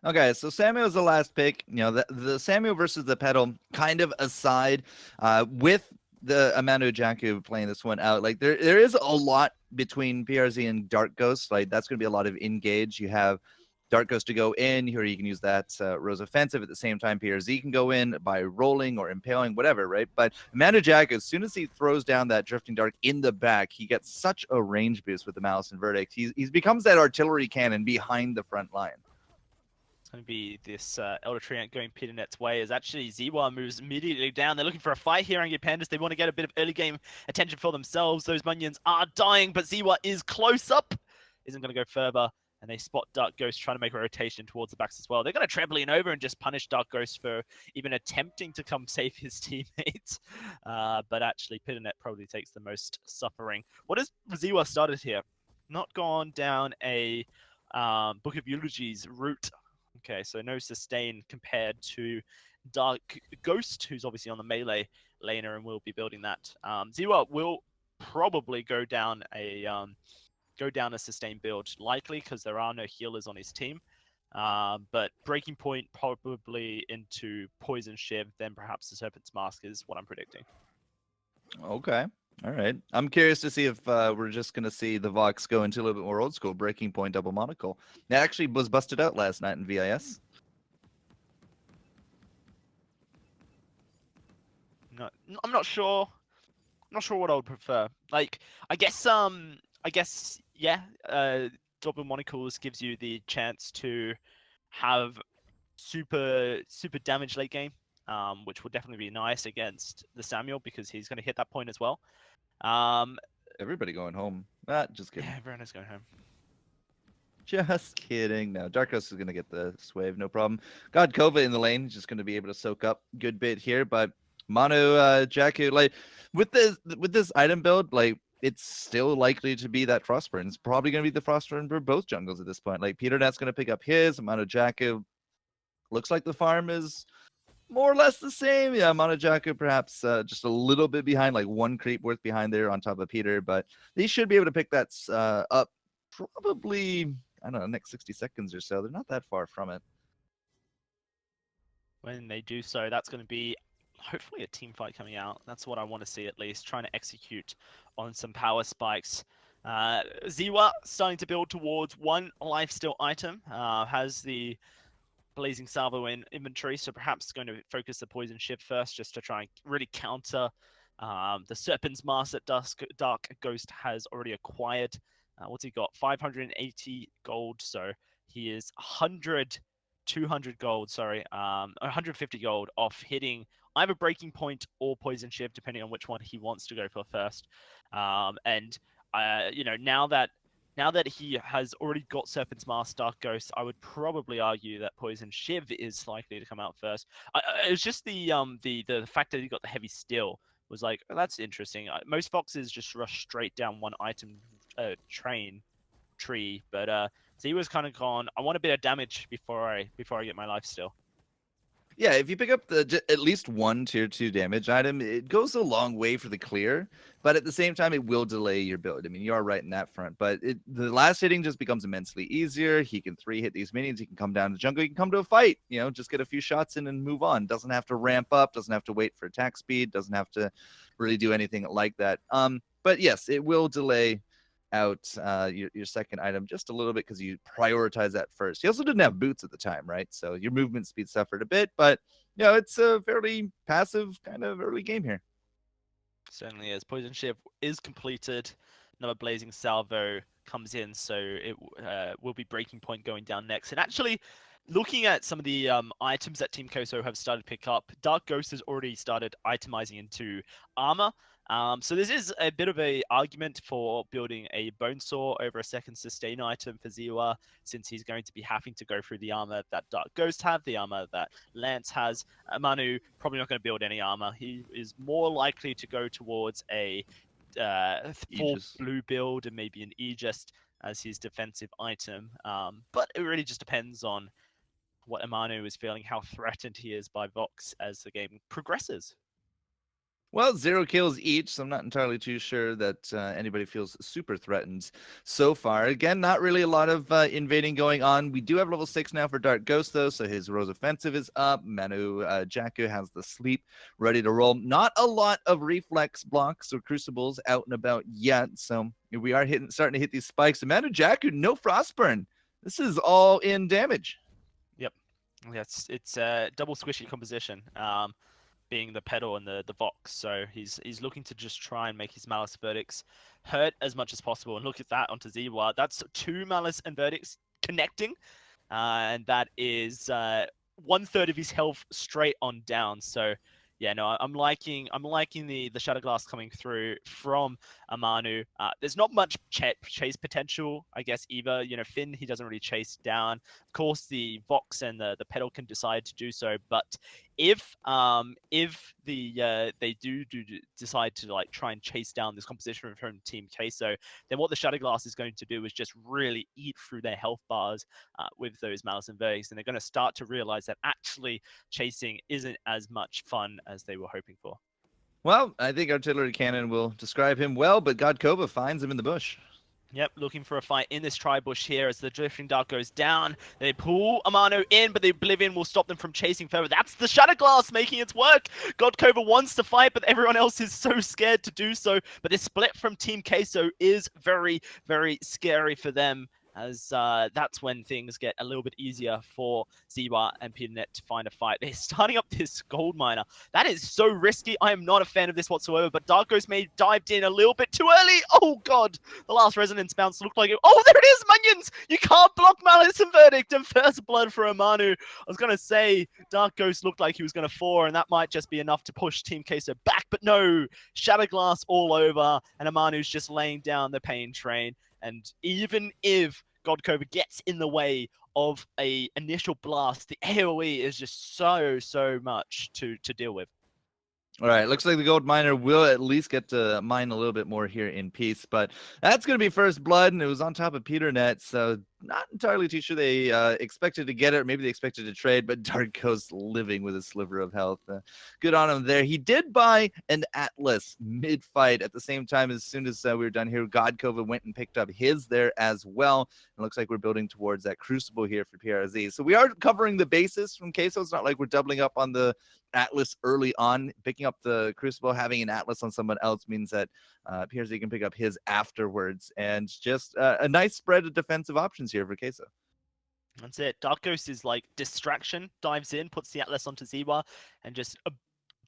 Okay, so Samuel's the last pick. You know, the Samuel versus the Petal kind of aside, with the Amano Jaku playing this one out, like there is a lot between PRZ and Dark Ghost, like that's going to be a lot of engage. You have Dark Ghost to go in here. You can use that Rose Offensive at the same time. PRZ can go in by rolling or impaling, whatever, right? But Amanda Jack, as soon as he throws down that Drifting Dark in the back, he gets such a range boost with the Malice and Verdict. He becomes that artillery cannon behind the front line. It's going to be this Elder Treant going Piternet's way as actually Ziwa moves immediately down. They're looking for a fight here on your Pandas. They want to get a bit of early game attention for themselves. Those Munions are dying, but Ziwa is close up. Isn't going to go further. And they spot Dark Ghost trying to make a rotation towards the backs as well. They're going to trampoline over and just punish Dark Ghost for even attempting to come save his teammates. But actually, Pitternet probably takes the most suffering. What has Ziwa started here? Not gone down a Book of Eulogies route. Okay, so no sustain compared to Dark Ghost, who's obviously on the melee laner and will be building that. Ziwa will probably go down a sustained build, likely because there are no healers on his team. But Breaking Point probably into Poison Shiv, then perhaps the Serpent's Mask is what I'm predicting. Okay. All right. I'm curious to see if we're just going to see the Vox go into a little bit more old school Breaking Point double monocle. It actually was busted out last night in VIS. No, I'm not sure. I'm not sure what I would prefer. Like, I guess, yeah, double monocles gives you the chance to have super damage late game, which will definitely be nice against the Samuel because he's going to hit that point as well. Everybody going home. Just kidding. Yeah, everyone is going home. Just kidding. No, Dark Ghost is going to get the swave, no problem. God Kova in the lane, just going to be able to soak up a good bit here, but Manu Jakku, like with this item build, like it's still likely to be that Frostburn. It's probably going to be the Frostburn for both jungles at this point. Like Peternet's going to pick up his. Manu Jakku looks like the farm is more or less the same. Yeah, Manu Jakku perhaps just a little bit behind, like one creep worth behind there on top of Peter, but they should be able to pick that up probably, I don't know, next 60 seconds or so. They're not that far from it. When they do so, that's going to be hopefully a team fight coming out. That's what I want to see at least, trying to execute on some power spikes. Ziwa starting to build towards one lifesteal item, has the Blazing Salvo in inventory, so perhaps going to focus the Poison Shiv first just to try and really counter the Serpent's Mask that Dark Ghost has already acquired. What's he got? 580 gold, so he is 200 gold, sorry, 150 gold off hitting either Breaking Point or Poison Shiv, depending on which one he wants to go for first. You know, now that he has already got Serpent's Mask, Dark Ghost, I would probably argue that Poison Shiv is likely to come out first. It was just the fact that he got the Heavy Steel was like, oh, that's interesting. Most Foxes just rush straight down one item tree, but Z was kind of gone. I want a bit of damage before I get my life still. Yeah, if you pick up at least one tier 2 damage item, it goes a long way for the clear, but at the same time, it will delay your build. I mean, you are right in that front, but the last hitting just becomes immensely easier. He can 3-hit these minions. He can come down to jungle. He can come to a fight, you know, just get a few shots in and move on. Doesn't have to ramp up, doesn't have to wait for attack speed, doesn't have to really do anything like that. But yes, it will delay out your second item just a little bit because you prioritize that first. He also didn't have boots at the time, right? So your movement speed suffered a bit, but you know, it's a fairly passive kind of early game here. Certainly is. Poison Shiv is completed. Another Blazing Salvo comes in, so it will be Breaking Point going down next. And actually, looking at some of the items that Team Queso have started to pick up, Dark Ghost has already started itemizing into armor. So this is a bit of a argument for building a Bone Saw over a second sustain item for Ziwa, since he's going to be having to go through the armor that Dark Ghost have, the armor that Lance has. Manu probably not going to build any armor. He is more likely to go towards a full blue build and maybe an Aegis as his defensive item. But it really just depends on what Amanu is feeling, how threatened he is by Vox as the game progresses. Well, 0 kills each, so I'm not entirely too sure that anybody feels super threatened so far. Again, not really a lot of invading going on. We do have level 6 now for Dark Ghost, though, so his Rose Offensive is up. Manu Jaku has the Sleep ready to roll. Not a lot of Reflex blocks or Crucibles out and about yet, so we are starting to hit these spikes. And Manu Jaku, no Frostburn. This is all in damage. Yep. Yes, it's double squishy composition. Being the pedal and the Vox. So he's looking to just try and make his Malice Verdicts hurt as much as possible. And look at that onto Ziwa. That's 2 Malice and Verdicts connecting. And that is 1/3 of his health straight on down. So yeah, no, I'm liking the Shadow Glass coming through from Amanu. There's not much chase potential, I guess, either. You know, Finn, he doesn't really chase down. Of course, the Vox and the pedal can decide to do so, but if they do decide to like try and chase down this composition from Team Queso, then what the Shadow Glass is going to do is just really eat through their health bars with those Malice and Verdicts, and they're going to start to realize that actually chasing isn't as much fun as they were hoping for. Well, I think Artillery Cannon will describe him well, but Godkova finds him in the bush. Yep, looking for a fight in this tri-bush here as the Drifting Dark goes down. They pull Amano in, but the Oblivion will stop them from chasing further. That's the Shadow Glass making its work. Godkova wants to fight, but everyone else is so scared to do so. But this split from Team Queso is very, very scary for them, as that's when things get a little bit easier for Ziwa and PeterNet to find a fight. They're starting up this gold miner. That is so risky. I am not a fan of this whatsoever, but Dark Ghost may have dived in a little bit too early. Oh god, the last resonance bounce looked like it. Oh, there it is, Minions! You can't block Malice and Verdict, and first blood for Amanu. I was going to say Dark Ghost looked like he was going to 4, and that might just be enough to push Team Queso back, but no, Shadow Glass all over, and Amanu's just laying down the pain train. And even if Godkova gets in the way of a initial blast, the AoE is just so much to deal with. All right, looks like the gold miner will at least get to mine a little bit more here in peace, but that's going to be first blood, and it was on top of PeterNet, so not entirely too sure they expected to get it, or maybe they expected to trade, but Dark Ghost living with a sliver of health. Good on him there. He did buy an Atlas mid-fight at the same time. As soon as we were done here, Godkova went and picked up his there as well. It looks like we're building towards that Crucible here for PRZ. So we are covering the basis from Queso. It's not like we're doubling up on the Atlas early on. Picking up the Crucible, having an Atlas on someone else means that PRZ can pick up his afterwards, and just a nice spread of defensive options here for Queso. That's it. Dark Ghost is like distraction, dives in, puts the Atlas onto Ziwa, and just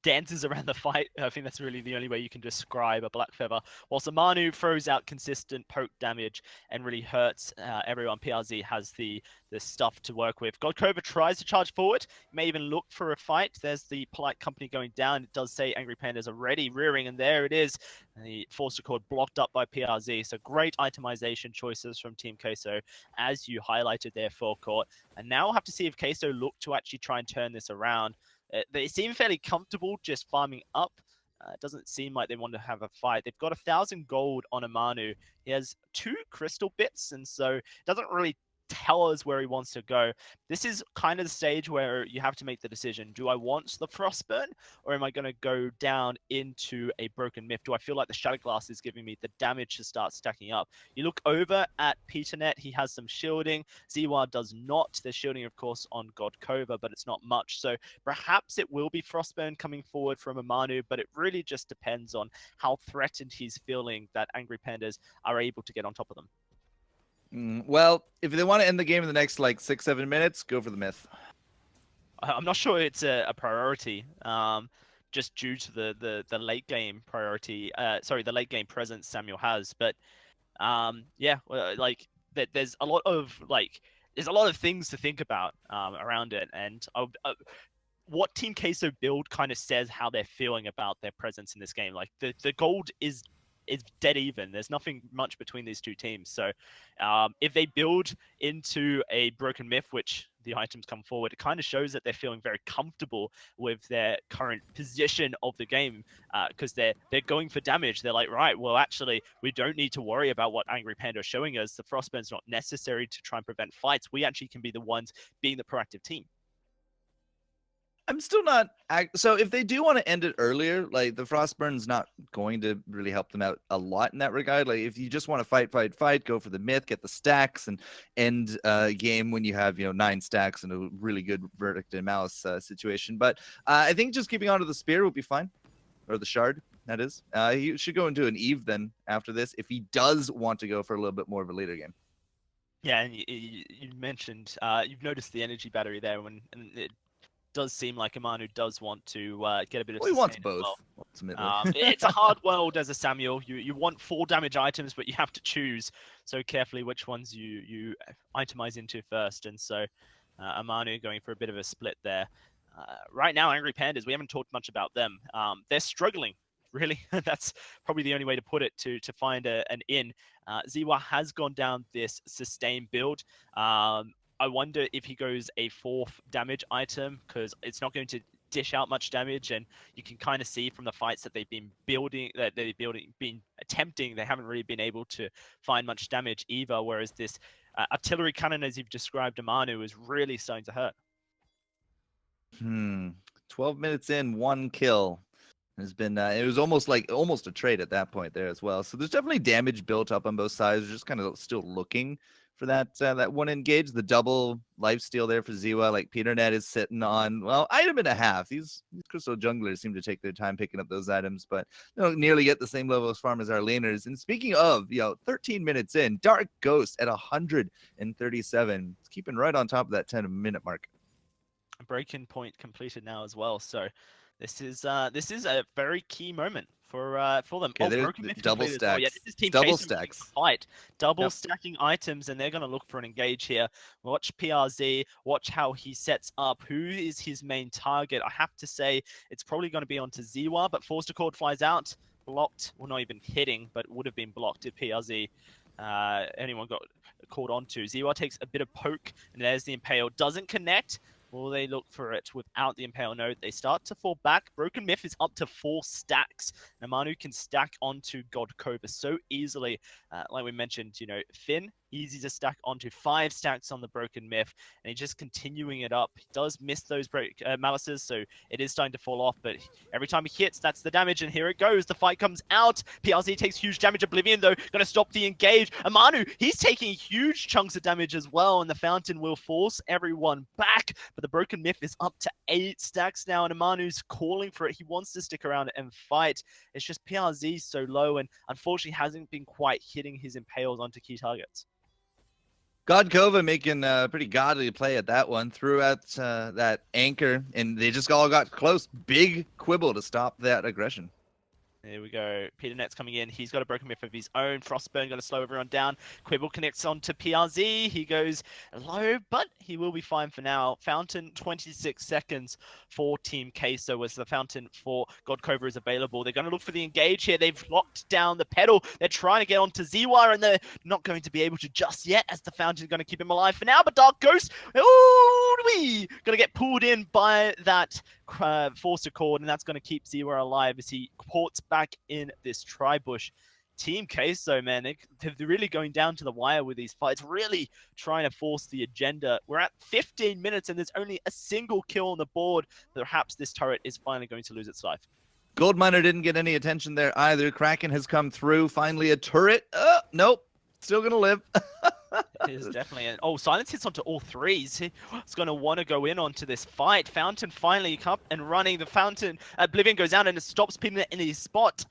dances around the fight. I think that's really the only way you can describe a Black Feather. Whilst Amanu throws out consistent poke damage and really hurts everyone, PRZ has the stuff to work with. Godkova tries to charge forward, may even look for a fight. There's the Polite Company going down. It does say Angry Pandas already rearing, and there it is. The Force Record blocked up by PRZ. So great itemization choices from Team Queso, as you highlighted their forecourt. And now we'll have to see if Queso look to actually try and turn this around. They seem fairly comfortable just farming up. It doesn't seem like they want to have a fight. They've got 1,000 gold on Amanu. He has 2 crystal bits, and so it doesn't really tell us where he wants to go. This is kind of the stage where you have to make the decision. Do I want the Frostburn, or am I going to go down into a Broken Myth? Do I feel like the Shadow Glass is giving me the damage to start stacking up? You look over at PeterNet. He has some shielding. Ziwa does not. There's shielding, of course, on Godkova, but it's not much. So perhaps it will be Frostburn coming forward from Amanu, but it really just depends on how threatened he's feeling that Angry Pandas are able to get on top of them. Well, if they want to end the game in the next like 6-7 minutes, go for the myth. I'm not sure it's a priority, just due to the late game priority. The late game presence Samuel has. But yeah, like there's a lot of things to think about around it, and what Team Queso build kind of says how they're feeling about their presence in this game. Like the gold is dead even. There's nothing much between these two teams. So if they build into a Broken Myth, which the items come forward, it kind of shows that they're feeling very comfortable with their current position of the game, because they're going for damage. They're like, right, well, actually, we don't need to worry about what Angry Panda is showing us. The Frostburn's not necessary to try and prevent fights. We actually can be the ones being the proactive team. I'm still not. So if they do want to end it earlier, like the Frostburn's not going to really help them out a lot in that regard. Like if you just want to fight, go for the myth, get the stacks, and end game when you have 9 stacks and a really good verdict and mouse situation. But I think just keeping on to the spear would be fine, or the shard. That is. He should go into an Eve then after this if he does want to go for a little bit more of a later game. Yeah, and you mentioned you've noticed the energy battery there, and it does seem like Amanu does want to get a bit of. Well, he wants sustain as both. well. Ultimately, it's a hard world as a Samuel. You want 4 damage items, but you have to choose so carefully which ones you itemize into first. And so Amanu going for a bit of a split there. Right now, Angry Pandas, we haven't talked much about them. They're struggling. Really, that's probably the only way to put it to find an in. Ziwa has gone down this sustain build. I wonder if he goes a 4th damage item because it's not going to dish out much damage, and you can kind of see from the fights that they've been attempting, they haven't really been able to find much damage either. Whereas this artillery cannon, as you've described, Amanu, is really starting to hurt. 12 minutes in, 1 kill. Has been it was almost a trade at that point there as well. So there's definitely damage built up on both sides. We're just kind of still looking for that one engage. The double lifesteal there for Ziwa, like PeterNet is sitting on item and a half. These crystal junglers seem to take their time picking up those items, but they don't nearly get the same level of farm as our laners. And speaking of 13 minutes in, Dark Ghost at 137. It's keeping right on top of that 10-minute mark. Break-in point completed now as well. So this is a very key moment for them. Okay, Broken Myth double completed as stacks. well. Yeah, this is Team Double Chase stacks. Fight. Double stacking items, and they're going to look for an engage here. Watch PRZ. Watch how he sets up. Who is his main target? I have to say it's probably going to be onto Ziwa, but Forster Cord flies out. Blocked. Well, not even hitting, but would have been blocked if PRZ anyone got caught onto. Ziwa takes a bit of poke, and there's the Impale. Doesn't connect. Will they look for it without the Impale node? They start to fall back. Broken Myth is up to 4 stacks. Namanu can stack onto God Cobra so easily. Like we mentioned, Finn, easy to stack onto 5 stacks on the Broken Myth, and he's just continuing it up. He does miss those malices, so it is starting to fall off, but every time he hits, that's the damage, and here it goes. The fight comes out. PRZ takes huge damage. Oblivion, though, going to stop the engage. Amanu, he's taking huge chunks of damage as well, and the Fountain will force everyone back, but the Broken Myth is up to 8 stacks now, and Amanu's calling for it. He wants to stick around and fight. It's just PRZ's so low, and unfortunately hasn't been quite hitting his Impales onto key targets. Godkova making a pretty godly play at that one, threw out that anchor, and they just all got close. Big quibble to stop that aggression. There we go. PeterNet's coming in. He's got a Broken Myth of his own. Frostburn going to slow everyone down. Quibble connects on to PRZ. He goes low, but he will be fine for now. Fountain, 26 seconds for Team Queso as the Fountain for Godkova is available. They're going to look for the engage here. They've locked down the pedal. They're trying to get onto Ziwa, and they're not going to be able to just yet as the Fountain is going to keep him alive for now. But Dark Ghost, going to get pulled in by that Forster Cord, and that's going to keep Ziwa alive as he ports back in this tri-bush. Team Queso, man, they're really going down to the wire with these fights, really trying to force the agenda. We're at 15 minutes and there's only a single kill on the board. Perhaps this turret is finally going to lose its life. Goldminer didn't get any attention there either. Kraken has come through. Finally a turret. Nope. Still going to live. It is definitely Silence hits onto all 3s. He's going to want to go in onto this fight. Fountain finally up and running. The Fountain, Oblivion goes out and it stops Pimnet in his spot.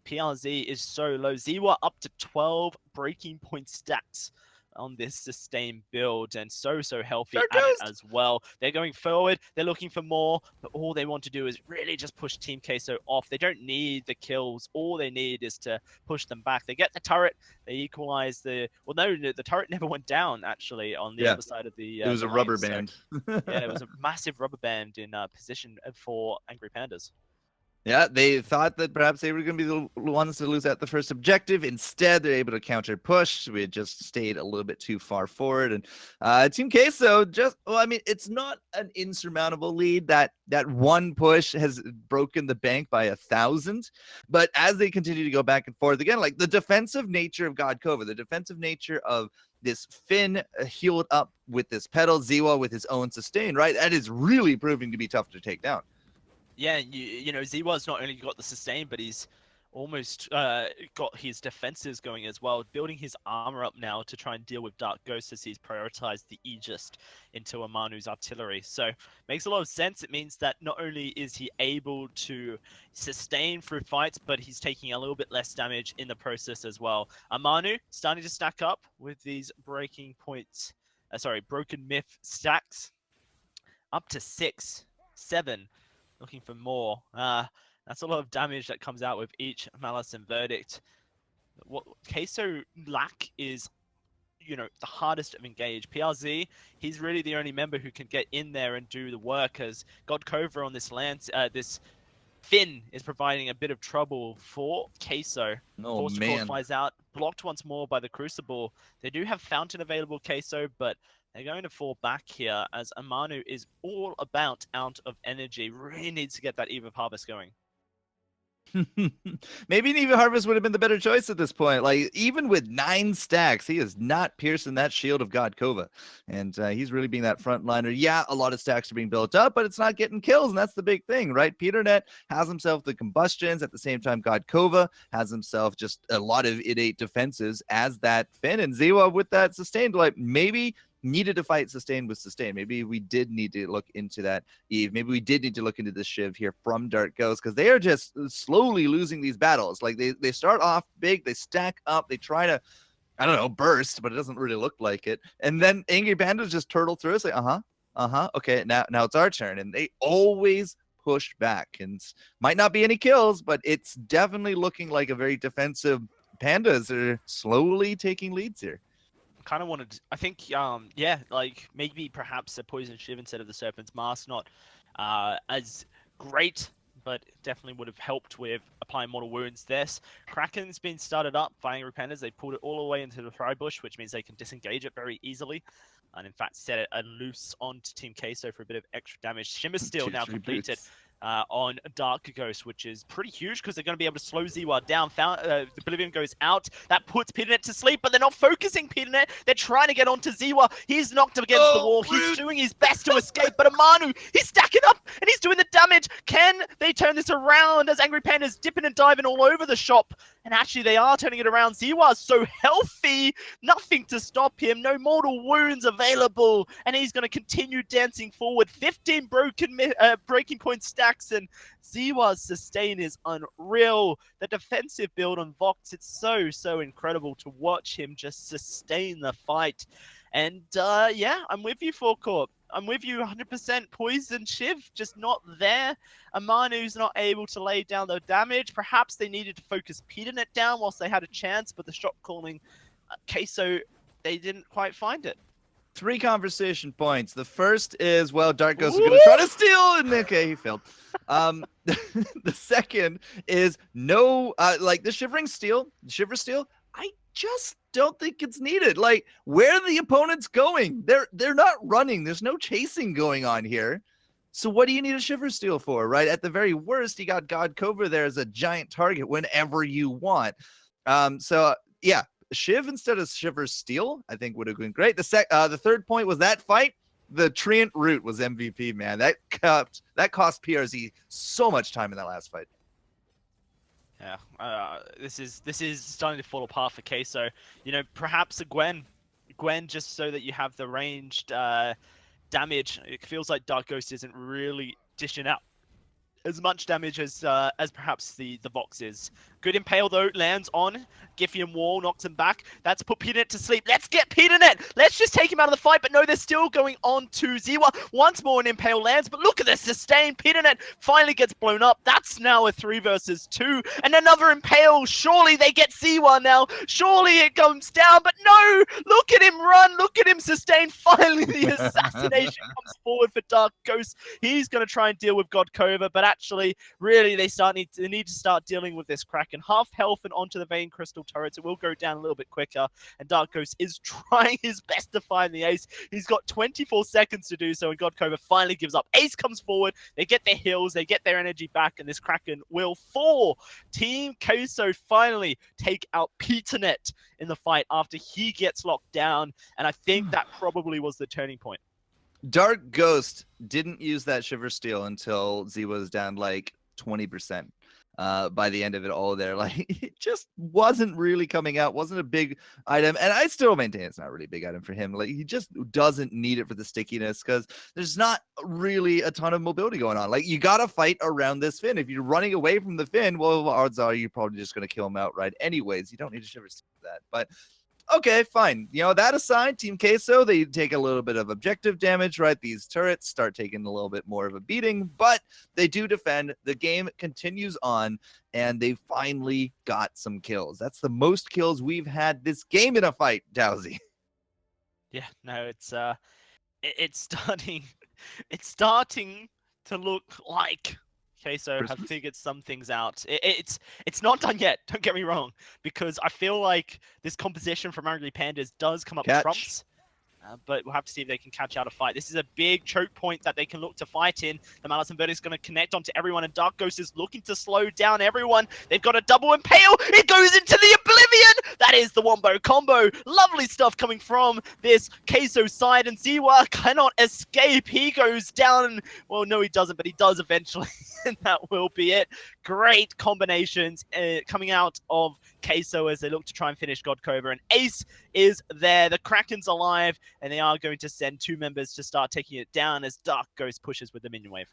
PRZ is so low. Ziwa up to 12 breaking point stats on this sustained build, and so healthy at it as well. They're going forward. They're looking for more, but all they want to do is really just push Team Queso off. They don't need the kills. All they need is to push them back. They get the turret. They equalize the... Well, no, the turret never went down, actually, on the other side of the... it was a rubber band. Yeah, it was a massive rubber band in position for Angry Pandas. Yeah, they thought that perhaps they were going to be the ones to lose out the first objective. Instead, they're able to counter push. We had just stayed a little bit too far forward. And Team Queso it's not an insurmountable lead. That one push has broken the bank by 1,000. But as they continue to go back and forth, again, like the defensive nature of Godkova, the defensive nature of this Finn healed up with this pedal, Ziwa with his own sustain, right? That is really proving to be tough to take down. Yeah, you know, Ziwa's not only got the sustain, but he's almost got his defenses going as well, building his armor up now to try and deal with Dark Ghost as he's prioritized the Aegis into Amanu's artillery. So makes a lot of sense. It means that not only is he able to sustain through fights, but he's taking a little bit less damage in the process as well. Amanu starting to stack up with these broken myth stacks up to 6, 7. Looking for more. That's a lot of damage that comes out with each Malice and Verdict. What Queso lack is, you know, the hardest of engage. PRZ, he's really the only member who can get in there and do the work, as Godkova on this this Finn is providing a bit of trouble for Queso. Forced to call flies out, blocked once more by the Crucible. They do have Fountain available, Queso, but they're going to fall back here as Amanu is all about out of energy. Really needs to get that Eve of Harvest going. Maybe an Eve of Harvest would have been the better choice at this point. Like, even with 9 stacks, he is not piercing that shield of Godkova. And he's really being that frontliner. Yeah, a lot of stacks are being built up, but it's not getting kills, and that's the big thing, right? Peternet has himself the combustions. At the same time, Godkova has himself just a lot of innate defenses as that Finn. And Ziwa with that sustained, like, maybe needed to fight sustain with sustain. Maybe we did need to look into that Eve. Maybe we did need to look into the Shiv here from Dark Ghost, because they are just slowly losing these battles. Like they start off big, they stack up, they try to, I don't know, burst, but it doesn't really look like it. And then Angry Pandas just turtle through. It's like, okay, now it's our turn. And they always push back, and might not be any kills, but it's definitely looking like a very defensive Pandas are slowly taking leads here. Kind of wanted, I think, like maybe perhaps a Poison Shiv instead of the Serpent's Mask, not as great, but definitely would have helped with applying mortal wounds. This Kraken's been started up by Angry Pandas. They pulled it all the way into the Thry Bush, which means they can disengage it very easily, and in fact set it loose onto Team Queso for a bit of extra damage. Shimmer Steel now completed on Dark Ghost, which is pretty huge because they're going to be able to slow Ziwa down. The Oblivion goes out. That puts Peternet to sleep, but they're not focusing Peternet. They're trying to get onto Ziwa. He's knocked up against the wall. He's doing his best to escape, but Amanu, he's stacking up and he's doing the damage. Can they turn this around as Angry Pandas dipping and diving all over the shop? And actually, they are turning it around. Ziwa's so healthy. Nothing to stop him. No mortal wounds available. And he's going to continue dancing forward. 15 breaking point stacks. And Ziwa's sustain is unreal. The defensive build on Vox, it's so incredible to watch him just sustain the fight. And yeah, I'm with you, Forecourt. I'm with you 100%. Poison Shiv just not there. Amanu's not able to lay down the damage. Perhaps they needed to focus Peternet down whilst they had a chance, but the shot calling Queso, they didn't quite find it. 3 conversation points. The first is, well, Dark Ghost is going to try to steal, and okay, he failed. The second is no, like the Shiver Steel, I just don't think it's needed. Like, where are the opponents going? They're not running. There's no chasing going on here. So what do you need a Shiver Steel for, right? At the very worst, you got Godkova there as a giant target whenever you want. So yeah, Shiv instead of Shiver Steel, I think would have been great. The third point was that fight. The Treant Root was MVP, man. That cost PRZ so much time in that last fight. Yeah, this is starting to fall apart for Queso. You know, perhaps a Gwen just so that you have the ranged damage. It feels like Dark Ghost isn't really dishing out as much damage as perhaps the Vox is. Good Impale though, lands on Giffian Wall, knocks him back. That's put Peternet to sleep. Let's get Peternet! Let's just take him out of the fight, but no, they're still going on to Ziwa. Once more an Impale lands, but look at the sustain. Peternet finally gets blown up. That's now a 3 versus 2, and another Impale. Surely they get Ziwa now. Surely it comes down, but no! Look at him run, look at him sustain. Finally the assassination comes forward for Dark Ghost. He's going to try and deal with Godkova, but actually. Really, they need to start dealing with this Kraken. Half health and onto the Vein Crystal turrets. It will go down a little bit quicker. And Dark Ghost is trying his best to find the ace. He's got 24 seconds to do so, and Godcover finally gives up. Ace comes forward. They get their heals. They get their energy back, and this Kraken will fall. Team Queso finally take out Peternet in the fight after he gets locked down, and I think that probably was the turning point. Dark Ghost didn't use that Shiver Steel until Z was down like 20%. By the end of it all there, like it just wasn't really coming out, wasn't a big item, and I still maintain it's not really a big item for him. Like he just doesn't need it for the stickiness because there's not really a ton of mobility going on. Like you gotta fight around this Finn. If you're running away from the Finn, well, odds are you're probably just gonna kill him outright anyways. You don't need to Shiver Steel for that, but okay, fine. You know, that aside, Team Queso, they take a little bit of objective damage, right? These turrets start taking a little bit more of a beating, but they do defend. The game continues on, and they finally got some kills. That's the most kills we've had this game in a fight, Dowsy. Yeah, no, it's starting to look like Queso have figured some things out. It's not done yet, don't get me wrong, because I feel like this composition from Angry Pandas does come up trumps. But we'll have to see if they can catch out a fight. This is a big choke point that they can look to fight in. The Malice and Bird is going to connect onto everyone, and Dark Ghost is looking to slow down everyone. They've got a double impale. It goes into the Oblivion. That is the Wombo combo. Lovely stuff coming from this Queso side, and Ziwa cannot escape. He goes down. Well, no, he doesn't, but he does eventually, and that will be it. Great combinations coming out of Queso as they look to try and finish Godcover, and Ace is there. The Kraken's alive, and they are going to send two members to start taking it down as Dark Ghost pushes with the minion wave.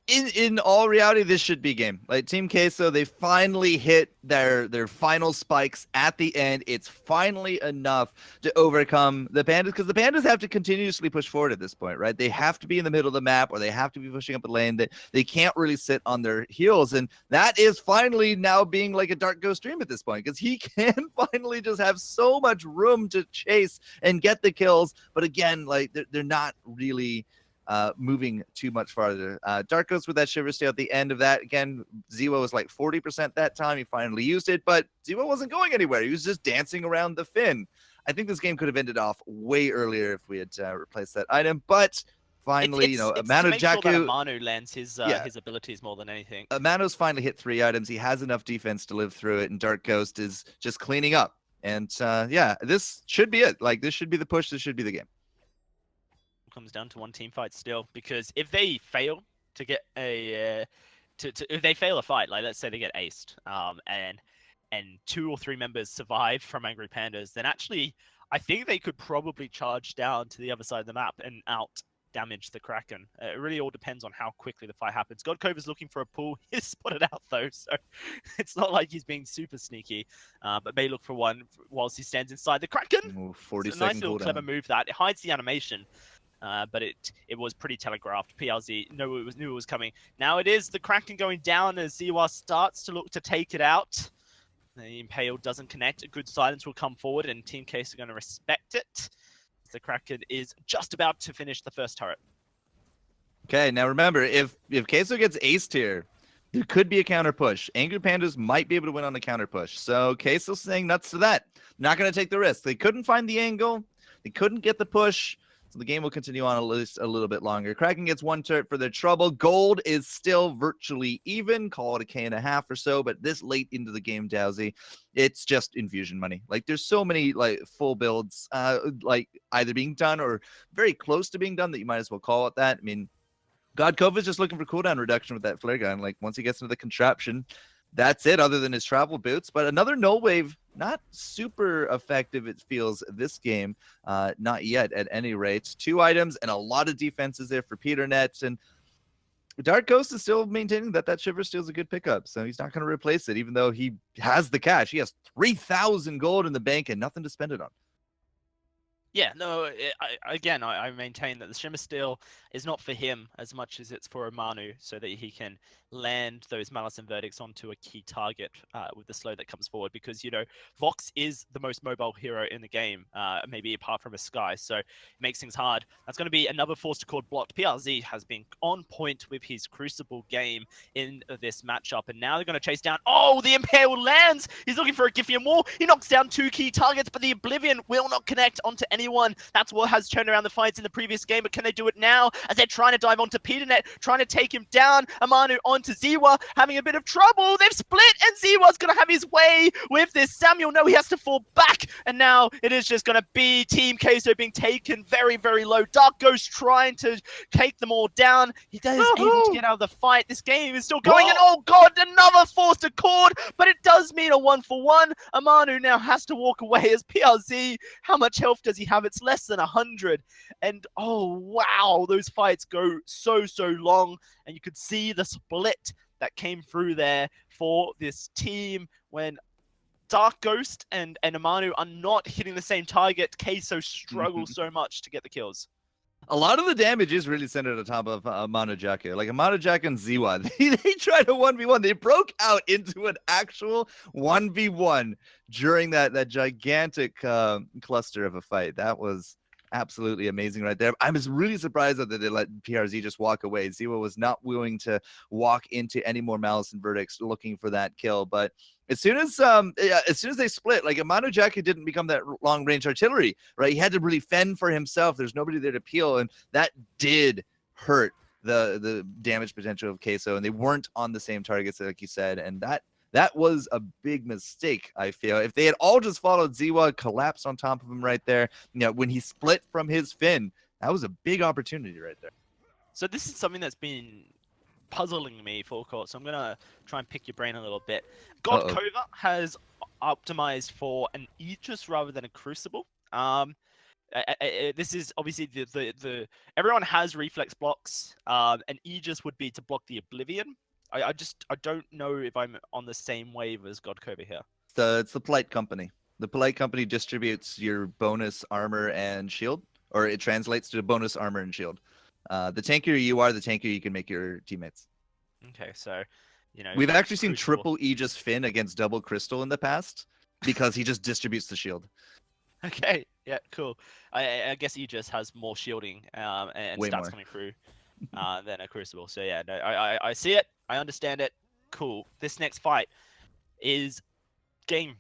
In all reality, this should be game. Like Team Queso, they finally hit their final spikes at the end. It's finally enough to overcome the Pandas, because the Pandas have to continuously push forward at this point, right? They have to be in the middle of the map, or they have to be pushing up the lane. They can't really sit on their heels, and that is finally now being like a Dark Ghost dream at this point, because he can finally just have so much room to chase and get the kills. But again, like they're not really moving too much farther. Dark Ghost with that Shiver Steel at the end of that. Again, Ziwa was like 40% that time. He finally used it, but Ziwa wasn't going anywhere. He was just dancing around the Finn. I think this game could have ended off way earlier if we had replaced that item, but finally, it's Manu to make sure that Jaku, Manu lands his abilities more than anything. Manu's finally hit 3 items. He has enough defense to live through it, and Dark Ghost is just cleaning up. And yeah, this should be it. Like, this should be the push. This should be the game. Comes down to one team fight still, because if they fail to get a if they fail a fight, like let's say they get aced, and 2 or 3 members survive from Angry Pandas, then actually I think they could probably charge down to the other side of the map and out damage the Kraken. It really all depends on how quickly the fight happens. Godcove is looking for a pull. He's spotted out though, so it's not like he's being super sneaky, but may look for one whilst he stands inside the Kraken. Ooh, 40 it's a nice second little cooldown. clever move that. It hides the animation. But it was pretty telegraphed. PLZ knew it was coming. Now it is the Kraken going down as Ziwa starts to look to take it out. The Impale doesn't connect. A good silence will come forward, and Team Case are going to respect it. The Kraken is just about to finish the first turret. Okay, now remember, if Queso gets aced here, there could be a counter push. Angry Pandas might be able to win on the counter push. So Queso's saying nuts to that. Not going to take the risk. They couldn't find the angle. They couldn't get the push. So the game will continue on at least a little bit longer. Kraken gets 1 turret for their trouble. Gold is still virtually even. Call it a K.5 or so. But this late into the game, Dowsy, it's just infusion money. Like, there's so many like full builds like either being done or very close to being done that you might as well call it that. I mean, Godcove is just looking for cooldown reduction with that flare gun. Like, once he gets into the contraption, that's it, other than his travel boots. But another null wave, not super effective, it feels, this game. Not yet, at any rate. 2 items and a lot of defenses there for Peter Nets. And Dark Ghost is still maintaining that Shiver Steel is a good pickup. So he's not going to replace it, even though he has the cash. He has 3,000 gold in the bank and nothing to spend it on. Yeah, no, I maintain that the Shimmer Steel is not for him as much as it's for Manu, so that he can land those malice and verdicts onto a key target with the slow that comes forward, because Vox is the most mobile hero in the game, maybe apart from a Sky, so it makes things hard. That's going to be another force to chord blocked. PRZ has been on point with his Crucible game in this matchup, and now they're going to chase down. Oh, the Impale lands! He's looking for a Giphy and more. He knocks down 2 key targets, but the Oblivion will not connect onto anyone. That's what has turned around the fights in the previous game, but can they do it now? As they're trying to dive onto PeterNet, trying to take him down. Amanu onto Ziwa, having a bit of trouble. They've split, and Ziwa's going to have his way with this. Samuel, no, he has to fall back, and now it is just going to be Team Queso being taken very, very low. Dark Ghost trying to take them all down. He is able to get out of the fight. This game is still going, and oh god, another force to chord, but it does mean a 1-for-1. Amanu now has to walk away as PRZ. How much health does he have? It's less than 100. And oh wow, those fights go so long, and you could see the split that came through there for this team when Dark Ghost and Amanu are not hitting the same target. Queso struggles so much to get the kills. A lot of the damage is really centered on top of Amanu Jaka. Like Amanu Jaka and Ziwa, they tried a 1v1. They broke out into an actual 1v1 during that gigantic cluster of a fight. That was absolutely amazing right there. I was really surprised that they let PRZ just walk away. Ziwa was not willing to walk into any more malice and verdicts looking for that kill, but as soon as they split, like Amanu Jaka didn't become that long range artillery, right? He had to really fend for himself. There's nobody there to peel, and that did hurt the damage potential of Queso, and they weren't on the same targets like you said, and that was a big mistake, I feel. If they had all just followed Ziwa, collapsed on top of him right there, when he split from his fin, that was a big opportunity right there. So this is something that's been puzzling me, Full Court, so I'm going to try and pick your brain a little bit. God Cova has optimized for an Aegis rather than a Crucible. This is obviously the everyone has reflex blocks. An Aegis would be to block the Oblivion. I don't know if I'm on the same wave as God Cova here. It's the Polite Company. The Polite Company distributes your bonus armor and shield, or it translates to bonus armor and shield. The tankier you are, the tankier you can make your teammates. Okay, so, we've actually seen triple Aegis Finn against double Crystal in the past because he just distributes the shield. Okay, yeah, cool. I guess Aegis has more shielding and Way stats more. coming through than a Crucible. So yeah, no, I see it. I understand it. Cool. This next fight is game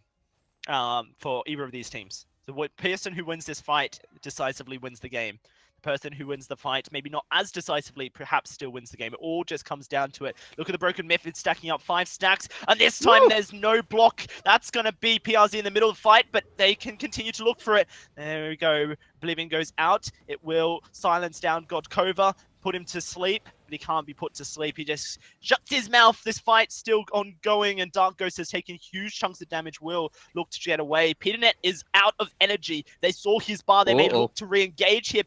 for either of these teams. The person who wins this fight decisively wins the game. The person who wins the fight, maybe not as decisively, perhaps still wins the game. It all just comes down to it. Look at the Broken Myth. It's stacking up 5 stacks, and this time there's no block. That's going to be PRZ in the middle of the fight, but they can continue to look for it. There we go. Oblivion goes out. It will silence down God Cova, put him to sleep, but he can't be put to sleep. He just shuts his mouth. This fight's still ongoing, and Dark Ghost has taken huge chunks of damage. Will look to get away. PeterNet is out of energy. They saw his bar. They may look to re-engage here,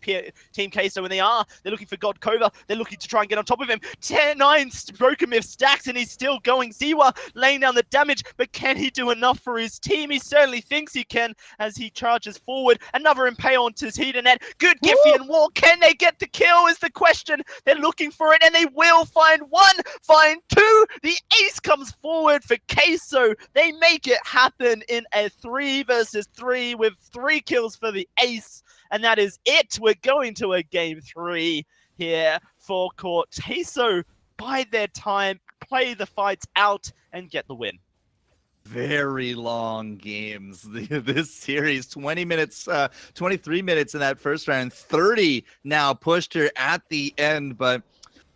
Team Queso, and they're looking for God Cova. They're looking to try and get on top of him. 9 Broken Myth stacks, and he's still going. Ziwa laying down the damage, but can he do enough for his team? He certainly thinks he can as he charges forward. Another Impale onto PeterNet. Good Giphy and Wall. Can they get the kill is the question. They're looking for it, and they will find 1, find 2. The ace comes forward for Queso. They make it happen in a 3 versus 3 with 3 kills for the ace, and that is it. We're going to a game 3 here for Court. Queso bide their time, play the fights out, and get the win. Very long games. This series, 20 minutes, 23 minutes in that first round, 30 now pushed her at the end, but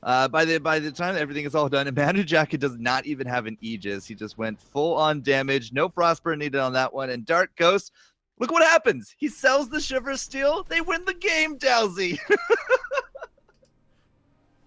by the time everything is all done, Amanu Jaka does not even have an Aegis. He just went full on damage. No Frostburn needed on that one. And Dark Ghost, look what happens. He sells the Shiver Steel. They win the game, Dowsy.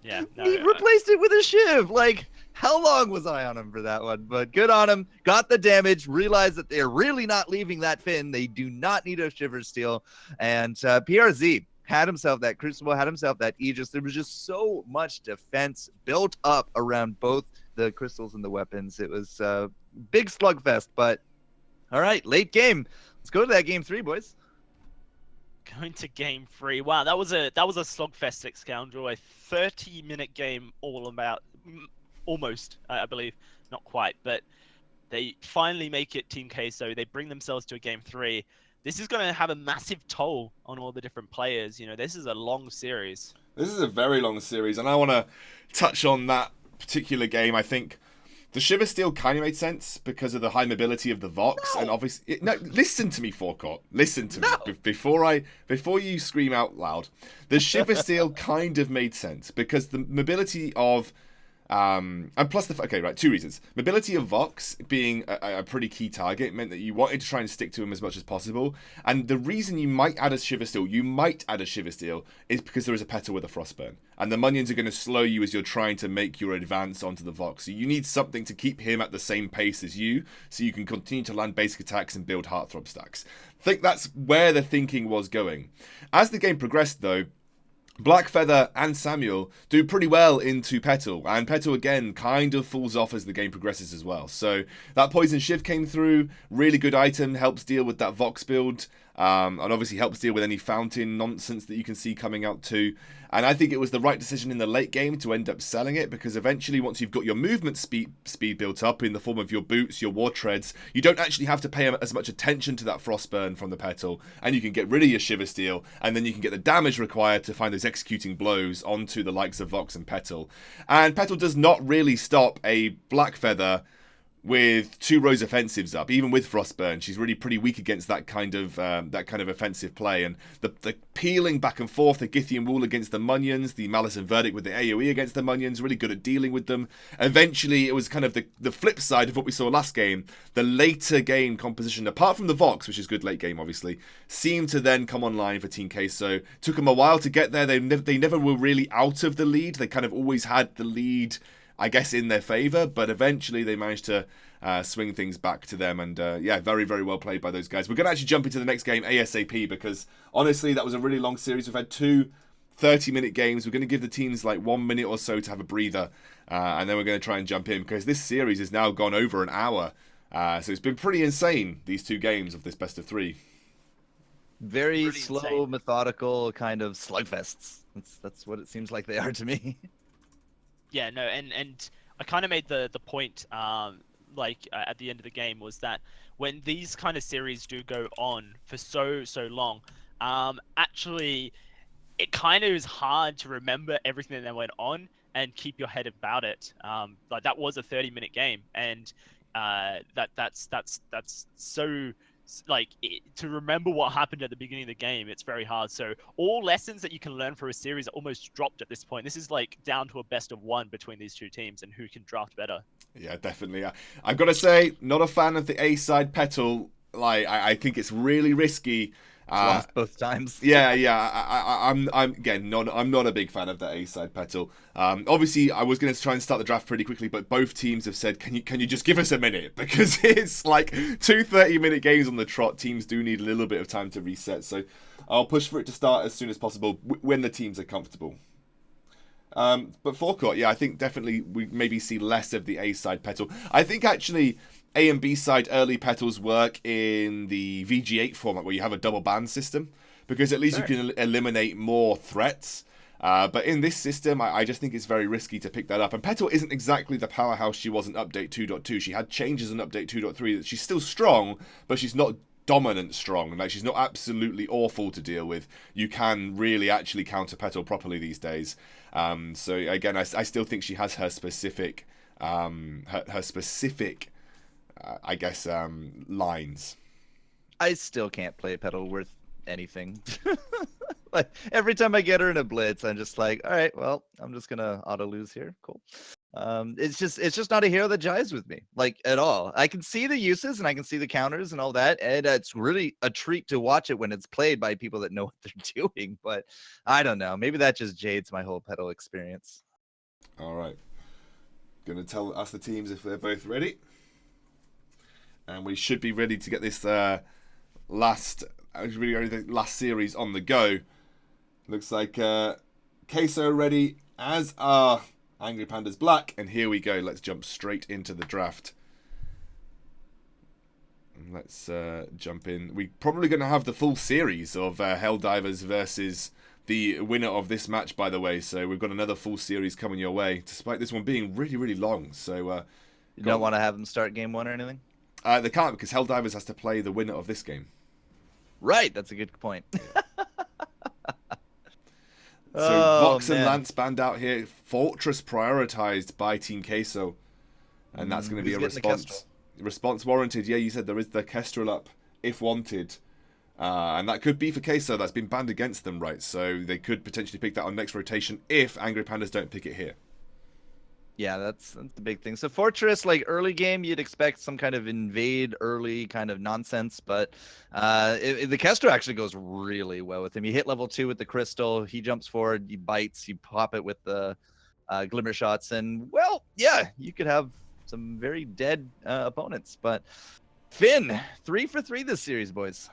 Yeah, no, he replaced it with a Shiv. Like, how long was I on him for that one? But good on him. Got the damage. Realized that they're really not leaving that Finn. They do not need a Shiver Steel. And PRZ had himself that Crucible, had himself that Aegis. There was just so much defense built up around both the crystals and the weapons. It was a big slugfest, but all right, late game. Let's go to that game 3, boys. Going to game 3. Wow, that was a slugfest, Scoundrel. A 30-minute game all about almost, I believe, not quite, but they finally make it Team Queso. They bring themselves to a game 3. This is going to have a massive toll on all the different players. You know, this is a long series. This is a very long series, and I want to touch on that particular game. I think the Shiver Steel kind of made sense because of the high mobility of the Vox, and obviously, no. Listen to me, Forecourt. Listen to me before you scream out loud. The Shiver Steel kind of made sense because the mobility of and plus two reasons. Mobility of Vox being a pretty key target meant that you wanted to try and stick to him as much as possible. And the reason you might add a Shiver Steel, is because there is a Petal with a Frostburn. And the Munions are going to slow you as you're trying to make your advance onto the Vox. So you need something to keep him at the same pace as you, so you can continue to land basic attacks and build Heartthrob stacks. I think that's where the thinking was going. As the game progressed, though, Blackfeather and Samuel do pretty well into Petal, and Petal again kind of falls off as the game progresses as well. So that Poison Shiv came through, really good item, helps deal with that Vox build, and obviously helps deal with any Fountain nonsense that you can see coming out too. And I think it was the right decision in the late game to end up selling it, because eventually once you've got your movement speed built up in the form of your boots, your war treads, you don't actually have to pay as much attention to that Frostburn from the Petal, and you can get rid of your Shiver Steel, and then you can get the damage required to find those executing blows onto the likes of Vox and Petal. And Petal does not really stop a Blackfeather with 2 rows offensives up, even with Frostburn. She's really pretty weak against that kind of offensive play, and the peeling back and forth, the Githian Wall against the Munions, the Malice and Verdict with the AoE against the Munions, really good at dealing with them. Eventually, it was kind of the flip side of what we saw last game. The later game composition, apart from the Vox, which is good late game, obviously, seemed to then come online for Team Queso. Took them a while to get there. They never were really out of the lead. They kind of always had the lead, I guess, in their favour, but eventually they managed to swing things back to them, and very, very well played by those guys. We're going to actually jump into the next game ASAP, because honestly, that was a really long series. We've had 2 30-minute games. We're going to give the teams like 1 minute or so to have a breather, and then we're going to try and jump in, because this series has now gone over an hour. So it's been pretty insane, these 2 games of this best of 3. Very Pretty slow, insane. Methodical kind of slugfests. That's what it seems like they are to me. Yeah, no, and I kind of made the point, at the end of the game, was that when these kind of series do go on for so long, actually, it kind of is hard to remember everything that went on and keep your head about it. Like that was a 30-minute game, and that's so. To remember what happened at the beginning of the game, it's very hard. So all lessons that you can learn for a series are almost dropped at this point. This is like down to a best of 1 between these 2 teams and who can draft better. Yeah, definitely. I've got to say, not a fan of the A-side Petal. I think it's really risky. Lost both times. I'm not a big fan of the A-side Petal. Obviously, I was going to try and start the draft pretty quickly, but both teams have said, can you just give us a minute? Because it's like 2 30-minute games on the trot. Teams do need a little bit of time to reset, so I'll push for it to start as soon as possible when the teams are comfortable. But Forecourt, I think definitely we maybe see less of the A-side Petal. I think actually A and B side early Petals work in the VG8 format, where you have a double ban system, because at least you can eliminate more threats. But in this system, I just think it's very risky to pick that up. And Petal isn't exactly the powerhouse she was in Update 2.2. She had changes in Update 2.3 that she's still strong, but she's not dominant strong. Like, she's not absolutely awful to deal with. You can really actually counter Petal properly these days. So again, I still think she has her specific, lines. I still can't play Petal worth anything. Like every time I get her in a blitz, I'm just like, all right, well, I'm just gonna auto lose here. Cool. It's just not a hero that jives with me, like, at all. I can see the uses and I can see the counters and all that, and it's really a treat to watch it when it's played by people that know what they're doing. But I don't know, maybe that just jades my whole Petal experience. All right, gonna ask the teams if they're both ready, and we should be ready to get this last series on the go. Looks like Queso ready, as are Angry Pandas Black, and here we go. Let's jump straight into the draft. And let's jump in. We're probably going to have the full series of Helldivers versus the winner of this match, by the way. So we've got another full series coming your way, despite this one being really, really long. So you don't want to have them start game 1 or anything? They can't, because Helldivers has to play the winner of this game. Right, that's a good point. So Vox and Lance banned out here. Fortress prioritized by Team Queso. And that's going to be a response. Response warranted. Yeah, you said there is the Kestrel up if wanted. And that could be for Queso. That's been banned against them, right? So they could potentially pick that on next rotation if Angry Pandas don't pick it here. Yeah, that's the big thing. So Fortress, like early game, you'd expect some kind of invade early kind of nonsense, but the Kestrel actually goes really well with him. You hit level 2 with the Crystal, he jumps forward, he bites, you pop it with the Glimmer shots, and well, yeah, you could have some very dead opponents. But Finn, 3 for 3 this series, boys.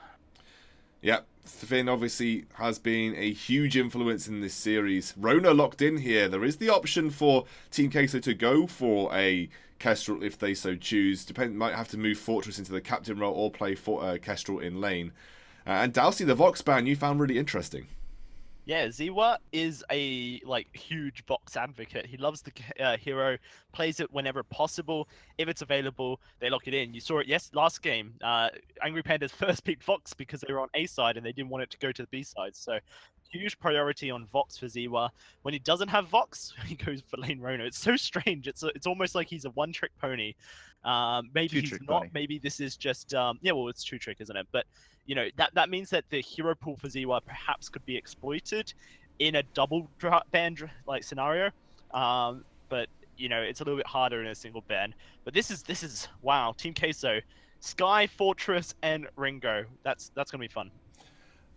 Yeah, Finn obviously has been a huge influence in this series. Rona locked in here. There is the option for Team Queso to go for a Kestrel if they so choose. Might have to move Fortress into the captain role or play for Kestrel in lane. And Dowsey, the Vox ban, you found really interesting. Yeah, Ziwa is a huge Vox advocate. He loves the hero, plays it whenever possible. If it's available, they lock it in. You saw it last game. Angry Pandas first picked Vox because they were on A side and they didn't want it to go to the B side. So huge priority on Vox for Ziwa. When he doesn't have Vox, he goes for lane Rona. It's so strange. It's almost like he's a one-trick pony. Maybe he's not. Pony. Maybe this is just it's two trick, isn't it? But that means that the hero pool for Ziwa perhaps could be exploited in a double ban scenario. But it's a little bit harder in a single ban. But this is wow. Team Queso, Sky, Fortress, and Ringo. That's gonna be fun.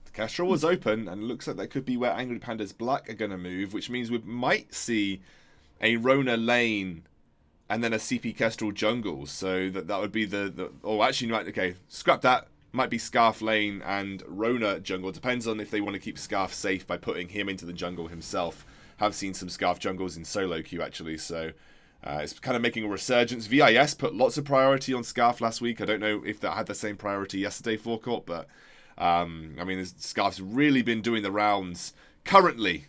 The Kestrel was open, and it looks like that could be where Angry Pandas Black are gonna move, which means we might see a Rona lane and then a CP Kestrel jungle. So that would be the okay, scrap that. Might be Scarf lane and Rona jungle. Depends on if they want to keep Scarf safe by putting him into the jungle himself. Have seen some Scarf jungles in solo queue actually, so it's kind of making a resurgence. VIS put lots of priority on Scarf last week. I don't know if that had the same priority yesterday, Forecourt, but Scarf's really been doing the rounds currently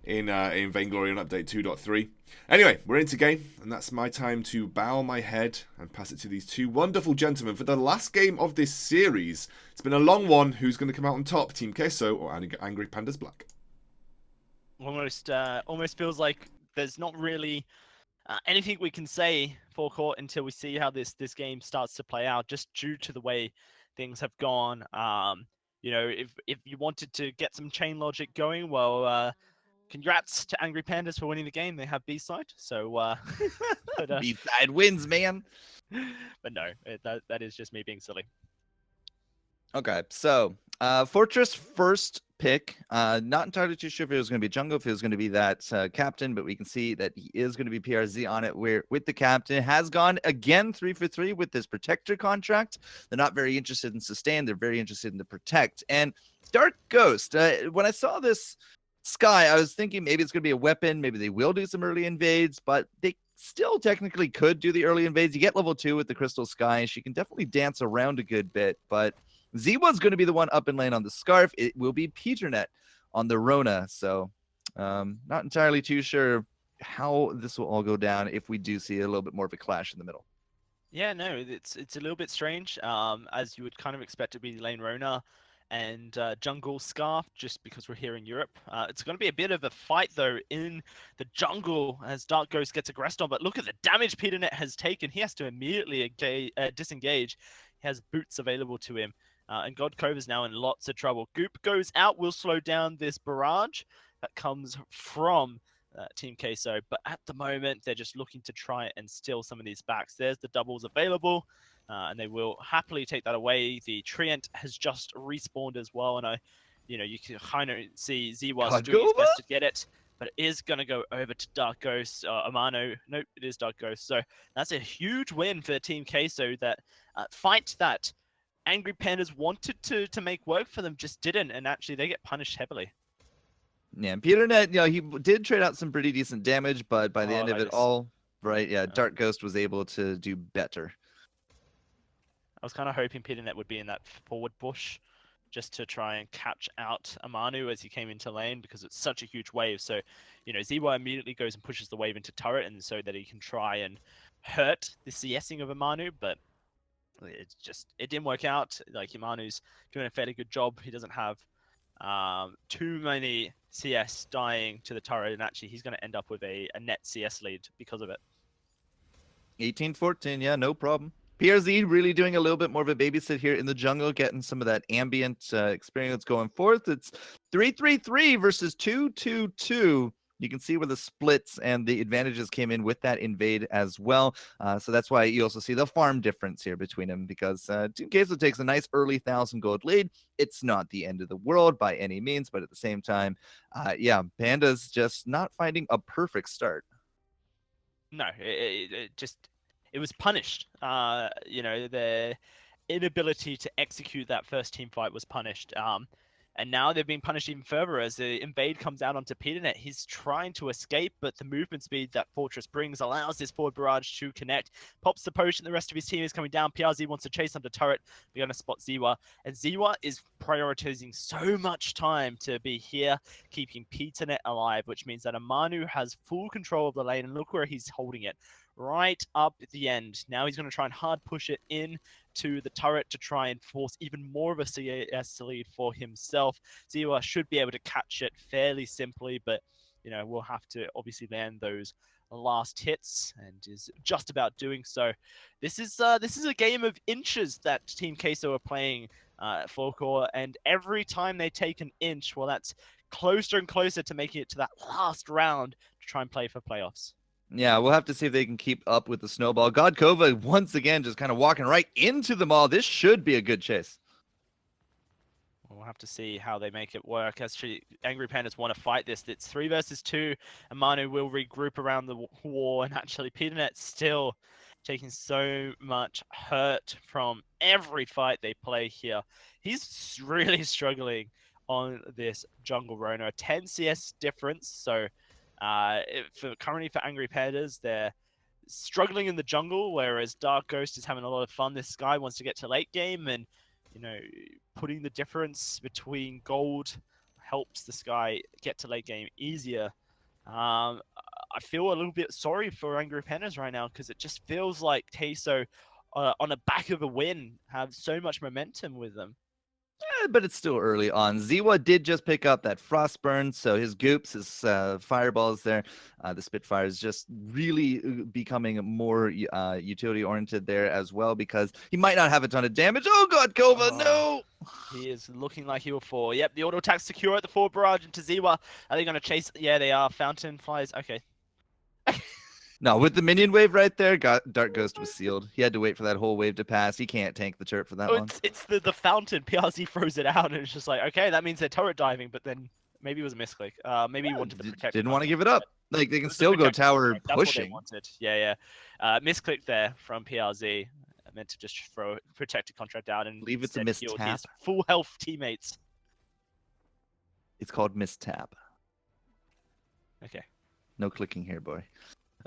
in Vainglory on update 2.3. Anyway, we're into game, and that's my time to bow my head and pass it to these two wonderful gentlemen for the last game of this series. It's been a long one. Who's going to come out on top, Team Queso or Angry Pandas Black? Almost feels like there's not really anything we can say Forecourt until we see how this game starts to play out, just due to the way things have gone. If you wanted to get some chain logic going, well, congrats to Angry Pandas for winning the game. They have B-side, so B-side wins, man. But no, that is just me being silly. Okay, so Fortress first pick. Not entirely too sure if it was going to be jungle, if it was going to be that captain, but we can see that he is going to be PRZ on it. Where with the captain has gone again 3 for 3 with this protector contract. They're not very interested in sustain. They're very interested in the protect. And Dark Ghost. When I saw this Sky, I was thinking maybe it's going to be a weapon. Maybe they will do some early invades, but they still technically could do the early invades. You get level 2 with the Crystal Sky. She can definitely dance around a good bit, but Ziwa's going to be the one up in lane on the Scarf. It will be Peternet on the Rona. So not entirely too sure how this will all go down if we do see a little bit more of a clash in the middle. Yeah, no, it's a little bit strange, as you would kind of expect to be lane Rona and jungle Scarf, just because we're here in Europe. It's going to be a bit of a fight, though, in the jungle as Dark Ghost gets aggressed on. But look at the damage Peternet has taken. He has to immediately disengage. He has boots available to him. And God Cove is now in lots of trouble. Goop goes out, will slow down this barrage that comes from Team Queso. But at the moment, they're just looking to try and steal some of these backs. There's the doubles available. And they will happily take that away. The Treant has just respawned as well, and you can kind of see Ziwa's doing his best to get it, but it is going to go over to Dark Ghost. Amano, nope, it is Dark Ghost. So that's a huge win for Team Queso. That fight that Angry Pandas wanted to make work for them just didn't, and actually they get punished heavily. Yeah, Peternet, he did trade out some pretty decent damage, but by the end of it all, right, yeah, Dark Ghost was able to do better. I was kind of hoping Peternet would be in that forward push, just to try and catch out Amanu as he came into lane because it's such a huge wave. So, Ziwa immediately goes and pushes the wave into turret, and so that he can try and hurt the CSing of Amanu, but it didn't work out. Like, Amanu's doing a fairly good job. He doesn't have too many CS dying to the turret, and actually he's going to end up with a net CS lead because of it. 18-14, yeah, no problem. PRZ really doing a little bit more of a babysit here in the jungle, getting some of that ambient experience going forth. It's 3-3-3 versus 2-2-2. You can see where the splits and the advantages came in with that invade as well. So that's why you also see the farm difference here between them, because Team Queso takes a nice early 1,000 gold lead. It's not the end of the world by any means, but at the same time, Pandas just not finding a perfect start. No, it was punished. Their inability to execute that first team fight was punished. And now they've been punished even further as the invade comes out onto PeterNet. He's trying to escape, but the movement speed that Fortress brings allows this forward barrage to connect. Pops the potion, the rest of his team is coming down. PRZ wants to chase under turret. They're going to spot Ziwa. And Ziwa is prioritizing so much time to be here, keeping PeterNet alive, which means that Amanu has full control of the lane. And look where he's holding it. Right up at the end. Now he's going to try and hard push it in to the turret to try and force even more of a CS lead for himself. Ziwa should be able to catch it fairly simply, but we'll have to obviously land those last hits, and is just about doing so. This is a game of inches that Team Queso are playing for core, and every time they take an inch, well, that's closer and closer to making it to that last round to try and play for playoffs. Yeah, we'll have to see if they can keep up with the snowball. Godkova, once again, just kind of walking right into them all. This should be a good chase. We'll have to see how they make it work. Actually, Angry Pandas want to fight this. It's 3 versus 2. And Manu will regroup around the wall. And actually, PeterNet still taking so much hurt from every fight they play here. He's really struggling on this jungle Rona. 10 CS difference. So currently for Angry Pandas, they're struggling in the jungle, whereas Dark Ghost is having a lot of fun. This guy wants to get to late game, and putting the difference between gold helps this guy get to late game easier. I feel a little bit sorry for Angry Pandas right now, because it just feels like Queso, on the back of a win, have so much momentum with them. But it's still early on. Ziwa did just pick up that Frostburn, so his goops, his fireballs there, the Spitfires just really becoming more utility-oriented there as well, because he might not have a ton of damage. Oh god, Kova, no! He is looking like he will fall. Yep, the auto attack secure at the forward barrage into Ziwa. Are they going to chase? Yeah, they are. Fountain flies. Okay. No, with the minion wave right there, Dark Ghost was sealed. He had to wait for that whole wave to pass. He can't tank the turret for that long. It's the fountain. PRZ froze it out, and it's just like, okay, that means they're turret diving, but then maybe it was a misclick. Maybe he wanted to protect. Didn't want to give it up. Like, they can still go tower pushing. That's what they wanted. Yeah. Misclick there from PRZ. I meant to just throw protected contract out and believe it's a mistap. His full health teammates. It's called mistap. Okay. No clicking here, boy.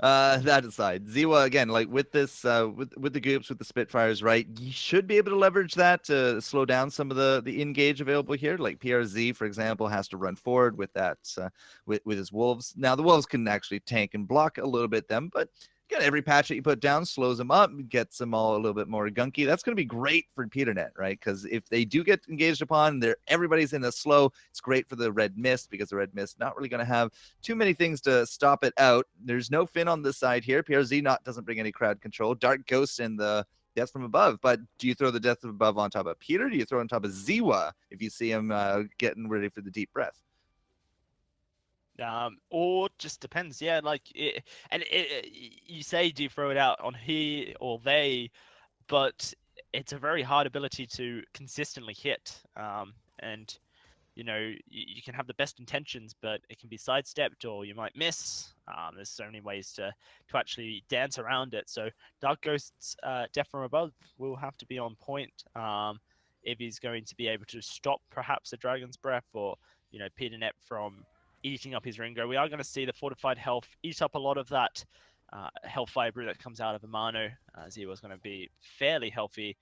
That aside, Ziwa again, like with this, with the goops, with the Spitfires, right? You should be able to leverage that to slow down some of the engage available here. Like PRZ, for example, has to run forward with that, with his wolves. Now the wolves can actually tank and block a little bit them, but again, every patch that you put down slows them up, gets them all a little bit more gunky. That's going to be great for PeterNet, right? Because if they do get engaged upon, everybody's in a slow. It's great for the red mist, because the red mist not really going to have too many things to stop it out. There's no Finn on this side here. PRZ doesn't bring any crowd control. Dark Ghost and the Death from Above. But do you throw the Death from Above on top of Peter? Do you throw it on top of Ziwa if you see him getting ready for the deep breath? Or just depends, yeah. Like, you say, do you throw it out on he or they, but it's a very hard ability to consistently hit. And you can have the best intentions, but it can be sidestepped, or you might miss. There's so many ways to actually dance around it. So Dark Ghost's Death from Above will have to be on point if he's going to be able to stop perhaps a Dragon's Breath, or PeterNet from eating up his Ringo. We are going to see the fortified health eat up a lot of that health fiber that comes out of Amano. Ziwa's going to be fairly healthy,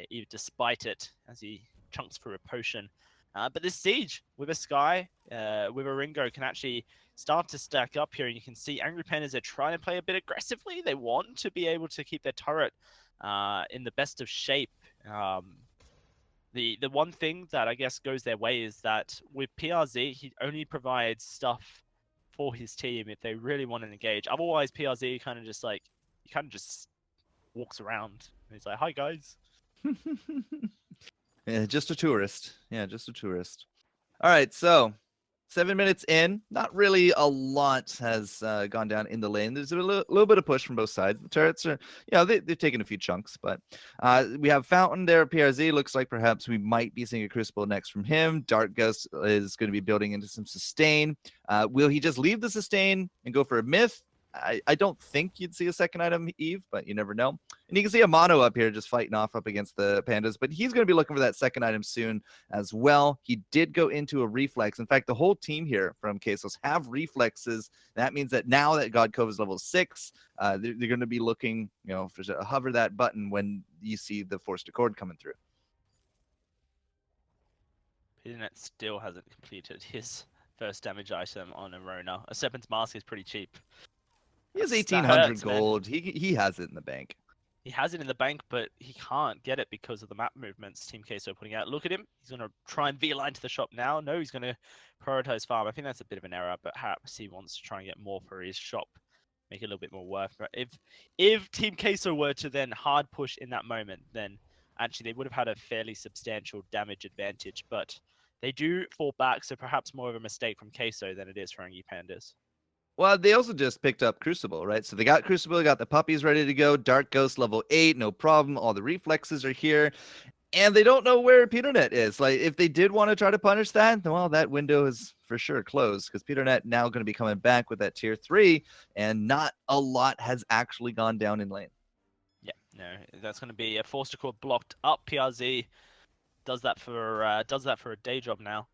even despite it, as he chunks through a potion. But this Siege with a Sky, with a Ringo can actually start to stack up here. And you can see Angry Pandas are trying to play a bit aggressively. They want to be able to keep their turret in the best of shape. The one thing that I guess goes their way is that with PRZ, he only provides stuff for his team if they really want to engage. Otherwise, PRZ kind of just walks around. He's like, "Hi guys." Yeah, just a tourist. Yeah, just a tourist. All right, so 7 minutes in, not really a lot has gone down in the lane. There's a little bit of push from both sides. The turrets are, they've taken a few chunks, but we have Fountain there. PRZ looks like perhaps we might be seeing a Crucible next from him. Dark Ghost is going to be building into some sustain. Will he just leave the sustain and go for a myth? I don't think you'd see a second item, Eve, but you never know. And you can see a Mono up here just fighting off up against the Pandas, but he's going to be looking for that second item soon as well. He did go into a reflex. In fact, the whole team here from Quesos have reflexes. That means that now that God Cove is level 6, they're going to be looking, to hover that button when you see the Forced Accord coming through. Peternet still hasn't completed his first damage item on Arona. A Serpent's Mask is pretty cheap. He has 1,800 gold. He has it in the bank. He has it in the bank, but he can't get it because of the map movements Team Queso putting out. Look at him. He's going to try and V-line to the shop now. No, he's going to prioritize farm. I think that's a bit of an error, but perhaps he wants to try and get more for his shop, make it a little bit more worth. But if Team Queso were to then hard push in that moment, then actually they would have had a fairly substantial damage advantage. But they do fall back, so perhaps more of a mistake from Queso than it is for Angry Pandas. Well, they also just picked up Crucible, right? So they got Crucible, got the puppies ready to go. Dark Ghost level 8, no problem. All the reflexes are here. And they don't know where Peternet is. Like, if they did want to try to punish that, well, that window is for sure closed because Peternet now going to be coming back with that tier 3, and not a lot has actually gone down in lane. Yeah, no, that's going to be a Forced Accord blocked up. PRZ does that for a day job now.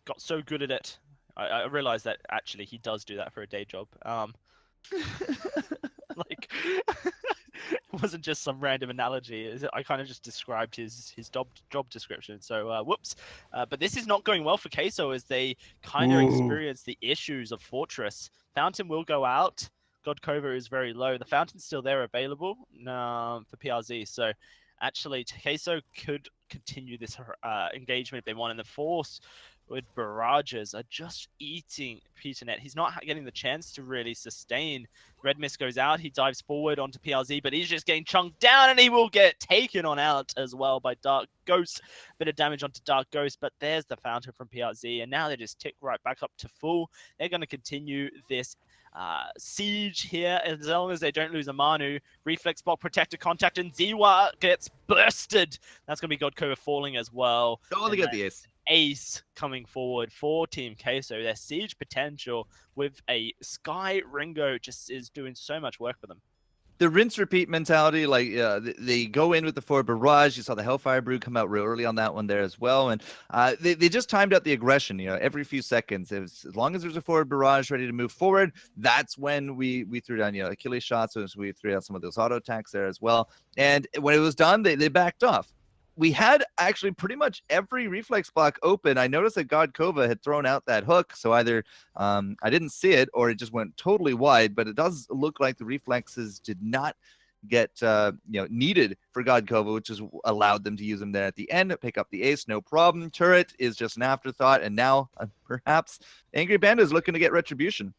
Got so good at it. I realized that actually he does do that for a day job. Like, it wasn't just some random analogy. I kind of just described his job description. So whoops. But this is not going well for Queso as they kind of experience the issues of Fortress. Fountain will go out. God Cover is very low. The Fountain's still there available for PRZ. So actually, Queso could continue this engagement if they want in the Force. With barrages are just eating Peternet. He's not getting the chance to really sustain. Red Mist goes out. He dives forward onto PRZ, but he's just getting chunked down, and he will get taken on out as well by Dark Ghost. Bit of damage onto Dark Ghost, but there's the Fountain from PRZ, and now they just tick right back up to full. They're going to continue this siege here as long as they don't lose a Manu. Reflex block, protector contact, and Ziwa gets bursted. That's going to be Godcover falling as well. Oh, they get the ace. Ace coming forward for Team Queso. Their siege potential with a Sky Ringo just is doing so much work for them. The rinse repeat mentality, like they go in with the forward barrage. You saw the Hellfire Brew come out real early on that one there as well, and they just timed out the aggression. Every few seconds, as long as there's a forward barrage ready to move forward, that's when we threw down Achilles shots. So we threw out some of those auto attacks there as well. And when it was done, they backed off. We had actually pretty much every reflex block open. I noticed that God Kova had thrown out that hook, so either I didn't see it or it just went totally wide, but it does look like the reflexes did not get needed for God Kova, which has allowed them to use them there at the end, pick up the ace, no problem. Turret is just an afterthought, and now perhaps Angry Panda is looking to get retribution.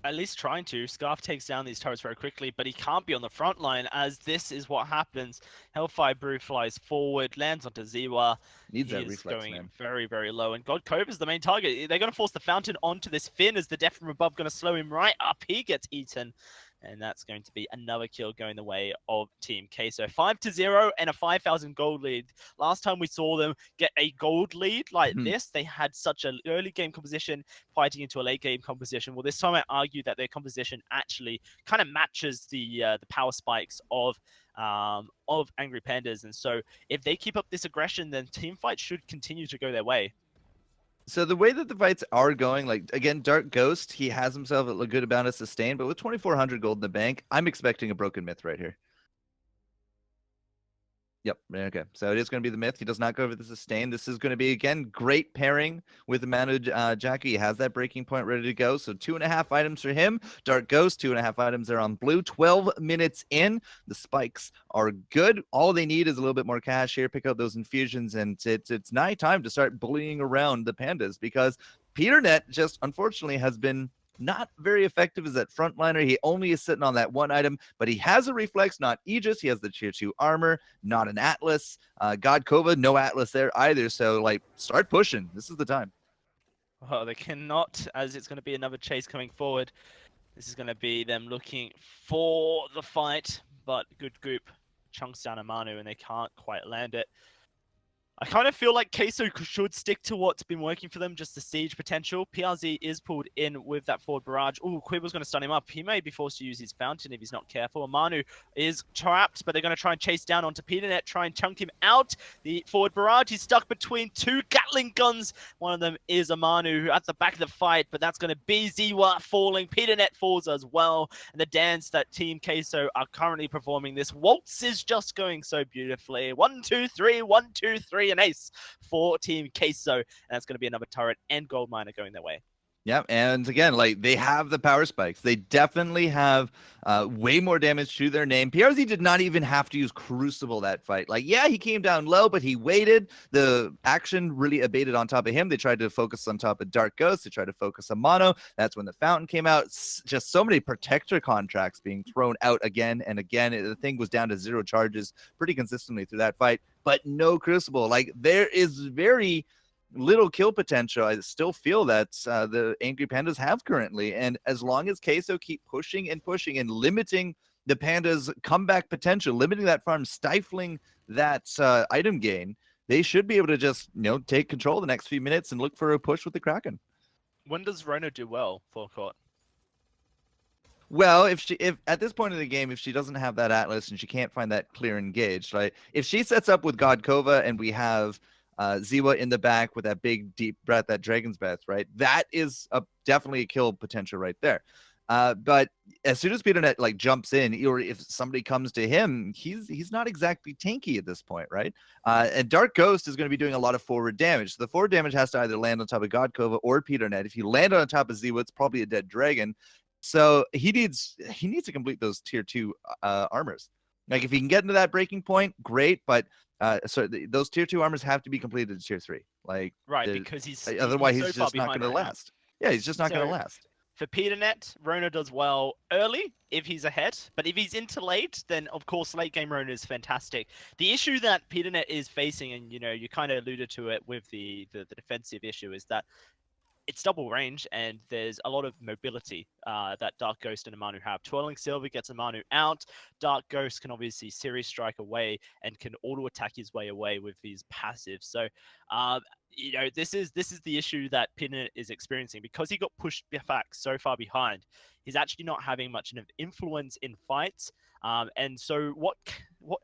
At least trying to. Scarf takes down these turrets very quickly, but he can't be on the front line as this is what happens. Hellfire Brew flies forward, lands onto Ziwa. Needs that reflex, going man. very, very low. And God Cove is the main target. They're going to force the Fountain onto this Finn as the Death from Above going to slow him right up. He gets eaten. And that's going to be another kill going the way of Team Queso. 5-0 and a 5,000 gold lead. Last time we saw them get a gold lead like this, they had such an early game composition fighting into a late game composition. Well, this time I argue that their composition actually kind of matches the power spikes of Angry Pandas. And so if they keep up this aggression, then team fights should continue to go their way. So the way that the fights are going, like, again, Dark Ghost, he has himself a good amount of sustain, but with 2,400 gold in the bank, I'm expecting a broken myth right here. Yep. Okay. So it is going to be the myth. He does not go over the sustain. This is going to be, again, great pairing with the Manu Jackie. He has that breaking point ready to go. So 2.5 items for him. Dark Ghost, 2.5 items there on blue. 12 minutes in. The spikes are good. All they need is a little bit more cash here. Pick up those infusions. And it's night time to start bullying around the Pandas because PeterNet just, unfortunately, has been not very effective as that frontliner. He only is sitting on that one item, but he has a reflex, not Aegis. He has the tier 2 armor, not an Atlas. God Kova, no Atlas there either. So, like, start pushing. This is the time. Oh, they cannot, as it's going to be another chase coming forward. This is going to be them looking for the fight, but good goop chunks down a Manu and they can't quite land it. I kind of feel like Queso should stick to what's been working for them, just the siege potential. PRZ is pulled in with that forward barrage. Ooh, Quiver's going to stun him up. He may be forced to use his fountain if he's not careful. Manu is trapped, but they're going to try and chase down onto PeterNet, try and chunk him out. The forward barrage, he's stuck between two Gatling guns. One of them is a Manu at the back of the fight, but that's going to be Ziwa falling. PeterNet falls as well. And the dance that Team Queso are currently performing, this waltz is just going so beautifully. 1, 2, 3, 1, 2, 3. An ace for Team Queso, and that's going to be another turret and gold miner going their way. Yeah, and again, like, they have the power spikes. They definitely have way more damage to their name. PRZ did not even have to use Crucible that fight. Like, yeah, he came down low, but he waited. The action really abated on top of him. They tried to focus on top of Dark Ghost. They tried to focus on Mono. That's when the Fountain came out. Just so many Protector contracts being thrown out again and again. The thing was down to 0 charges pretty consistently through that fight, but no Crucible. Like, there is very little kill potential. I still feel that the Angry Pandas have currently, and as long as Queso keep pushing and pushing and limiting the Pandas' comeback potential, limiting that farm, stifling that item gain, they should be able to just, take control of the next few minutes and look for a push with the Kraken. When does Rona do well for court? Well, if at this point in the game, if she doesn't have that Atlas and she can't find that clear engage, right? If she sets up with God Kova and we have Ziwa in the back with that big deep breath, that Dragon's Breath, right? That is definitely a kill potential right there. But as soon as PeterNet jumps in, or if somebody comes to him, he's not exactly tanky at this point, right? And Dark Ghost is going to be doing a lot of forward damage. So the forward damage has to either land on top of God Kova or PeterNet. If you land on top of Ziwa, it's probably a dead dragon. So he needs to complete those tier 2 armors. Like, if he can get into that breaking point, great, but those tier 2 armors have to be completed to tier 3. Like, right, because he's otherwise he's he's so just not going to last. Yeah, he's just not going to last. For PeterNet, Rona does well early if he's ahead, but if he's into late, then of course late game Rona is fantastic. The issue that PeterNet is facing, and you kind of alluded to it with the defensive issue, is that it's double range and there's a lot of mobility that Dark Ghost and Amanu have. Twirling Silver gets Amanu out. Dark Ghost can obviously series strike away and can auto attack his way away with his passive. So, this is the issue that PeterNet is experiencing because he got pushed back so far behind. He's actually not having much of influence in fights. And so what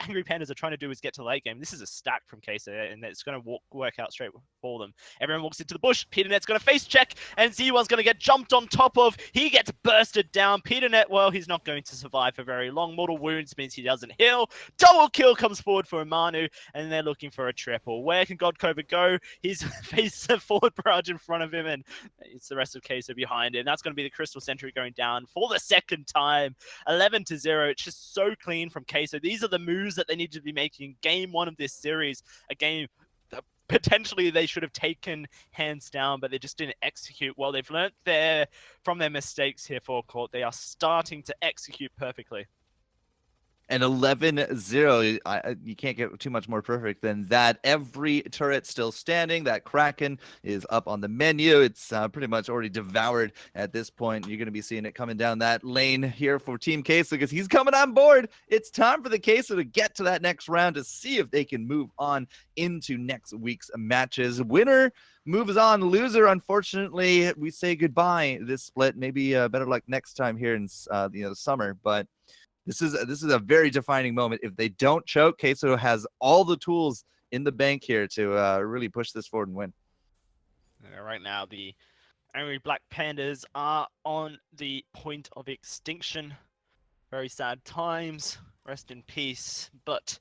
Angry Pandas are trying to do is get to the late game. This is a stack from Queso, and it's going to work out straight for them. Everyone walks into the bush. PeterNet's going to face check, and Ziwa's going to get jumped on top of. He gets bursted down. PeterNet, well, he's not going to survive for very long. Mortal wounds means he doesn't heal. Double kill comes forward for Amanu, and they're looking for a triple. Where can God Cobra go? He's faced a forward barrage in front of him, and it's the rest of Queso behind him. That's going to be the Crystal Sentry going down for the second time. 11-0. It's just so clean from Queso. These are the moves that they need to be making. Game 1 of this series, a game that potentially they should have taken hands down, but they just didn't execute well. They've learnt from their mistakes here for court. They are starting to execute perfectly. And 11-0, you can't get too much more perfect than that. Every turret still standing. That Kraken is up on the menu. It's pretty much already devoured at this point. You're going to be seeing it coming down that lane here for Team Queso because he's coming on board. It's time for the Queso to get to that next round to see if they can move on into next week's matches. Winner moves on. Loser, unfortunately, we say goodbye this split. Maybe better luck next time here in the summer, but This is a very defining moment. If they don't choke, Queso has all the tools in the bank here to really push this forward and win. Right now, the Angry Black Pandas are on the point of extinction. Very sad times. Rest in peace. But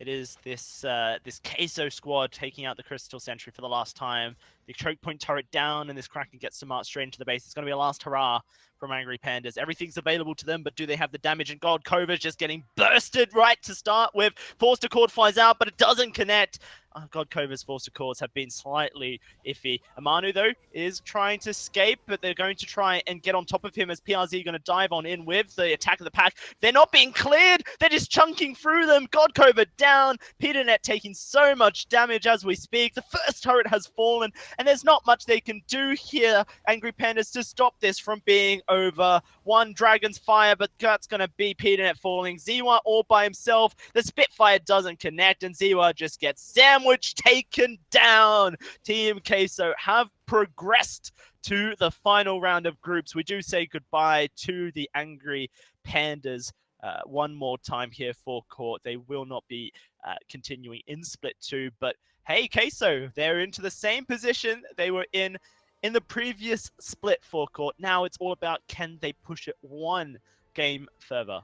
It is this this Queso squad taking out the Crystal Sentry for the last time. The choke point turret down, and this Kraken gets to march straight into the base. It's going to be a last hurrah from Angry Pandas. Everything's available to them, but do they have the damage? And God, Kova's just getting bursted right to start with. Forced Accord flies out, but it doesn't connect. Oh God, Kova's Forced Accords have been slightly iffy. Amanu, though, is trying to escape, but they're going to try and get on top of him as PRZ are going to dive on in with the attack of the pack. They're not being cleared. They're just chunking through them. God, Kova down. PeterNet taking so much damage as we speak. The first turret has fallen, and there's not much they can do here, Angry Pandas, to stop this from being over. One Dragon's Fire, but that's going to be PeterNet falling. Ziwa all by himself. The Spitfire doesn't connect, and Ziwa just gets sandwiched, taken down. Team Queso have progressed to the final round of groups. We do say goodbye to the Angry Pandas one more time here for court. They will not be continuing in Split 2, but hey, Queso, they're into the same position they were in the previous Split forecourt. Now it's all about, can they push it one game further?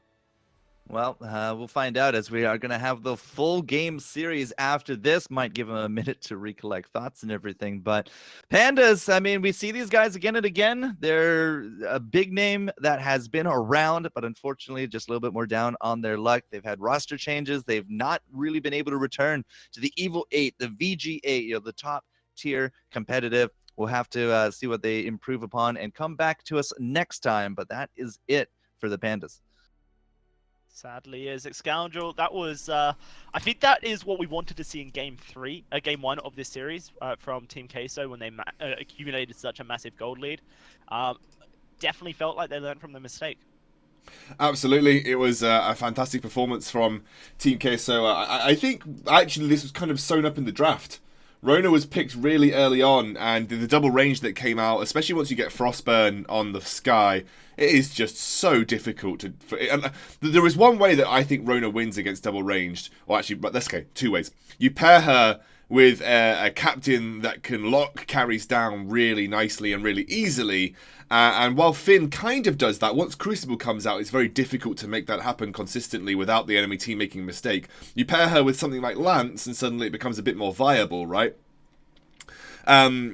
Well, we'll find out, as we are going to have the full game series after this. Might give them a minute to recollect thoughts and everything. But Pandas, I mean, we see these guys again and again. They're a big name that has been around, but unfortunately just a little bit more down on their luck. They've had roster changes. They've not really been able to return to the Evil 8, the VG8, the top tier competitive. We'll have to see what they improve upon and come back to us next time. But that is it for the Pandas. Sadly, is Scoundrel. That was, I think that is what we wanted to see in game one of this series from Team Queso when they accumulated such a massive gold lead. Definitely felt like they learned from the mistake. Absolutely, it was a fantastic performance from Team Queso. I think actually this was kind of sewn up in the draft. Rona was picked really early on, and the double range that came out, especially once you get Frostburn on the Sky, it is just so difficult to... And there is one way that I think Rona wins against double ranged, or actually, but let's go, two ways. You pair her with a captain that can lock carries down really nicely and really easily, and while Finn kind of does that, once Crucible comes out, it's very difficult to make that happen consistently without the enemy team making a mistake. You pair her with something like Lance, and suddenly it becomes a bit more viable, right? But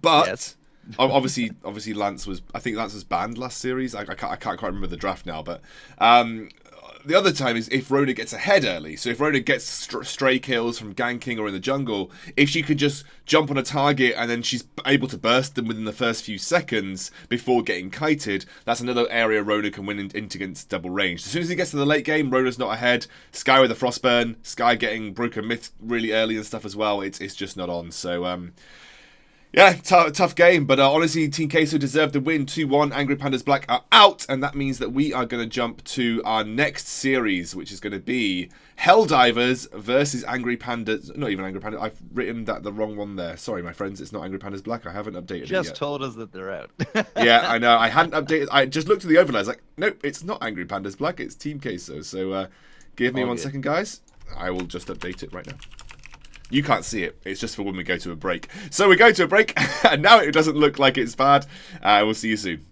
yes. obviously Lance was, I think Lance was banned last series. I can't quite remember the draft now, but the other time is if Rona gets ahead early. So if Rona gets stray kills from ganking or in the jungle, if she could just jump on a target and then she's able to burst them within the first few seconds before getting kited, that's another area Rona can win into against double range. As soon as he gets to the late game, Rona's not ahead. Sky with a Frostburn, Sky getting Broken Myth really early and stuff as well. It's just not on. So yeah, tough game, but honestly, Team Queso deserved the win. 2-1, Angry Pandas Black are out, and that means that we are going to jump to our next series, which is going to be Helldivers versus Angry Pandas. Not even Angry Pandas. I've written that the wrong one there. Sorry, my friends, it's not Angry Pandas Black. I haven't updated it yet. Just told us that they're out. Yeah, I know. I hadn't updated. I just looked at the overlay. I was like, nope, it's not Angry Pandas Black. It's Team Queso. So give me 1 second, guys. I will just update it right now. You can't see it. It's just for when we go to a break. So we go to a break, and now it doesn't look like it's bad. We'll see you soon.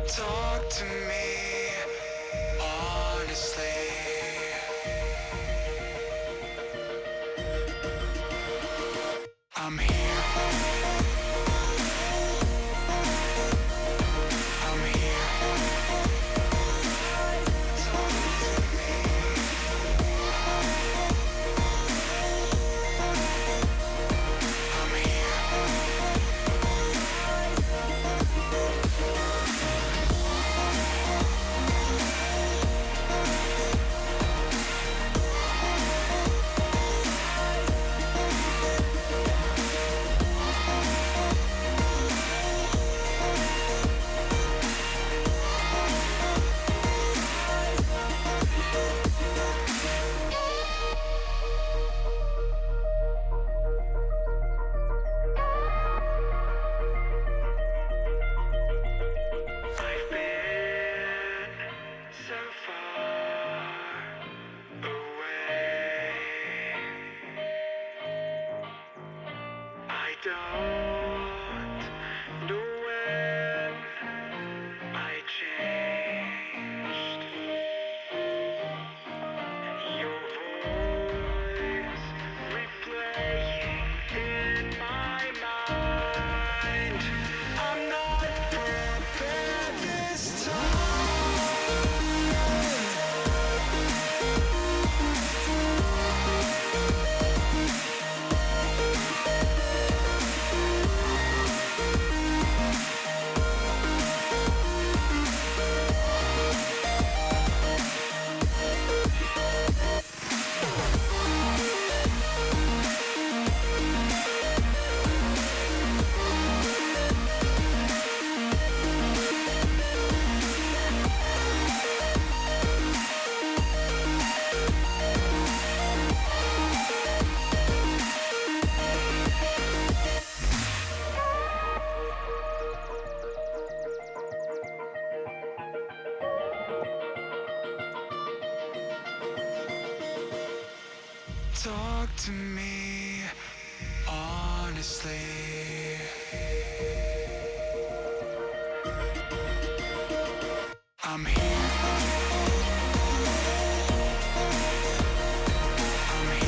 Talk to me honestly. I'm here. I'm here. Talk to me. I'm here. don't know when I changed. Your voice replaying in my mind. I'm not prepared this Talk to me honestly. I'm here. I'm here.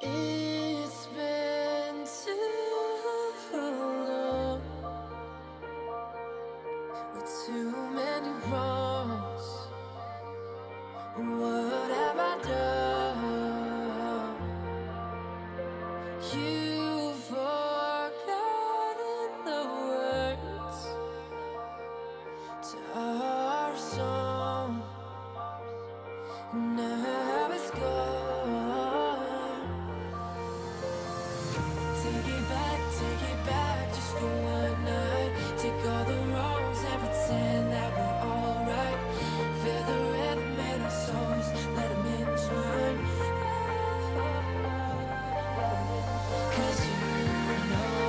It's been too long with too many wrongs. What have I done? You've forgotten the words to our song. Now it's gone. Take it back just for one night. Take all the wrongs and pretend that we're alright. Feel the rhythm in our souls, let them entwine. 'Cause you know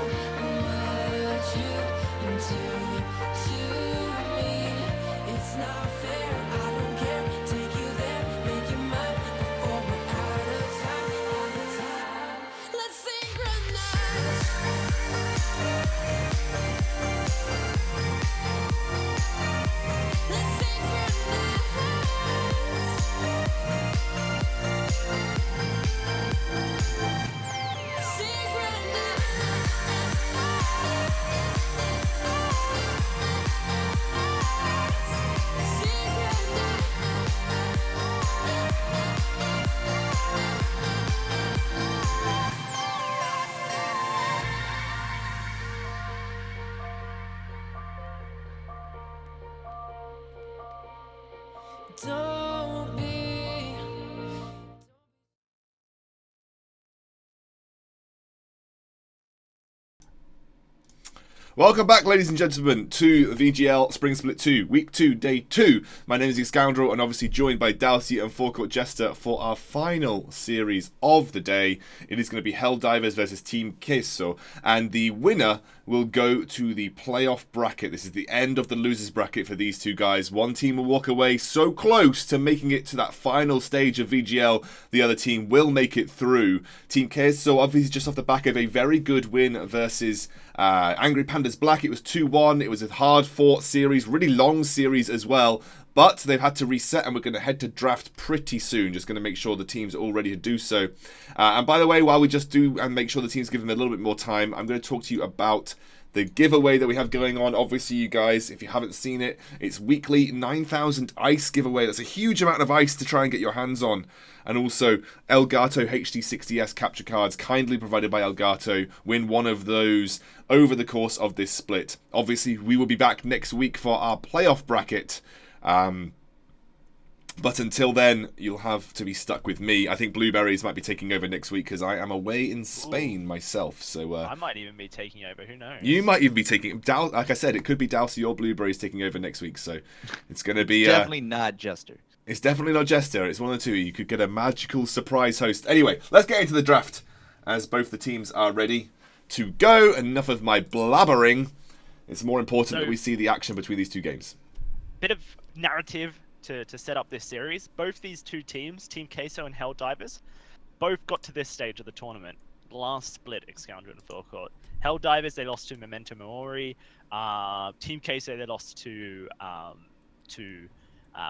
what you do to me. It's not fair, I don't care. Take you there, make it mine before we're out of time. Let's synchronize. Let's don't be. Welcome back, ladies and gentlemen, to VGL Spring Split 2, Week 2, Day 2. My name is The Scoundrel, and obviously joined by Dalsy and Forecourt Jester for our final series of the day. It is going to be Helldivers versus Team Queso, and the winner will go to the playoff bracket. This is the end of the losers bracket for these two guys. One team will walk away so close to making it to that final stage of VGL, the other team will make it through. Team Queso, obviously just off the back of a very good win versus Angry Pandas Black. It was 2-1. It was a hard-fought series, really long series as well. But they've had to reset, and we're going to head to draft pretty soon. Just going to make sure the teams are all ready to do so. And by the way, while we just do and make sure the teams give them a little bit more time, I'm going to talk to you about the giveaway that we have going on. Obviously, you guys, if you haven't seen it, it's weekly 9,000 ice giveaway. That's a huge amount of ice to try and get your hands on. And also, Elgato HD60S capture cards, kindly provided by Elgato. Win one of those over the course of this split. Obviously, we will be back next week for our playoff bracket. But until then, you'll have to be stuck with me. I think Blueberries might be taking over next week because I am away in Spain myself. So I might even be taking over. Who knows? You might even be taking... like I said, it could be Dowsey or Blueberries taking over next week. So it's going to be... definitely not Jester. It's definitely not Jester. It's one of the two. You could get a magical surprise host. Anyway, let's get into the draft as both the teams are ready to go. Enough of my blabbering. It's more important that we see the action between these two games. Bit of narrative to set up this series. Both these two teams, Team Queso and Helldivers, both got to this stage of the tournament. Last split, Excoundred and Forecourt. Helldivers, they lost to Memento Mori. Team Queso, they lost to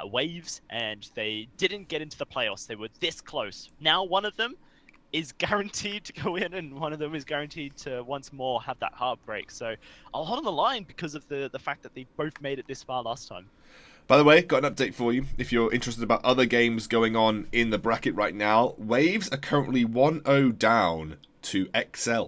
Waves, and they didn't get into the playoffs. They were this close. Now one of them is guaranteed to go in, and one of them is guaranteed to once more have that heartbreak. So a lot on the line because of the fact that they both made it this far last time. By the way, got an update for you. If you're interested about other games going on in the bracket right now, Waves are currently 1-0 down to XL.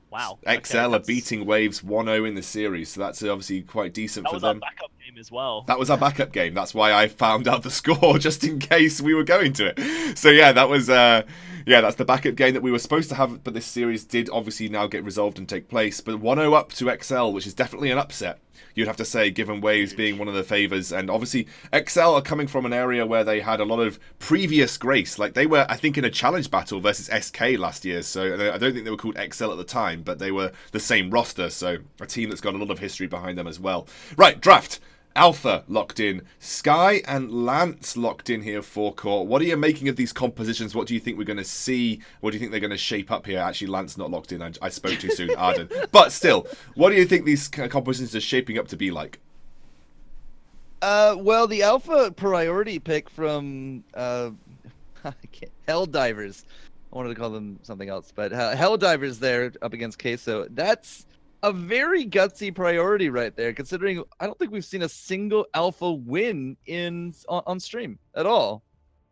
Wow. XL are beating Waves 1-0 in the series, so that's obviously quite decent for them. That was our backup game as well. That was our backup game. That's why I found out the score just in case we were going to it. So yeah, that was that's the backup game that we were supposed to have, but this series did obviously now get resolved and take place. But 1-0 up to XL, which is definitely an upset, you'd have to say, given Waves being one of the favours. And obviously, XL are coming from an area where they had a lot of previous grace. Like, they were, I think, in a challenge battle versus SK last year. So I don't think they were called XL at the time, but they were the same roster. So a team that's got a lot of history behind them as well. Right, draft. Alpha locked in. Sky and Lance locked in here for court. What are you making of these compositions? What do you think we're going to see? What do you think they're going to shape up here? Actually, Lance not locked in. I spoke too soon, Arden. But still, what do you think these compositions are shaping up to be like? Well, the Alpha priority pick from Helldivers. I wanted to call them something else, but Helldivers there up against Queso. That's a very gutsy priority right there, considering I don't think we've seen a single Alpha win on stream at all.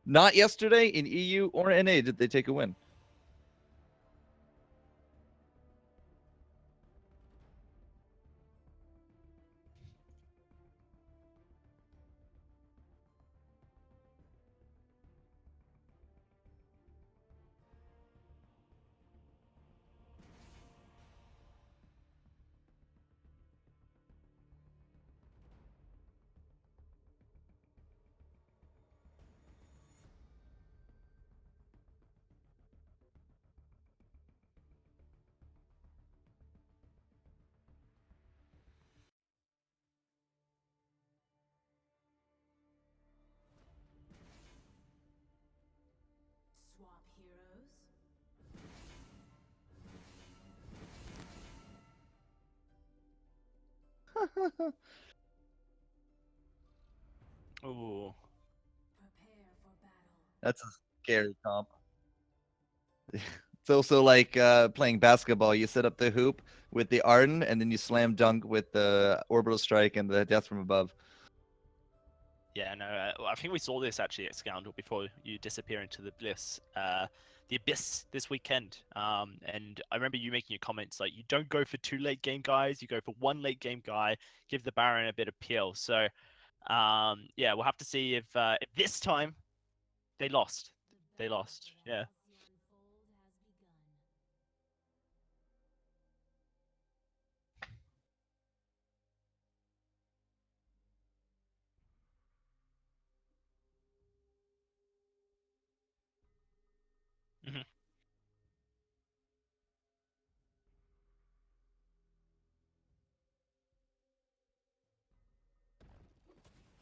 Not yesterday in EU or NA did they take a win. Ooh. That's a scary comp. It's also like playing basketball. You set up the hoop with the Arden, and then you slam dunk with the orbital strike and the death from above. Yeah, no, I think we saw this actually at Scoundrel before you disappear into the abyss this weekend. And I remember you making your comments like, you don't go for 2 late game guys, you go for 1 late game guy, give the Baron a bit of peel. So, yeah, we'll have to see if this time they lost. They lost, yeah. Mm-hmm.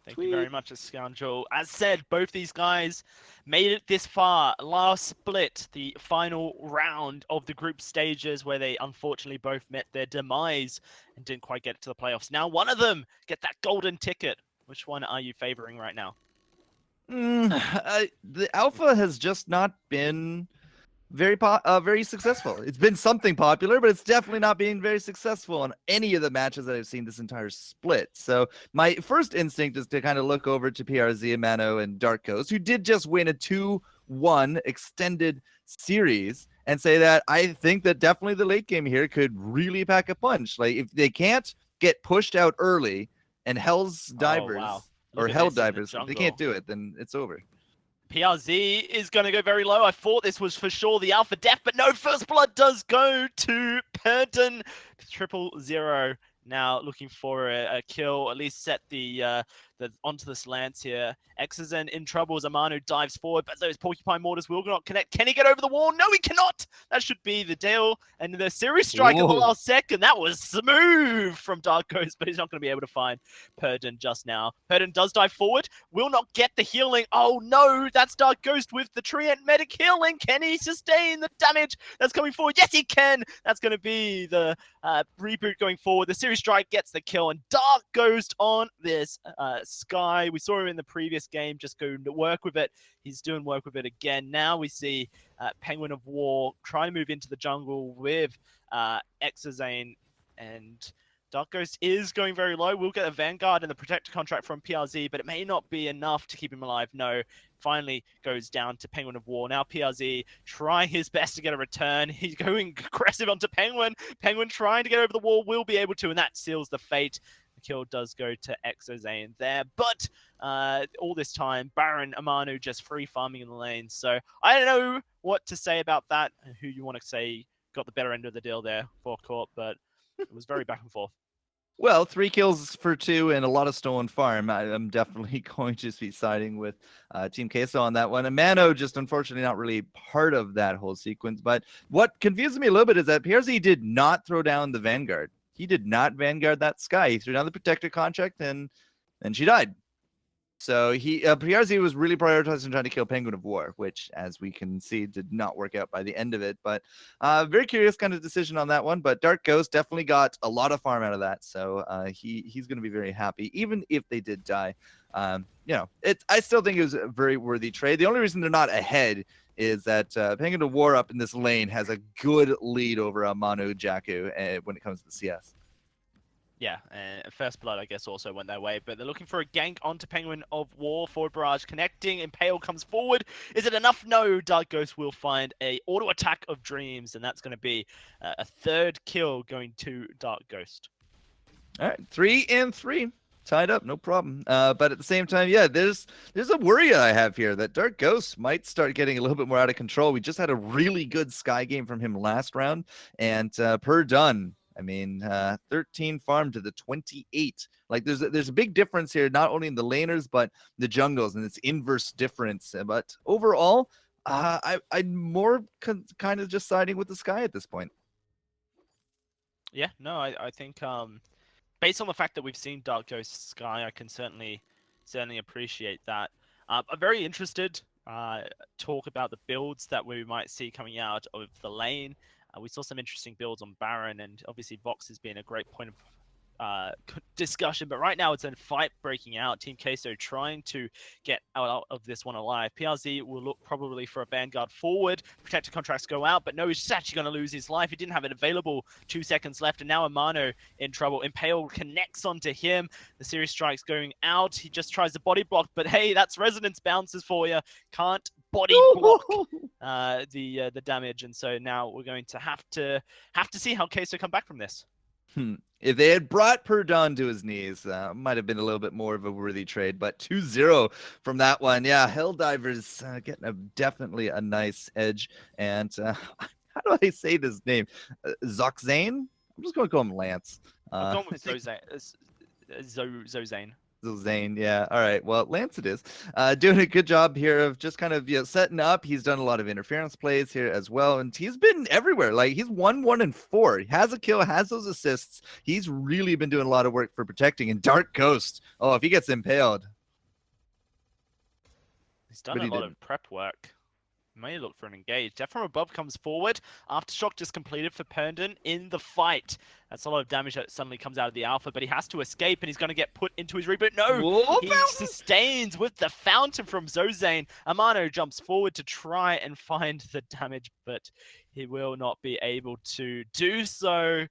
Thank you very much, Scoundrel. As said, both these guys made it this far. Last split, the final round of the group stages, where they unfortunately both met their demise and didn't quite get to the playoffs. Now one of them get that golden ticket. Which one are you favoring right now? The Alpha has just not been very successful. It's been something popular, but it's definitely not being very successful on any of the matches that I've seen this entire split. So my first instinct is to kind of look over to PRZ, Mano, and Dark Coast, who did just win a 2-1 extended series, and say that I think that definitely the late game here could really pack a punch. Like, if they can't get pushed out early, and Hell's Divers or at hell this in the divers. If they can't do it, then it's over. PRZ is going to go very low. I thought this was for sure the alpha death, but no, first blood does go to Perdon. 000 now looking for a kill, at least set the onto this lance here. Exazen in trouble as Amano dives forward, but those porcupine mortars will not connect. Can he get over the wall? No, he cannot. That should be the deal. And the series strike at the last second. That was smooth from Dark Ghost, but he's not going to be able to find Perdon just now. Perdon does dive forward, will not get the healing. Oh no, that's Dark Ghost with the Treant medic healing. Can he sustain the damage that's coming forward? Yes, he can. That's going to be the reboot going forward. The series strike gets the kill, and Dark Ghost on this Sky. We saw him in the previous game just go to work with it. He's doing work with it again. Now we see Penguin of War trying to move into the jungle with Exazane, and Dark Ghost is going very low. We'll get a Vanguard and the Protector contract from PRZ, but it may not be enough to keep him alive. No, finally goes down to Penguin of War. Now PRZ trying his best to get a return. He's going aggressive onto Penguin. Penguin trying to get over the wall, will be able to, and that seals the fate. The kill does go to Exozane there, but all this time, Baron Amanu just free farming in the lane. So I don't know what to say about that, who you want to say got the better end of the deal there for Court, but it was very back and forth. Well, 3 kills for 2 and a lot of stolen farm. I'm definitely going to be siding with Team Queso on that one. And Mano just unfortunately not really part of that whole sequence. But what confuses me a little bit is that PRZ did not throw down the Vanguard. He did not Vanguard that Sky. He threw down the Protector contract and she died. So PRZ was really prioritizing trying to kill Penguin of War, which, as we can see, did not work out by the end of it. But very curious kind of decision on that one. But Dark Ghost definitely got a lot of farm out of that. So he's going to be very happy, even if they did die. I still think it was a very worthy trade. The only reason they're not ahead is that Penguin of War up in this lane has a good lead over Manu Jakku when it comes to the CS. Yeah, and First Blood, I guess, also went their way, but they're looking for a gank onto Penguin of War. Forward barrage connecting, Impale comes forward. Is it enough? No, Dark Ghost will find a auto attack of Dreams, and that's going to be a 3rd kill going to Dark Ghost. All right, 3 and 3. Tied up, no problem. But at the same time, yeah, there's a worry I have here that Dark Ghost might start getting a little bit more out of control. We just had a really good Sky game from him last round, and per done, 13 farm to the 28. Like there's a big difference here, not only in the laners but the jungles, and it's inverse difference. But overall, I'm more kind of just siding with the Sky at this point. Yeah, no, I think based on the fact that we've seen Dark Ghost Sky, I can certainly appreciate that. I'm very interested talk about the builds that we might see coming out of the lane. We saw some interesting builds on Baron, and obviously Vox has been a great point of discussion, but right now it's a fight breaking out. Team Queso trying to get out of this one alive. PRZ will look probably for a Vanguard forward. Protector contracts go out, but no, he's actually going to lose his life. He didn't have it available. 2 seconds left, and now Amano in trouble. Impale connects onto him. The series strike's going out. He just tries to body block, but hey, that's resonance bounces for you. Can't body block the damage, and so now we're going to have to see how Queso come back from this. If they had brought Perdon to his knees, might have been a little bit more of a worthy trade, but 2-0 from that one. Yeah, Helldivers getting definitely a nice edge. And how do I say this name? Zoxane? I'm just going to call him Lance. I'm going with Zozane. Zane, yeah. All right. Well, Lance it is. Doing a good job here of just kind of setting up. He's done a lot of interference plays here as well, and he's been everywhere. Like he's 1, 1, and 4. He has a kill, has those assists. He's really been doing a lot of work for protecting. And Dark Ghost, oh, if he gets impaled, he's done a lot of prep work. May look for an engage. Death from above comes forward. Aftershock just completed for Perdon in the fight. That's a lot of damage that suddenly comes out of the alpha, but he has to escape and he's going to get put into his reboot. No, he sustains with the fountain from Zozane. Amano jumps forward to try and find the damage, but he will not be able to do so.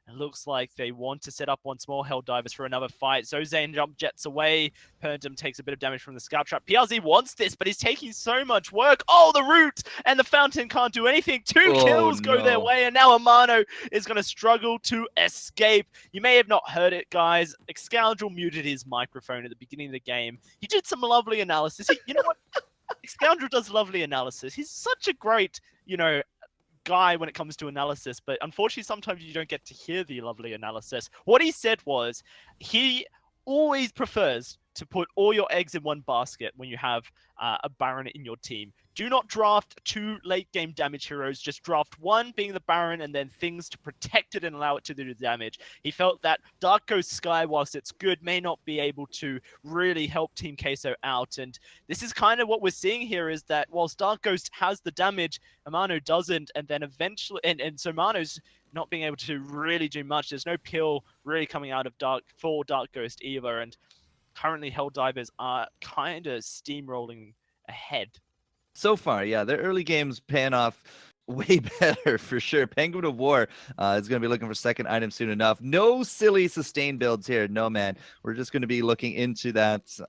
It looks like they want to set up once more Helldivers for another fight. Zozane jump jets away. Perndum takes a bit of damage from the scout trap. PRZ wants this, but he's taking so much work. Oh, the root and the fountain can't do anything. Two kills go their way, and now Amano is going to struggle to escape. You may have not heard it, guys. Scoundrel muted his microphone at the beginning of the game. He did some lovely analysis. You know what? Scoundrel does lovely analysis. He's such a great, guy when it comes to analysis, but unfortunately sometimes you don't get to hear the lovely analysis. What he said was he always prefers to put all your eggs in one basket when you have a Baron in your team. Do not draft 2 late game damage heroes. Just draft 1 being the Baron and then things to protect it and allow it to do the damage. He felt that Dark Ghost Sky, whilst it's good, may not be able to really help Team Queso out. And this is kind of what we're seeing here, is that whilst Dark Ghost has the damage, Amano doesn't. And then eventually, and so Mano's not being able to really do much. There's no pill really coming out of Dark Ghost either. And currently Helldivers are kind of steamrolling ahead. So far, yeah, their early games paying off way better for sure. Penguin of War is going to be looking for second item soon enough. No silly sustain builds here. No, man. We're just going to be looking into that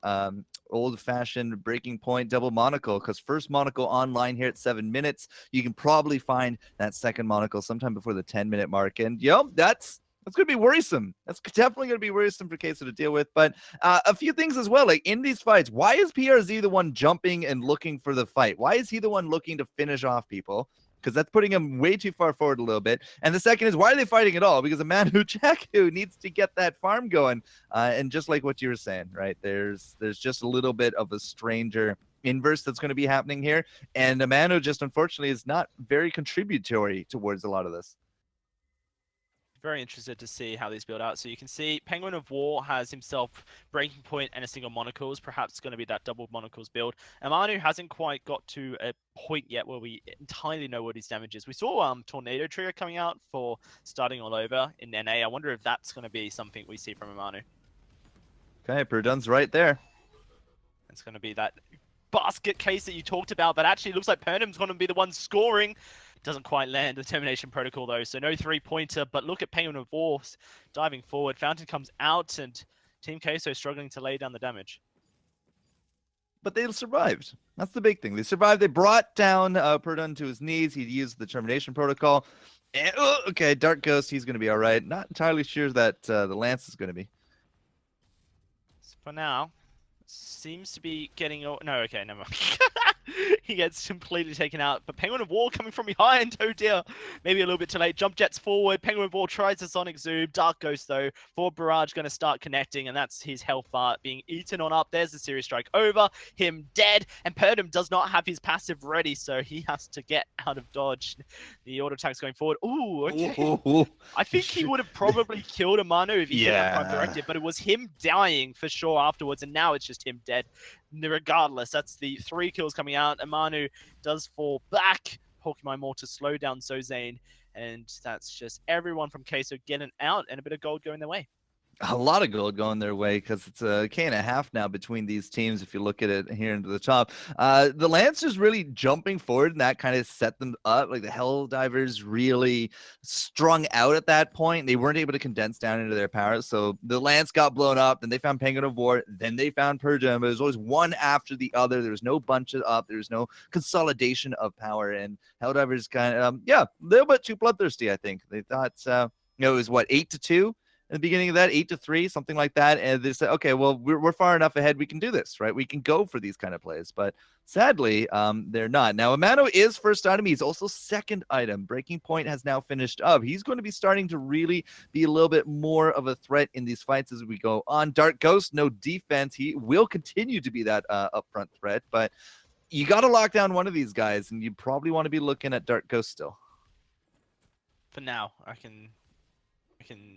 old-fashioned breaking point double monocle, because first monocle online here at 7 minutes. You can probably find that second monocle sometime before the 10-minute mark. And, that's going to be worrisome. That's definitely going to be worrisome for Queso to deal with. But a few things as well, like in these fights, why is PRZ the one jumping and looking for the fight? Why is he the one looking to finish off people? Because that's putting him way too far forward a little bit. And the second is, why are they fighting at all? Because a man who needs to get that farm going. And just like what you were saying, right? There's just a little bit of a stranger inverse that's going to be happening here. And Amano just unfortunately is not very contributory towards a lot of this. Very interested to see how these build out. So you can see Penguin of War has himself breaking point and a single monocles. Perhaps going to be that double monocles build. Amanu hasn't quite got to a point yet where we entirely know what his damage is. We saw Tornado Trigger coming out for starting all over in NA. I wonder if that's going to be something we see from Amanu. Okay, Perdun's right there. It's going to be that basket case that you talked about, but actually it looks like Pernam's going to be the one scoring. Doesn't quite land the Termination Protocol though, so no 3-pointer, but look at Penguin of War diving forward. Fountain comes out and Team Queso struggling to lay down the damage. But they survived. That's the big thing. They survived. They brought down Perdun to his knees. He used the Termination Protocol. And, okay, Dark Ghost, he's going to be all right. Not entirely sure that the Lance is going to be. So for now, seems to be getting... No, okay, never mind. He gets completely taken out. But Penguin of War coming from behind. Oh dear. Maybe a little bit too late. Jump jets forward. Penguin of War tries a Sonic Zoom. Dark Ghost though. Forward Barrage going to start connecting. And that's his health bar being eaten on up. There's the Series Strike over. Him dead. And Perdum does not have his passive ready. So he has to get out of dodge. The auto attack's going forward. Ooh, okay. Ooh. I think he would have probably killed Amano if he didn't have Prime Directive. But it was him dying for sure afterwards. And now it's just him dead. Regardless, that's the 3 kills coming out. Amanu does fall back. Pokemon more to slow down Zozane. And that's just everyone from Queso getting out and a bit of gold going their way. A lot of gold going their way because it's a K1.5 now between these teams. If you look at it here into the top, the Lancers really jumping forward, and that kind of set them up. Like the Helldivers really strung out at that point. They weren't able to condense down into their power, so the Lance got blown up. Then they found Penguin of War. Then they found Purgem. But it was always one after the other. There was no bunch up. There was no consolidation of power. And Helldivers kind of, a little bit too bloodthirsty. I think they thought, it was what 8-2. In the beginning of that, 8-3, something like that. And they said, okay, well, we're far enough ahead. We can do this, right? We can go for these kind of plays. But sadly, they're not. Now, Amano is first item. He's also second item. Breaking Point has now finished up. He's going to be starting to really be a little bit more of a threat in these fights as we go on. Dark Ghost, no defense. He will continue to be that upfront threat. But you got to lock down one of these guys, and you probably want to be looking at Dark Ghost still. For now, I can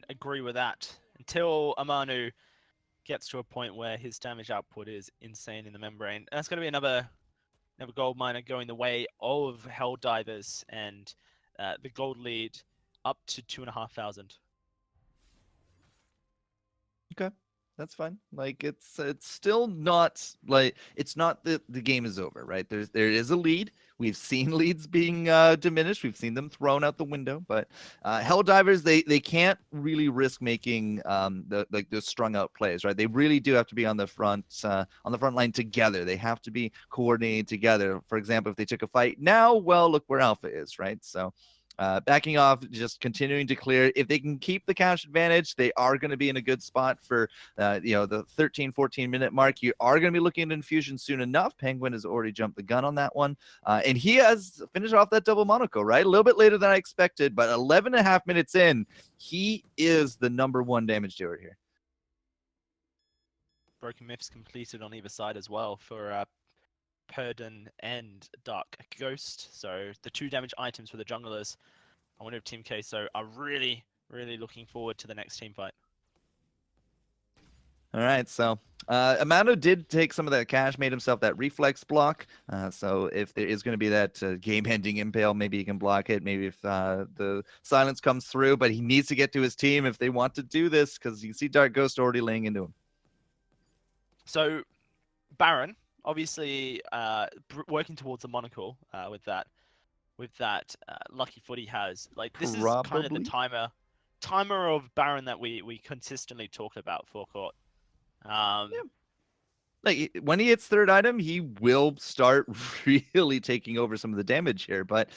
agree with that until Amanu gets to a point where his damage output is insane in the membrane. And that's going to be another gold miner going the way of Helldivers, and the gold lead up to 2,500. Okay. That's fine. Like it's still not like it's not that the game is over, right? There is a lead. We've seen leads being diminished. We've seen them thrown out the window. But Helldivers, they can't really risk making the strung out plays, right? They really do have to be on the front line together. They have to be coordinated together. For example, if they took a fight now, well, look where Alpha is, right? So. Backing off, just continuing to clear. If they can keep the cash advantage, they are going to be in a good spot for the 13, 14-minute mark. You are going to be looking at infusion soon enough. Penguin has already jumped the gun on that one. And he has finished off that double Monaco, right? A little bit later than I expected, but 11 and a half minutes in, he is the #1 damage dealer here. Broken Myths completed on either side as well for Purdon and Dark Ghost. So the 2 damage items for the junglers. I wonder if Team Queso are really, really looking forward to the next team fight. All right, so Amano did take some of that cash, made himself that reflex block. So if there is going to be that game-ending impale, maybe he can block it. Maybe if the silence comes through, but he needs to get to his team if they want to do this, because you can see Dark Ghost already laying into him. So Baron, obviously working towards a monocle with that lucky foot he has. Like this is kind of the timer of Baron that we consistently talk about forecourt. Like when he hits 3rd item, he will start really taking over some of the damage here, but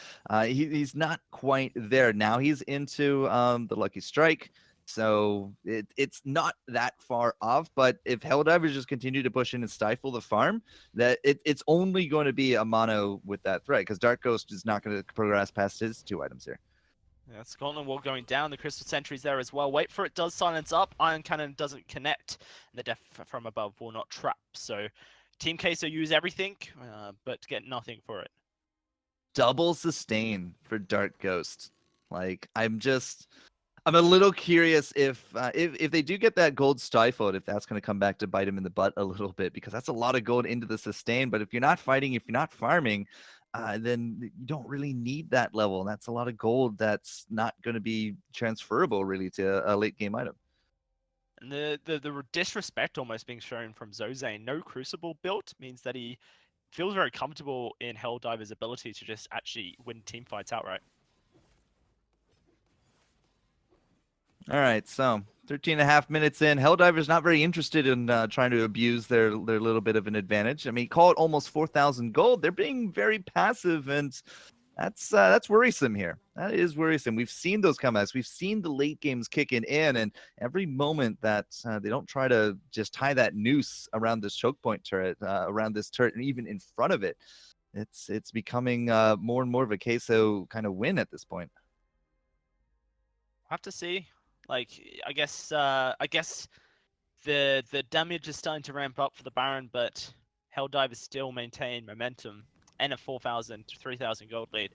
he's not quite there. Now he's into the Lucky Strike, so it's not that far off. But if Helldivers just continue to push in and stifle the farm, that it's only going to be a mono with that threat, because Dark Ghost is not going to progress past his 2 items here. Yeah, Scotland Wall going down. The Crystal Sentry's there as well. Wait for it does silence up. Iron Cannon doesn't connect. The Death from above will not trap. So Team Queso use everything, but get nothing for it. Double sustain for Dark Ghost. Like I'm a little curious if they do get that gold stifled, if that's going to come back to bite him in the butt a little bit, because that's a lot of gold into the sustain. But if you're not fighting, if you're not farming, then you don't really need that level. And that's a lot of gold that's not going to be transferable really to a late game item. And the disrespect almost being shown from Zozane. No Crucible built means that he feels very comfortable in Helldiver's ability to just actually win team fights outright. All right, so 13 and a half minutes in. Helldiver's not very interested in trying to abuse their little bit of an advantage. I mean, call it almost 4,000 gold. They're being very passive, and that's worrisome here. That is worrisome. We've seen those comebacks. We've seen the late games kicking in, and every moment that they don't try to just tie that noose around this choke point turret, around this turret, and even in front of it, it's becoming more and more of a Queso kind of win at this point. We'll have to see. Like, I guess the damage is starting to ramp up for the Baron, but Helldivers still maintain momentum and a 4,000 to 3,000 gold lead.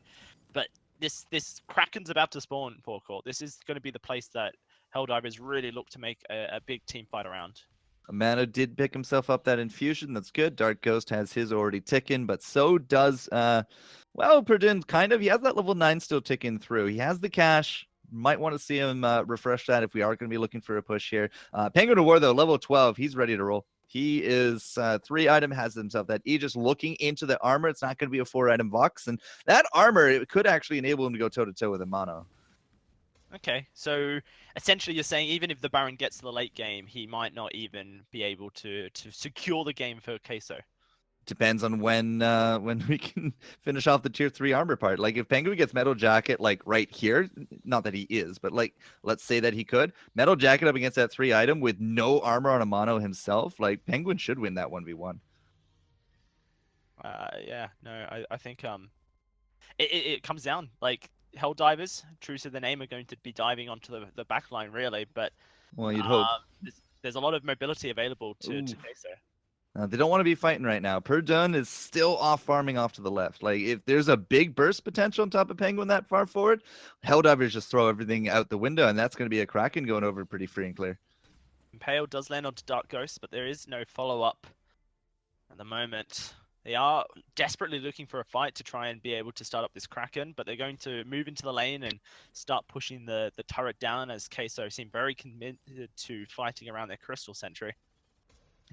But this Kraken's about to spawn forecourt. This is going to be the place that Helldivers really look to make a big team fight around. Amano did pick himself up that infusion. That's good. Dark Ghost has his already ticking, but so does Perdin kind of. He has that level 9 still ticking through. He has the cash. Might want to see him refresh that if we are going to be looking for a push here. Penguin of War, though, level 12. He's ready to roll. He is 3 item, has himself that Aegis looking into the armor. It's not going to be a 4 item Vox. And that armor, it could actually enable him to go toe-to-toe with Amano. Okay, so essentially you're saying even if the Baron gets to the late game, he might not even be able to secure the game for Queso. Depends on when we can finish off the tier 3 armor part. Like if Penguin gets Metal Jacket like right here, not that he is, but like let's say that he could Metal Jacket up against that 3 item with no armor on Amano himself, like Penguin should win that 1v1. Yeah, no, I think it comes down like Helldivers, true to the name, are going to be diving onto the back line really, but well, you'd hope there's a lot of mobility available to Queso. They don't want to be fighting right now. Perdun is still off farming off to the left. Like, if there's a big burst potential on top of Penguin that far forward, Helldivers just throw everything out the window, and that's going to be a Kraken going over pretty free and clear. Impale does land onto Dark Ghost, but there is no follow-up at the moment. They are desperately looking for a fight to try and be able to start up this Kraken, but they're going to move into the lane and start pushing the turret down, as Queso seem very committed to fighting around their Crystal Sentry.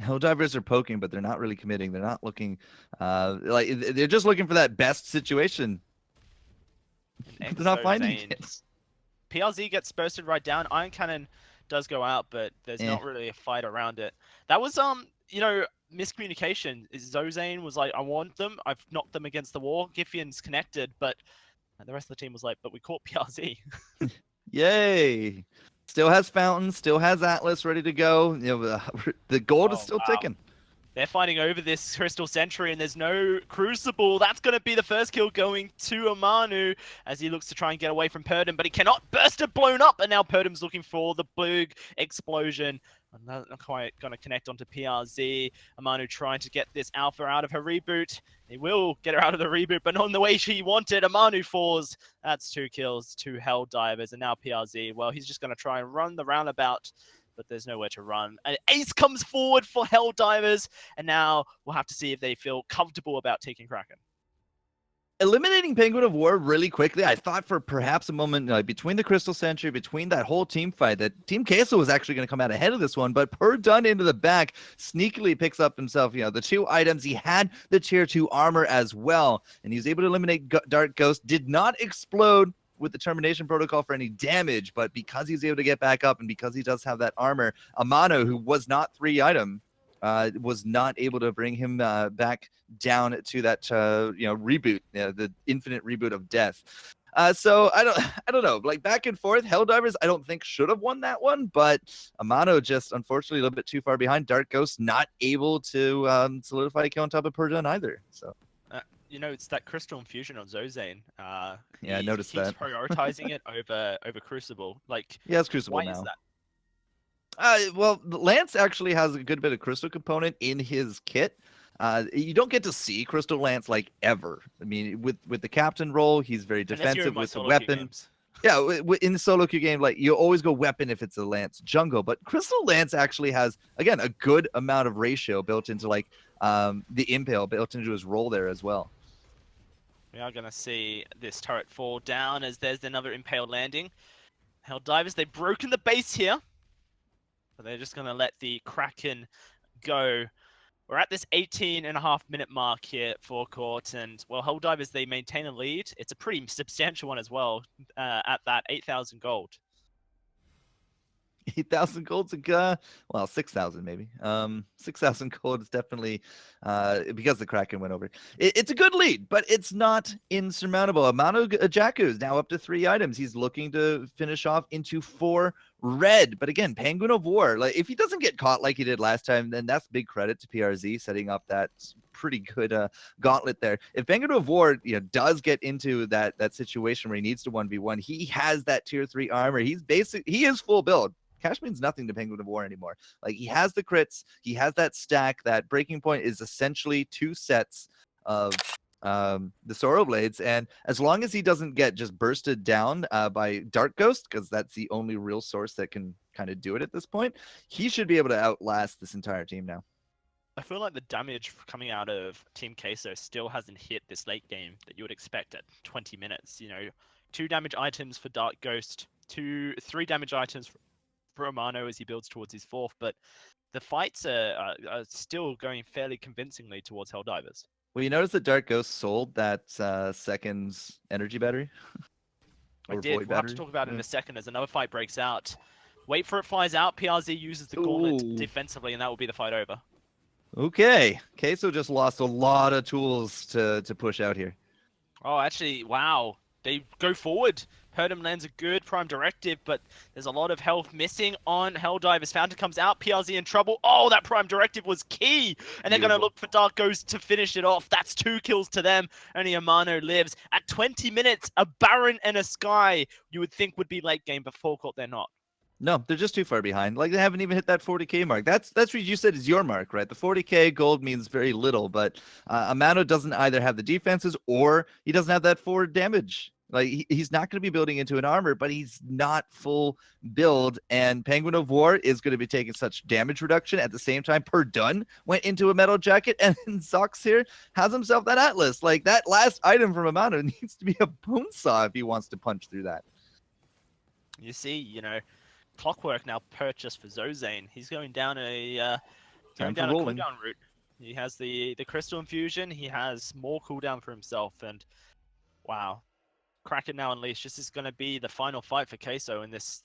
Helldivers are poking, but they're not really committing. They're not looking like they're just looking for that best situation. They're not finding it. PRZ gets bursted right down. Iron Cannon does go out, but there's not really a fight around it. That was miscommunication. Zozane was like, I want them. I've knocked them against the wall. Giffian's connected, but the rest of the team was like, but we caught PRZ. Yay! Still has Fountain, still has Atlas ready to go. You know, the gold is still ticking. They're fighting over this Crystal Sentry, and there's no Crucible. That's going to be the first kill going to Amanu as he looks to try and get away from Purdom, but he cannot. Bursted, blown up, and now Purdom's looking for the big explosion. Not quite going to connect onto PRZ. Amanu trying to get this Alpha out of her reboot. He will get her out of the reboot, but not in the way she wanted. Amanu falls. That's 2 kills, 2 Helldivers, and now PRZ, well, he's just going to try and run the roundabout, but there's nowhere to run. An ace comes forward for Helldivers, and now we'll have to see if they feel comfortable about taking Kraken. Eliminating Penguin of War really quickly, I thought for perhaps a moment between the Crystal Sentry, between that whole team fight, that Team Queso was actually going to come out ahead of this one, but Purdon into the back sneakily picks up himself, the 2 items. He had the tier 2 armor as well, and he was able to eliminate Dark Ghost. Did not explode with the termination protocol for any damage, but because he's able to get back up and because he does have that armor, Amano, who was not 3 item, was not able to bring him back down to that reboot, the infinite reboot of death. So I don't know, like back and forth. Helldivers I don't think should have won that one, but Amano just unfortunately a little bit too far behind. Dark Ghost not able to solidify a kill on top of Purdon either. So it's that Crystal Infusion on Zozane. I noticed he's that. prioritizing it over Crucible. Like, he has Crucible why now. Is that? Well, Lance actually has a good bit of Crystal component in his kit. You don't get to see Crystal Lance like ever. I mean, with the captain role, he's very defensive with the weapon. Yeah, in the solo queue game, like you always go weapon if it's a Lance jungle, but Crystal Lance actually has again a good amount of ratio built into like the impale built into his role there as well. We are going to see this turret fall down as there's another impale landing. Helldivers, they've broken the base here. But they're just going to let the Kraken go. We're at this 18.5-minute mark here for Court, and, well, Helldivers, they maintain a lead. It's a pretty substantial one as well, at that 8,000 gold. 8,000 gold's well, 6,000 maybe. 6,000 gold is definitely because the Kraken went over. It's a good lead, but it's not insurmountable. Amano Jaku is now up to 3 items. He's looking to finish off into 4 red. But again, Penguin of War, like if he doesn't get caught like he did last time, then that's big credit to PRZ setting up that pretty good gauntlet there. If Penguin of War does get into that situation where he needs to 1v1, he has that tier 3 armor. He is full build. Cash means nothing to Penguin of War anymore. Like he has the crits, he has that stack. That breaking point is essentially 2 sets of the Sorrow Blades, and as long as he doesn't get just bursted down by Dark Ghost, because that's the only real source that can kind of do it at this point, he should be able to outlast this entire team now. I feel like the damage coming out of Team Queso still hasn't hit this late game that you would expect at 20 minutes. 2 damage items for Dark Ghost, 3 damage items for Amano as he builds towards his 4th, but the fights are still going fairly convincingly towards Helldivers. Well, you notice that Dark Ghost sold that second energy battery? I did. We'll have to talk about it in a second as another fight breaks out. Wait for it flies out. PRZ uses the gauntlet defensively, and that will be the fight over. Okay. Queso just lost a lot of tools to push out here. Oh, actually, wow. They go forward. Purdom lands a good prime directive, but there's a lot of health missing on Helldivers. Fountain comes out, PRZ in trouble. Oh, that prime directive was key. And they're going to look for Dark Ghost to finish it off. That's 2 kills to them. Only Amano lives. At 20 minutes, a Baron and a Sky you would think would be late game, but forecourt they're not. No, they're just too far behind. Like they haven't even hit that 40k mark. That's what you said is your mark, right? The 40k gold means very little, but Amano doesn't either have the defenses or he doesn't have that forward damage. Like he's not going to be building into an armor, but he's not full build. And Penguin of War is going to be taking such damage reduction. At the same time, Perdun went into a metal jacket, and Zox here has himself that Atlas. Like that last item from Amano needs to be a bone saw if he wants to punch through that. You see, Clockwork now purchased for Zozane. He's going down a cooldown route. He has the crystal infusion. He has more cooldown for himself, and wow, Kraken now unleashed. This is going to be the final fight for Queso in this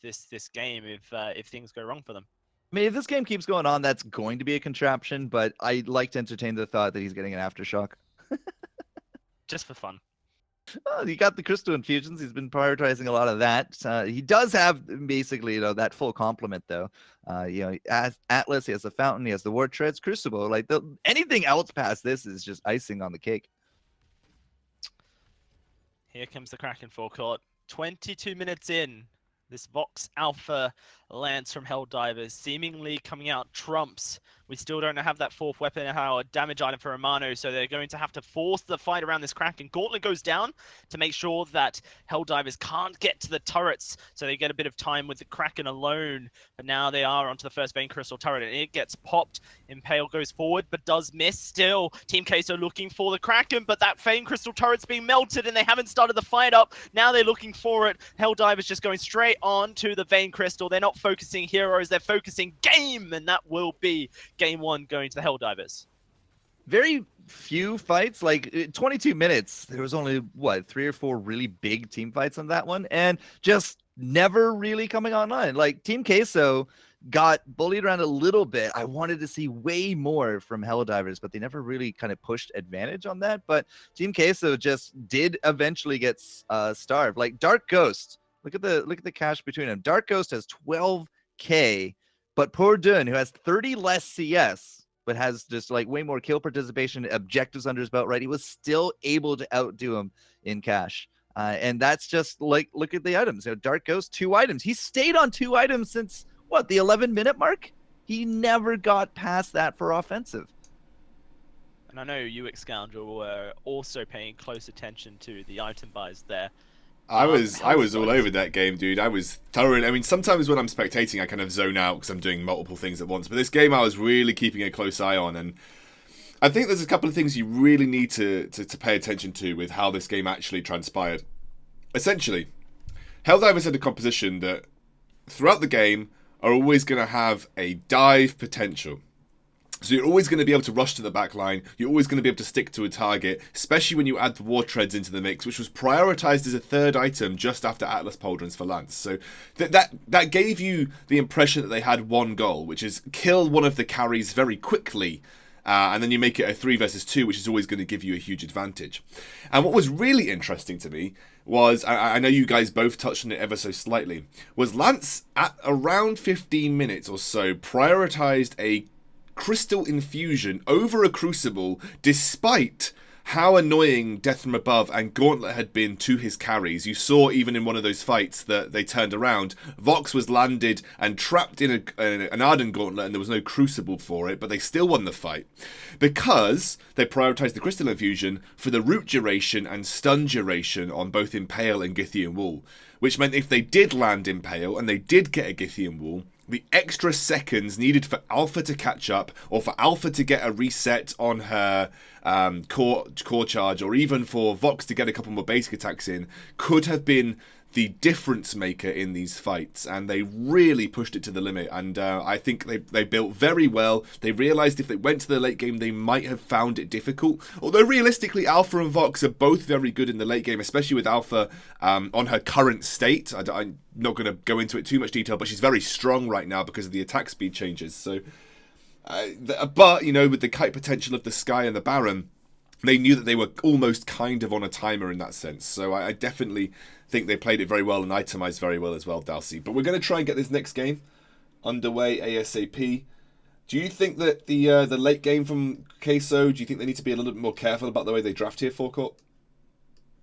game if things go wrong for them. I mean, if this game keeps going on, that's going to be a contraption. But I like to entertain the thought that he's getting an aftershock, just for fun. Oh, he got the crystal infusions. He's been prioritizing a lot of that. He does have basically, that full complement though. As Atlas, he has the fountain, he has the ward treads, crucible. Like anything else past this is just icing on the cake. Here comes the Kraken forecourt. 22 minutes in. This Vox Alpha lance from Helldivers seemingly coming out trumps. We still don't have that fourth weapon or damage item for Amano, so they're going to have to force the fight around this Kraken. Gauntlet goes down to make sure that Helldivers can't get to the turrets, so they get a bit of time with the Kraken alone. But now they are onto the first Vein Crystal turret, and it gets popped. Impale goes forward, but does miss still. Team Queso looking for the Kraken, but that Vein Crystal turret's being melted, and they haven't started the fight up. Now they're looking for it. Helldivers just going straight on to the Vein Crystal. They're not focusing heroes, they're focusing game, and that will be game one going to the Helldivers. Very few fights, like 22 minutes. There was only, 3 or 4 really big team fights on that one, and just never really coming online. Like Team Queso got bullied around a little bit. I wanted to see way more from Helldivers, but they never really kind of pushed advantage on that. But Team Queso just did eventually get starved. Like Dark Ghost, look at the cash between them. Dark Ghost has 12k, but poor Dun, who has 30 less CS, but has just like way more kill participation, objectives under his belt, right? He was still able to outdo him in cash. And that's just like, look at the items. Dark Ghost, 2 items. He stayed on 2 items since the 11-minute mark? He never got past that for offensive. And I know you, Scoundrel, were also paying close attention to the item buys there. I was all over that game, dude. I was thorough. I mean, sometimes when I'm spectating, I kind of zone out because I'm doing multiple things at once. But this game, I was really keeping a close eye on, and I think there's a couple of things you really need to pay attention to with how this game actually transpired. Essentially, Helldivers had a composition that throughout the game are always going to have a dive potential. So you're always going to be able to rush to the back line. You're always going to be able to stick to a target, especially when you add the War Treads into the mix, which was prioritized as a 3rd item just after Atlas Pauldrons for Lance. So that gave you the impression that they had one goal, which is kill one of the carries very quickly, and then you make it a 3 versus 2, which is always going to give you a huge advantage. And what was really interesting to me was, I know you guys both touched on it ever so slightly, was Lance at around 15 minutes or so prioritized a crystal infusion over a crucible, despite how annoying Death from Above and Gauntlet had been to his carries. You saw even in one of those fights that they turned around, Vox was landed and trapped in an Arden Gauntlet, and there was no crucible for it, but they still won the fight because they prioritized the crystal infusion for the root duration and stun duration on both Impale and Githian Wall, which meant if they did land Impale and they did get a Githian Wall, the extra seconds needed for Alpha to catch up, or for Alpha to get a reset on her core charge, or even for Vox to get a couple more basic attacks in, could have been the difference maker in these fights. And they really pushed it to the limit, and I think they built very well. They realized if they went to the late game, they might have found it difficult, although realistically Alpha and Vox are both very good in the late game, especially with Alpha on her current state. I'm not going to go into it too much detail, but she's very strong right now because of the attack speed changes. So but with the kite potential of the Sky and the Baron, they knew that they were almost kind of on a timer in that sense. So I definitely think they played it very well and itemized very well as well, Dalsy. But we're going to try and get this next game underway ASAP. Do you think that the late game from Queso, do you think they need to be a little bit more careful about the way they draft here, forecourt?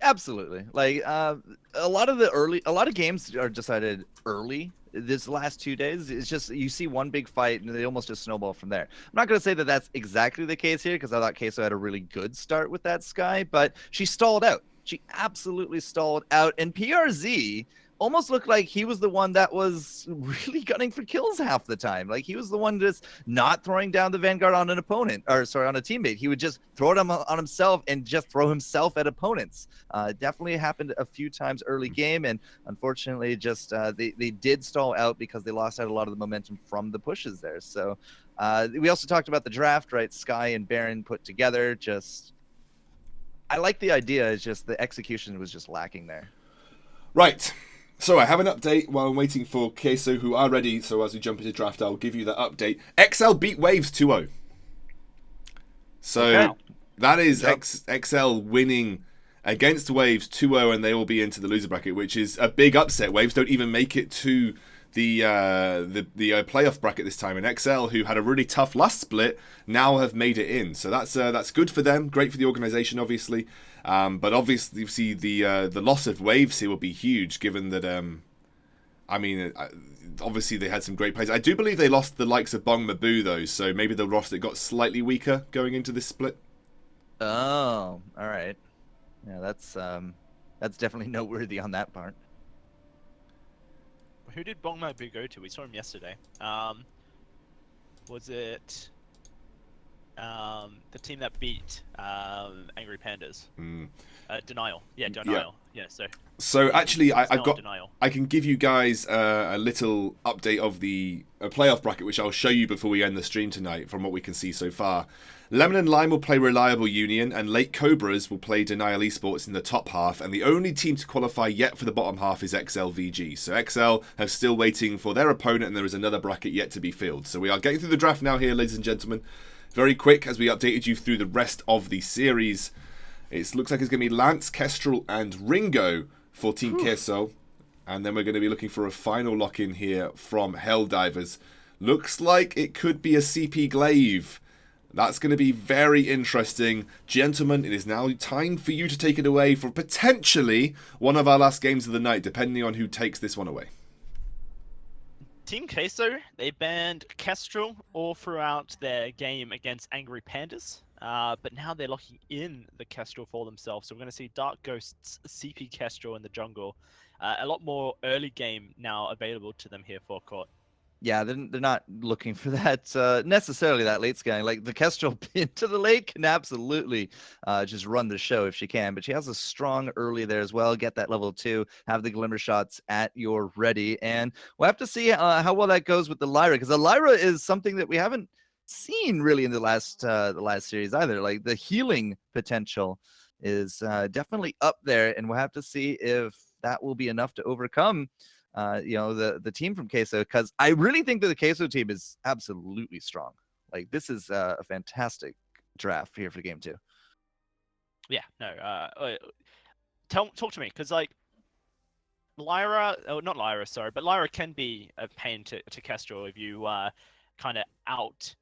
Absolutely. Like a lot of games are decided early. This last 2 days, it's just you see one big fight and they almost just snowball from there. I'm not going to say that that's exactly the case here, because I thought Queso had a really good start with that Sky, but she stalled out. She absolutely stalled out, and PRZ almost looked like he was the one that was really gunning for kills half the time. Like he was the one just not throwing down the Vanguard on an opponent, or sorry, on a teammate. He would just throw it on himself and just throw himself at opponents. Definitely happened a few times early game, and unfortunately, just they did stall out because they lost out a lot of the momentum from the pushes there. So we also talked about the draft, right? Sky and Baron put together. Just I like the idea. It's just the execution was just lacking there. Right. So I have an update while I'm waiting for Queso, who are ready. So as we jump into draft, I'll give you that update. XL beat Waves 2-0. So that is XL winning against Waves 2-0, and they will be into the loser bracket, which is a big upset. Waves don't even make it to the playoff bracket this time, and XL, who had a really tough last split, now have made it in. So that's good for them, great for the organization, obviously. But obviously, you see the loss of Waves here will be huge, given that obviously they had some great players. I do believe they lost the likes of Bong Mabu though, so maybe the roster got slightly weaker going into this split. Oh, all right. Yeah, that's definitely noteworthy on that part. Who did Bong Mabu go to? We saw him yesterday. Was it the team that beat Angry Pandas? Denial. Yeah, Denial. Yeah. So actually, I Denial. can give you guys a little update of the playoff bracket, which I'll show you before we end the stream tonight, from what we can see so far. Lemon and Lime will play Reliable Union, and Late Cobras will play Denial Esports in the top half, and the only team to qualify yet for the bottom half is XLVG. So XL are still waiting for their opponent, and there is another bracket yet to be filled. So we are getting through the draft now here, ladies and gentlemen. Very quick, as we updated you through the rest of the series. It looks like it's going to be Lance, Kestrel, and Ringo for Team Queso. And then we're going to be looking for a final lock-in here from Helldivers. Looks like it could be a CP Glaive. That's going to be very interesting. Gentlemen, it is now time for you to take it away for potentially one of our last games of the night, depending on who takes this one away. Team Queso, they banned Kestrel all throughout their game against Angry Pandas, but now they're locking in the Kestrel for themselves. So we're going to see Dark Ghost's CP Kestrel in the jungle. A lot more early game now available to them here for court. Yeah, they're not looking for that necessarily that late scanning. Like the Kestrel into the late can absolutely just run the show if she can, but she has a strong early there as well. Get that level 2, have the glimmer shots at your ready, and we'll have to see how well that goes with the Lyra, because the Lyra is something that we haven't seen really in the last series either. Like the healing potential is definitely up there, and we'll have to see if that will be enough to overcome the team from Queso, because I really think that the Queso team is absolutely strong. Like this is a fantastic draft here for game 2. Yeah, no. Talk to me, because like Lyra, not Lyra, sorry, but Lyra can be a pain to Kestrel if you kind of out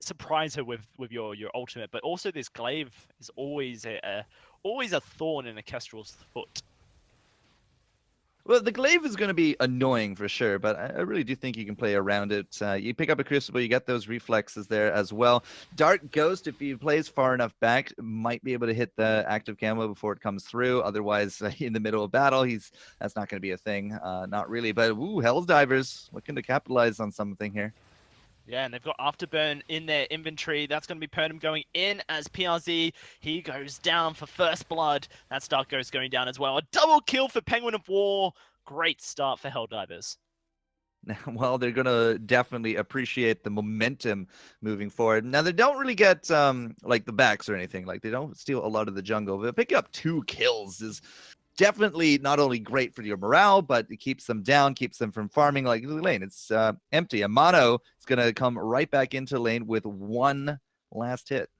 surprise her with your ultimate. But also this glaive is always a thorn in a Kestrel's foot. Well, the glaive is going to be annoying for sure, but I really do think you can play around it. You pick up a Crucible, you get those reflexes there as well. Dark Ghost, if he plays far enough back, might be able to hit the active camo before it comes through. Otherwise, in the middle of battle, that's not going to be a thing. Not really, but Helldivers looking to capitalize on something here. Yeah, and they've got Afterburn in their inventory. That's going to be Pernum going in as PRZ. He goes down for first blood. That's Dark Ghost going down as well. A double kill for Penguin of War. Great start for Helldivers. Well, they're going to definitely appreciate the momentum moving forward. Now, they don't really get like the backs or anything. Like they don't steal a lot of the jungle, but picking up 2 kills is definitely not only great for your morale, but it keeps them down, keeps them from farming like the lane. It's empty. Amano is going to come right back into lane with 1 last hit.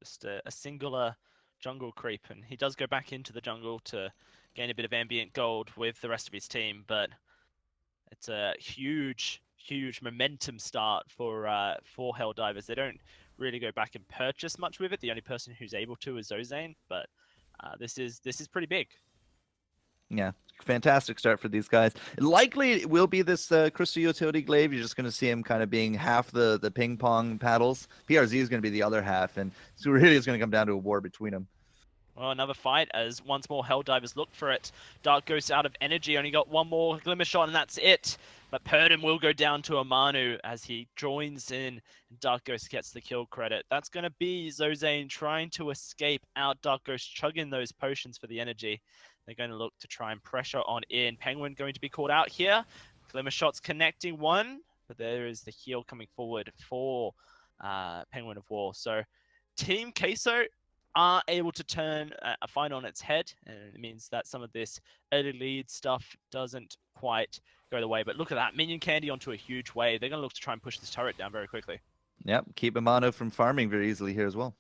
Just a singular jungle creep, and he does go back into the jungle to gain a bit of ambient gold with the rest of his team, but it's a huge momentum start for Helldivers. They don't really go back and purchase much with it. The only person who's able to is Ozane, but this is pretty big. Yeah, fantastic start for these guys. Likely it will be this Crystal Utility Glaive. You're just going to see him kind of being half the ping pong paddles. PRZ is going to be the other half, and so really it's going to come down to a war between them. Well, another fight as once more Helldivers look for it. Dark Ghost out of energy, only got one more Glimmer Shot and that's it. But Purdon will go down to Amanu as he joins in. Dark Ghost gets the kill credit. That's going to be Zozane trying to escape out. Dark Ghost chugging those potions for the energy. They're going to look to try and pressure on in. Penguin going to be called out here. Glimmer Shots connecting one, but there is the heal coming forward for Penguin of War. So Team Queso are able to turn a fight on its head, and it means that some of this early lead stuff doesn't quite go the way. But look at that, minion candy onto a huge wave. They're going to look to try and push this turret down very quickly. Yep, keep Amano from farming very easily here as well.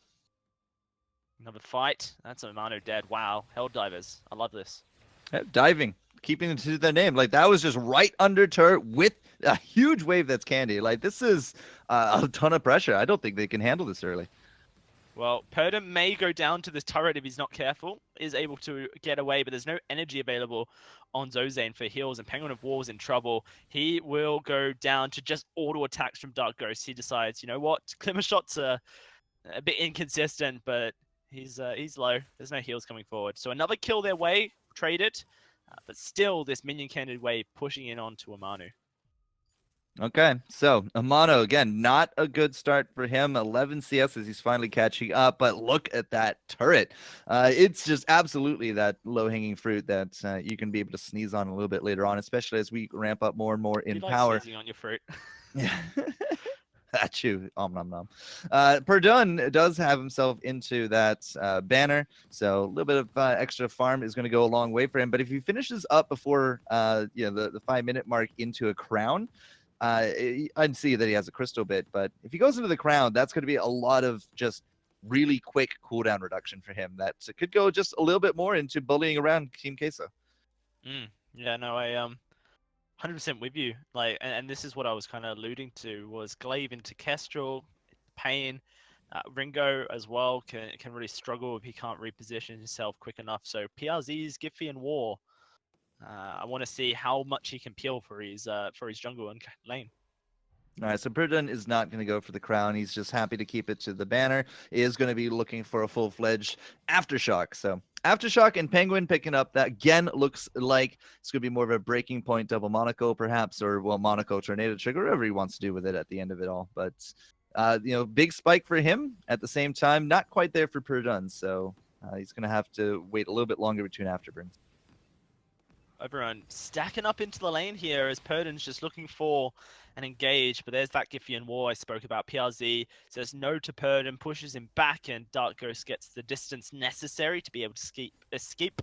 Another fight. That's Amano dead. Wow, Helldivers. I love this. Yep, diving, keeping it to their name. Like, that was just right under turret with a huge wave that's candy. Like, this is a ton of pressure. I don't think they can handle this early. Well, Purdon may go down to this turret if he's not careful, is able to get away, but there's no energy available on Zozane for heals, and Penguin of War is in trouble. He will go down to just auto attacks from Dark Ghost. He decides, you know what, Glimmer Shots are a bit inconsistent, but he's low. There's no heals coming forward. So another kill their way, traded, but still this minion candid wave pushing in onto Amanu. Okay, so Amano, again, not a good start for him. 11 CS as he's finally catching up, but look at that turret. It's just absolutely that low-hanging fruit that you can be able to sneeze on a little bit later on, especially as we ramp up more and more in power. Sneezing on your fruit. Yeah. At you. Nom nom. Purdon does have himself into that banner, so a little bit of extra farm is going to go a long way for him. But if he finishes up before the 5-minute mark into a crown, I'd see that he has a crystal bit, but if he goes into the crown, that's going to be a lot of just really quick cooldown reduction for him. That could go just a little bit more into bullying around Team Queso. Yeah, no, I 100% with you. Like, and this is what I was kind of alluding to was Glaive into Kestrel, Pain, Ringo as well can really struggle if he can't reposition himself quick enough. So PRZ's Giffy and War. I want to see how much he can peel for his jungle and lane. All right, so Purdon is not going to go for the crown. He's just happy to keep it to the banner. He is going to be looking for a full-fledged Aftershock. So Aftershock and Penguin picking up that again looks like it's going to be more of a breaking point double Monaco perhaps, or well, Monaco Tornado Trigger, whatever he wants to do with it at the end of it all. But big spike for him at the same time, not quite there for Purdon. So he's going to have to wait a little bit longer between afterburns. Everyone stacking up into the lane here as Purdon's just looking for an engage, but there's that Giffian War I spoke about. PRZ says no to Purdon, pushes him back, and Dark Ghost gets the distance necessary to be able to escape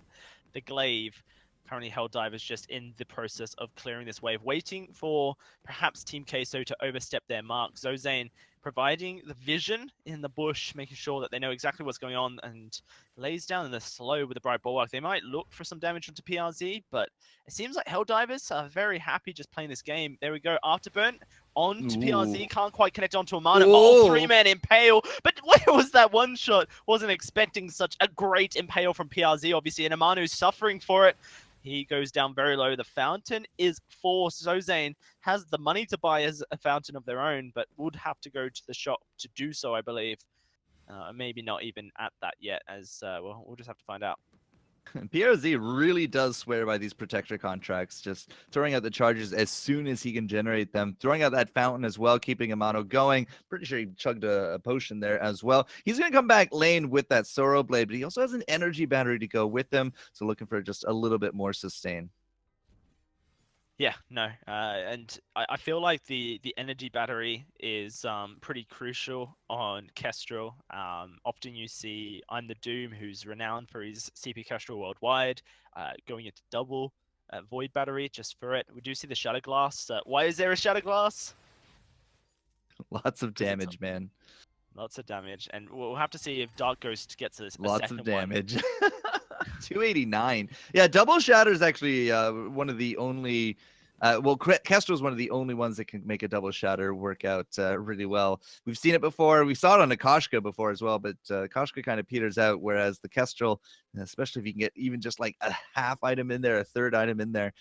the glaive. Currently, Helldivers just in the process of clearing this wave, waiting for perhaps Team Queso to overstep their mark. Zozane providing the vision in the bush, making sure that they know exactly what's going on, and lays down in the slow with the Bright Bulwark. They might look for some damage onto PRZ, but it seems like Helldivers are very happy just playing this game. There we go, Afterburn onto PRZ, can't quite connect onto Amano. Oh, 3-man Impale, but where was that one shot? Wasn't expecting such a great Impale from PRZ, obviously, and Amano's suffering for it. He goes down very low. The fountain is for Zozane. Has the money to buy as a fountain of their own, but would have to go to the shop to do so, I believe. Maybe not even at that yet, as well, we'll just have to find out. PRZ really does swear by these protector contracts, just throwing out the charges as soon as he can generate them, throwing out that fountain as well, keeping Amano going. Pretty sure he chugged a potion there as well. He's going to come back lane with that Sorrow Blade, but he also has an energy battery to go with him, so looking for just a little bit more sustain. Yeah, no, and I feel like the energy battery is pretty crucial on Kestrel. Often you see I'm the Doom, who's renowned for his CP Kestrel worldwide, going into double Void battery just for it. We do see the Shatter Glass. Why is there a Shatter Glass? Lots of damage, man. Lots of damage, and we'll have to see if Dark Ghost gets a Lots second of damage. one. 289. Yeah, double shatter is actually one of the only Well, Kestrel is one of the only ones that can make a double shatter work out really well. We've seen it before. We saw it on the Koshka before as well, but Koshka kind of peters out, whereas the Kestrel, especially if you can get even just like a half item in there, a third item in there,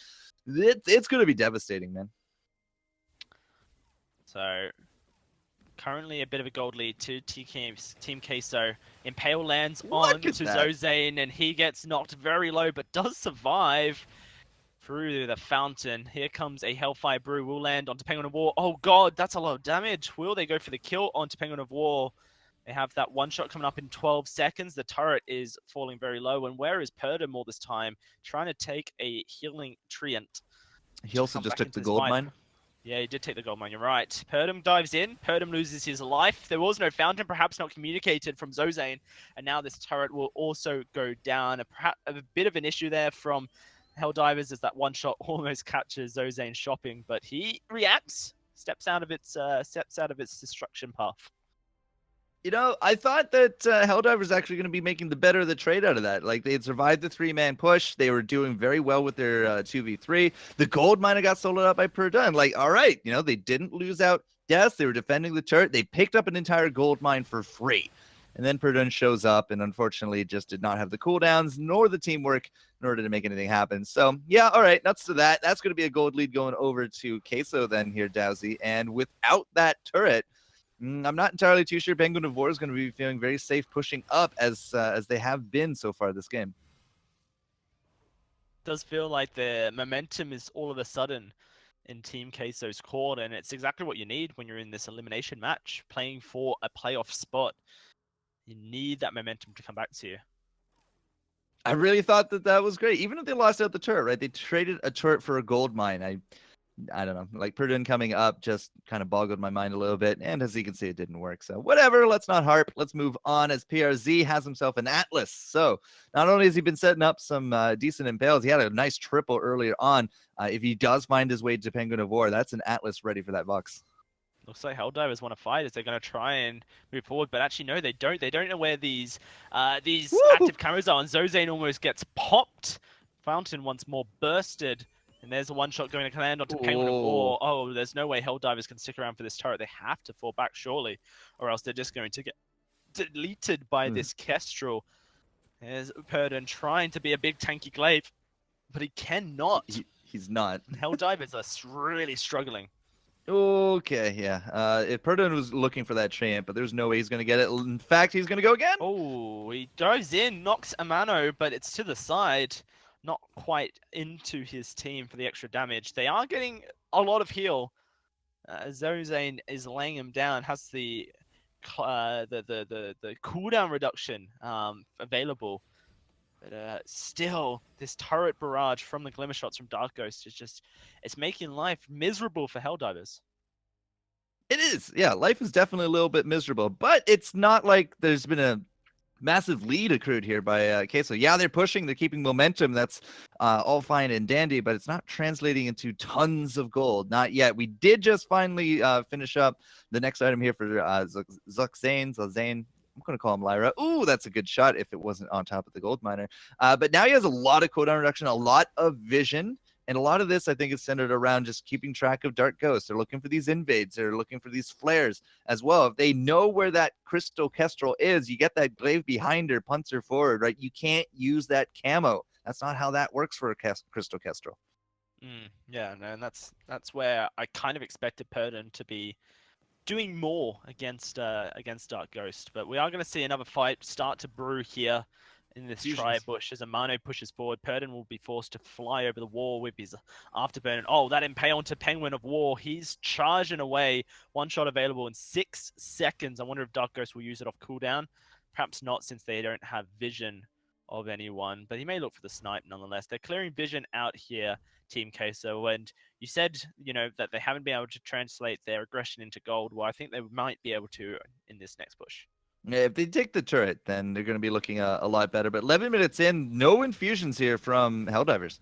it's going to be devastating, man. So currently a bit of a gold lead to Team Queso. Impale lands on to Zozane, and he gets knocked very low, but does survive through the fountain. Here comes a Hellfire Brew. Will land onto Penguin of War. Oh god, that's a lot of damage. Will they go for the kill onto Penguin of War? They have that one shot coming up in 12 seconds. The turret is falling very low. And where is Purdom all this time? Trying to take a healing treant. He also just took the gold mine. Yeah, he did take the gold mine, you're right. Purdom dives in. Purdom loses his life. There was no fountain, perhaps not communicated from Zozane. And now this turret will also go down. Perhaps a bit of an issue there from Helldivers as that one shot almost catches Zozane shopping. But he reacts, steps out of its destruction path. You know, I thought that Helldivers actually going to be making the better of the trade out of that. Like, they had survived the 3-man push. They were doing very well with their 2v3. The gold miner got soloed up by Purdon. Like, all right, you know, they didn't lose out. Yes, they were defending the turret. They picked up an entire gold mine for free. And then Purdon shows up and unfortunately just did not have the cooldowns nor the teamwork in order to make anything happen. So, yeah, all right, nuts to that. That's going to be a gold lead going over to Queso then here, Dowsy. And without that turret, I'm not entirely too sure Penguin of War is going to be feeling very safe pushing up as they have been so far this game. It does feel like the momentum is all of a sudden in Team Queso's court, and it's exactly what you need when you're in this elimination match, playing for a playoff spot. You need that momentum to come back to you. I really thought that was great. Even if they lost out the turret, right? They traded a turret for a gold mine. I don't know, like Purdon coming up just kind of boggled my mind a little bit. And as you can see, it didn't work. So whatever, let's not harp. Let's move on as PRZ has himself an Atlas. So not only has he been setting up some decent impales, he had a nice triple earlier on. If he does find his way to Penguin of War, that's an Atlas ready for that box. Looks like Helldivers want to fight as they're going to try and move forward, but actually no, they don't. They don't know where these active cameras are, and Zozane almost gets popped. Fountain once more bursted. And there's a one-shot going to land onto Penguin of War. Oh, there's no way Helldivers can stick around for this turret. They have to fall back, surely, or else they're just going to get deleted by this Kestrel. There's Purdon trying to be a big tanky glaive, but he cannot. He's not. Helldivers are really struggling. Okay, yeah. If Purdon was looking for that champ, but there's no way he's going to get it. In fact, he's going to go again. Oh, he dives in, knocks Amano, but it's to the side. Not quite into his team for the extra damage. They are getting a lot of heal. Zozane is laying him down, has the cooldown reduction available. But still, this turret barrage from the Glimmer Shots from Dark Ghost is just, it's making life miserable for Helldivers. It is. Yeah, life is definitely a little bit miserable, but it's not like there's been a massive lead accrued here by Queso. Yeah, they're pushing, they're keeping momentum. That's all fine and dandy, but it's not translating into tons of gold. Not yet. We did just finally finish up the next item here for Zozane. I'm going to call him Lyra. Ooh, that's a good shot if it wasn't on top of the gold miner. But now he has a lot of cooldown reduction, a lot of vision. And a lot of this, I think, is centered around just keeping track of Dark Ghosts. They're looking for these invades. They're looking for these flares as well. If they know where that Crystal Kestrel is, you get that glaive behind her, punts her forward, right? You can't use that camo. That's not how that works for a Crystal Kestrel. Yeah, no, and that's where I kind of expected Purdon to be doing more against Dark Ghost. But we are going to see another fight start to brew here in this tri-bush as Amano pushes forward. Purdon will be forced to fly over the wall with his afterburn. Oh, that impale onto Penguin of War. He's charging away. One shot available in 6 seconds. I wonder if Dark Ghost will use it off cooldown. Perhaps not, since they don't have vision of anyone, but he may look for the snipe nonetheless. They're clearing vision out here, Team Queso, and you said, you know, that they haven't been able to translate their aggression into gold. Well, I think they might be able to in this next push. Yeah, if they take the turret, then they're going to be looking a lot better. But 11 minutes in, no infusions here from Helldivers.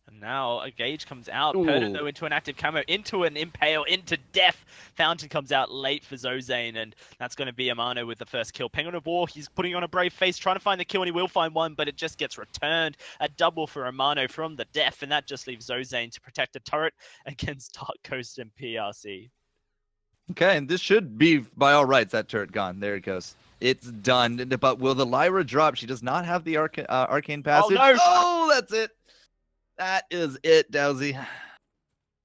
And now a gauge comes out. Ooh. Purdon though into an active camo, into an impale, into death. Fountain comes out late for Zozane, and that's going to be Amano with the first kill. Penguin of War, he's putting on a brave face, trying to find the kill, and he will find one, but it just gets returned. A double for Amano from the death, and that just leaves Zozane to protect a turret against Dark Coast and PRC. Okay, and this should be, by all rights, that turret gone. There it goes. It's done. But will the Lyra drop? She does not have the arcane passage. Oh, no! Oh, that's it. That is it, Dowsy.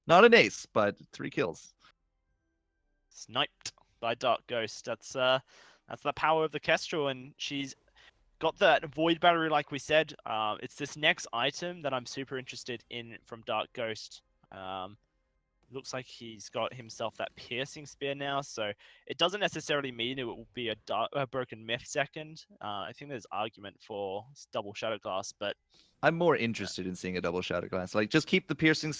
Not an ace, but 3 kills. Sniped by Dark Ghost. That's the power of the Kestrel, and she's got that Void Battery, like we said. It's this next item that I'm super interested in from Dark Ghost. Looks like he's got himself that piercing spear now, so it doesn't necessarily mean it will be a broken myth second. I think there's argument for double shadow glass, but I'm more interested in seeing a double shadow glass. Like, just keep the piercing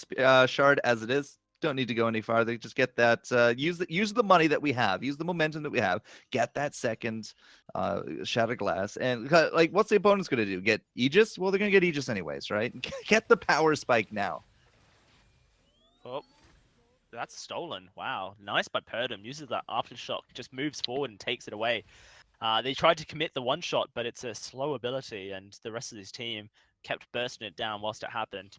shard as it is. Don't need to go any farther. Just get that. Use the money that we have. Use the momentum that we have. Get that second shadow glass. And like, what's the opponent's going to do? Get Aegis? Well, they're going to get Aegis anyways, right? Get the power spike now. oh, that's stolen. Wow, nice by Purdon. Uses that aftershock, just moves forward and takes it away. They tried to commit the one shot, but it's a slow ability, and the rest of his team kept bursting it down whilst it happened.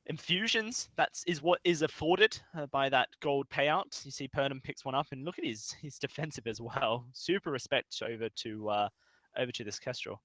Infusions, is what is afforded by that gold payout. You see Purdon picks one up, and look at his defensive as well. Super respect over to this Kestrel.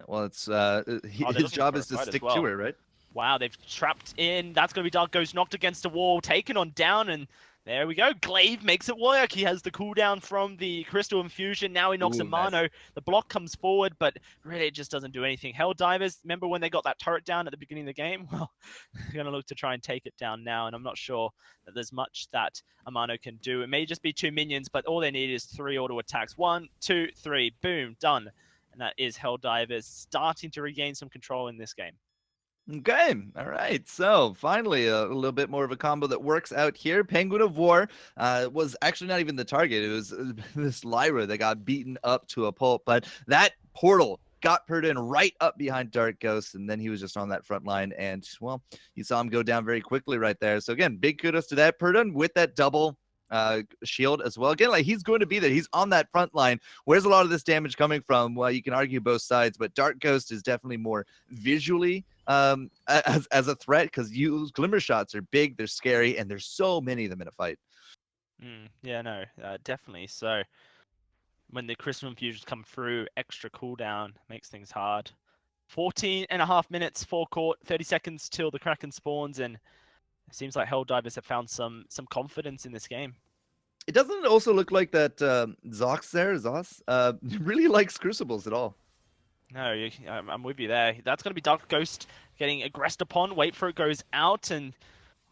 Well, it's his job is to stick to her, right? Wow, they've trapped in. That's going to be Dark Ghost knocked against a wall, taken on down, and there we go. Glaive makes it work. He has the cooldown from the Crystal Infusion. Now he knocks Amano. Nice. The block comes forward, but really it just doesn't do anything. Helldivers, remember when they got that turret down at the beginning of the game? Well, they're going to look to try and take it down now, and I'm not sure that there's much that Amano can do. It may just be 2 minions, but all they need is 3 auto attacks. 1, 2, 3, boom, done. And that is Helldivers starting to regain some control in this game. Okay, all right. So finally, a little bit more of a combo that works out here. Penguin of War was actually not even the target. It was this Lyra that got beaten up to a pulp. But that portal got Purdon right up behind Dark Ghost, and then he was just on that front line. And, well, you saw him go down very quickly right there. So, again, big kudos to that. Purdon with that double shield as well. Again, like, he's going to be there. He's on that front line. Where's a lot of this damage coming from? Well, you can argue both sides, but Dark Ghost is definitely more visually as a threat, because glimmer shots are big, they're scary, and there's so many of them in a fight. Yeah, no, definitely. So when the Crystal Infusions come through, extra cooldown makes things hard. 14.5 minutes forecourt, 30 seconds till the Kraken spawns, and it seems like Helldivers have found some confidence in this game. It doesn't also look like that Zos really likes Crucibles at all. No, I'm with you there. That's going to be Dark Ghost getting aggressed upon. Wait for it goes out, and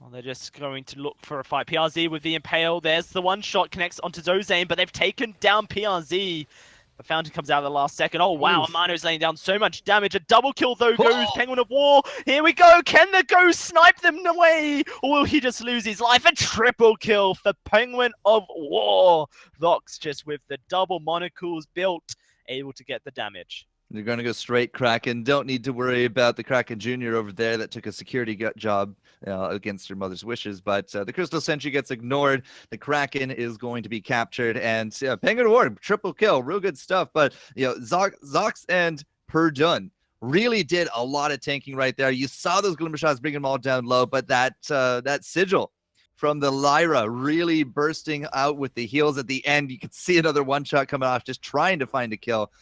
well, they're just going to look for a fight. PRZ with the Impale. There's the one shot, connects onto Zozane, but they've taken down PRZ. The Fountain comes out at the last second. Oh, wow. Amano's laying down so much damage. A double kill, though, goes Penguin of War. Here we go. Can the Ghost snipe them away? Or will he just lose his life? A triple kill for Penguin of War. Vox just with the double monocles built, able to get the damage. They're going to go straight Kraken. Don't need to worry about the Kraken Jr. over there that took a security job against her mother's wishes. But the Crystal Sentry gets ignored. The Kraken is going to be captured. And Penguin Award, triple kill. Real good stuff. But, Zox and Purdon really did a lot of tanking right there. You saw those glimmer shots bring them all down low. But that sigil from the Lyra really bursting out with the heals at the end. You could see another one shot coming off, just trying to find a kill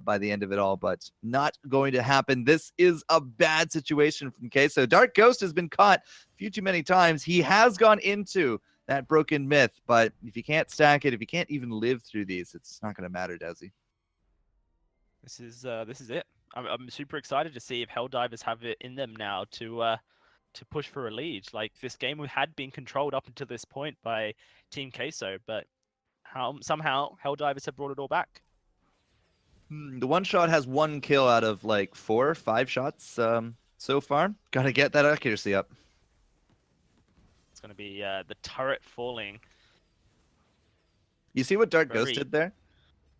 by the end of it all, but not going to happen. This is a bad situation from Queso. Dark Ghost has been caught a few too many times. He has gone into that broken myth, but if you can't stack it, if you can't even live through these, it's not going to matter, does he? This is it. I'm super excited to see if Helldivers have it in them now to push for a lead. Like, this game had been controlled up until this point by Team Queso, but somehow Helldivers have brought it all back. The one shot has 1 kill out of like 4 or 5 shots so far. Got to get that accuracy up. It's going to be the turret falling. You see what Dark Ghost did there?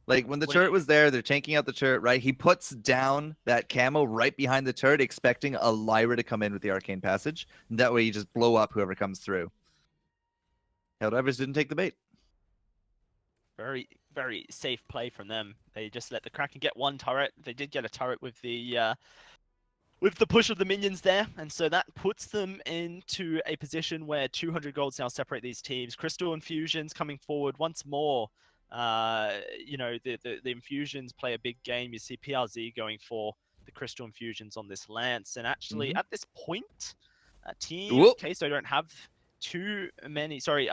Like when the turret was there, they're tanking out the turret, right? He puts down that camo right behind the turret, expecting a Lyra to come in with the arcane passage. And that way you just blow up whoever comes through. Helldivers didn't take the bait. Very, very safe play from them. They just let the Kraken get one turret. They did get a turret with the push of the minions there, and so that puts them into a position where 200 golds now separate these teams. Crystal Infusions coming forward once more. You know, the Infusions play a big game. You see PRZ going for the Crystal Infusions on this Lance, and actually at this point, Team Queso don't have too many. Sorry,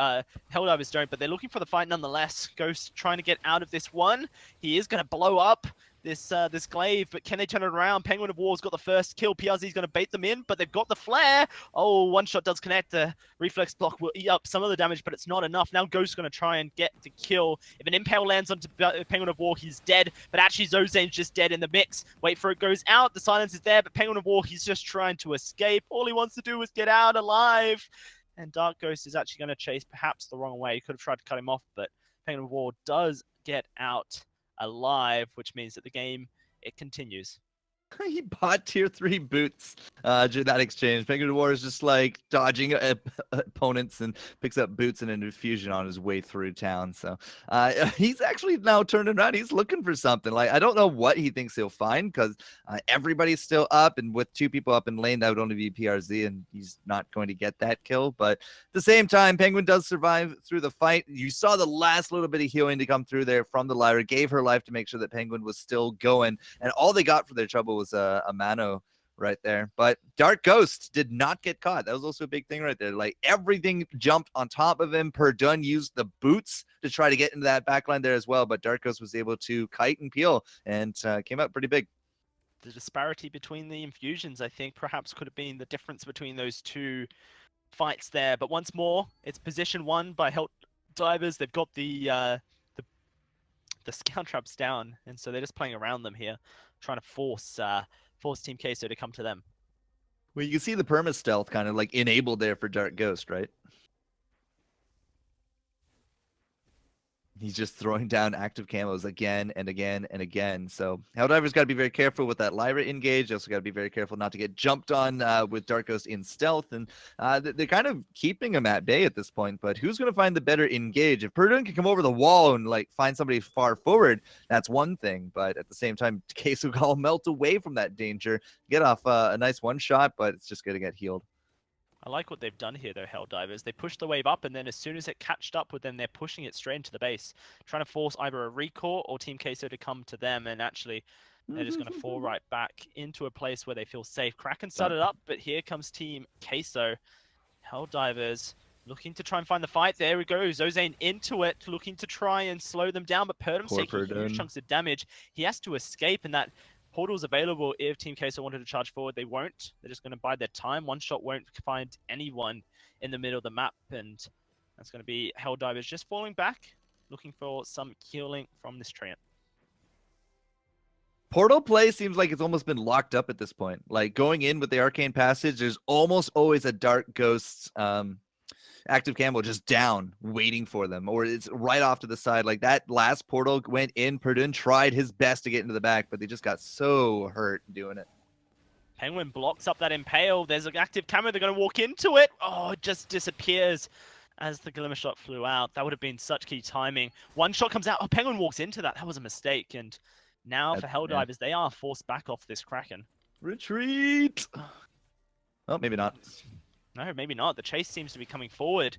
Helldivers don't, but they're looking for the fight nonetheless. Ghost trying to get out of this one. He is going to blow up this glaive, but can they turn it around? Penguin of War's got the first kill. PRZ's going to bait them in, but they've got the flare. Oh, one shot does connect. The reflex block will eat up some of the damage, but it's not enough. Now Ghost's going to try and get the kill. If an impale lands onto Penguin of War, he's dead, but actually Zozane's just dead in the mix. Wait for it goes out. The silence is there, but Penguin of War, he's just trying to escape. All he wants to do is get out alive. And Dark Ghost is actually going to chase perhaps the wrong way. He could have tried to cut him off, but Penguin of War does get out alive, which means that the game, it continues. He bought tier 3 boots during that exchange. Penguin of War is just like dodging opponents and picks up boots and an infusion on his way through town. So he's actually now turning around. He's looking for something. Like, I don't know what he thinks he'll find, because everybody's still up, and with 2 people up in lane, that would only be PRZ, and he's not going to get that kill. But at the same time, Penguin does survive through the fight. You saw the last little bit of healing to come through there from the Lyra, gave her life to make sure that Penguin was still going, and all they got for their trouble was a mano right there. But Dark Ghost did not get caught. That was also a big thing right there. Like, everything jumped on top of him. Perdun used the boots to try to get into that backline there as well, but Dark Ghost was able to kite and peel and came out pretty big. The disparity between the infusions, I think, perhaps could have been the difference between those two fights there. But once more, it's position 1 by Helldivers. They've got the scout traps down, and so they're just playing around them here, trying to force Team Queso to come to them. Well, you can see the perma stealth kind of like enabled there for Dark Ghost, right? He's just throwing down active camos again and again and again. So Helldivers got to be very careful with that Lyra engage. Also got to be very careful not to get jumped on with Dark Ghost in stealth. And they're kind of keeping him at bay at this point. But who's going to find the better engage? If Perdun can come over the wall and like find somebody far forward, that's one thing. But at the same time, Queso will melt away from that danger, get off a nice one shot, but it's just going to get healed. I like what they've done here, though, Helldivers. They push the wave up, and then as soon as it catched up with them, they're pushing it straight into the base, trying to force either a recall or Team Queso to come to them, and actually they're just going to fall right back into a place where they feel safe. Kraken started up, but here comes Team Queso. Helldivers looking to try and find the fight. There we go. Zozane into it, looking to try and slow them down, but Perdum's taking huge chunks of damage. He has to escape, and that portal's available if Team Queso wanted to charge forward. They won't. They're just going to bide their time. One shot won't find anyone in the middle of the map, and that's going to be Helldivers just falling back, looking for some healing from this treant. Portal play seems like it's almost been locked up at this point. Like, going in with the arcane passage, there's almost always a Dark Ghost active camo just down waiting for them, or it's right off to the side. Like, that last portal went in, Perdun tried his best to get into the back, but they just got so hurt doing it. Penguin blocks up that impale. There's an active camo. They're going to walk into it. Oh, it just disappears as the glimmer shot flew out. That would have been such key timing. One shot comes out. Oh, Penguin walks into that. That was a mistake. And now for Helldivers, they are forced back off this Kraken. Retreat! Oh, maybe not. No, maybe not. The chase seems to be coming forward.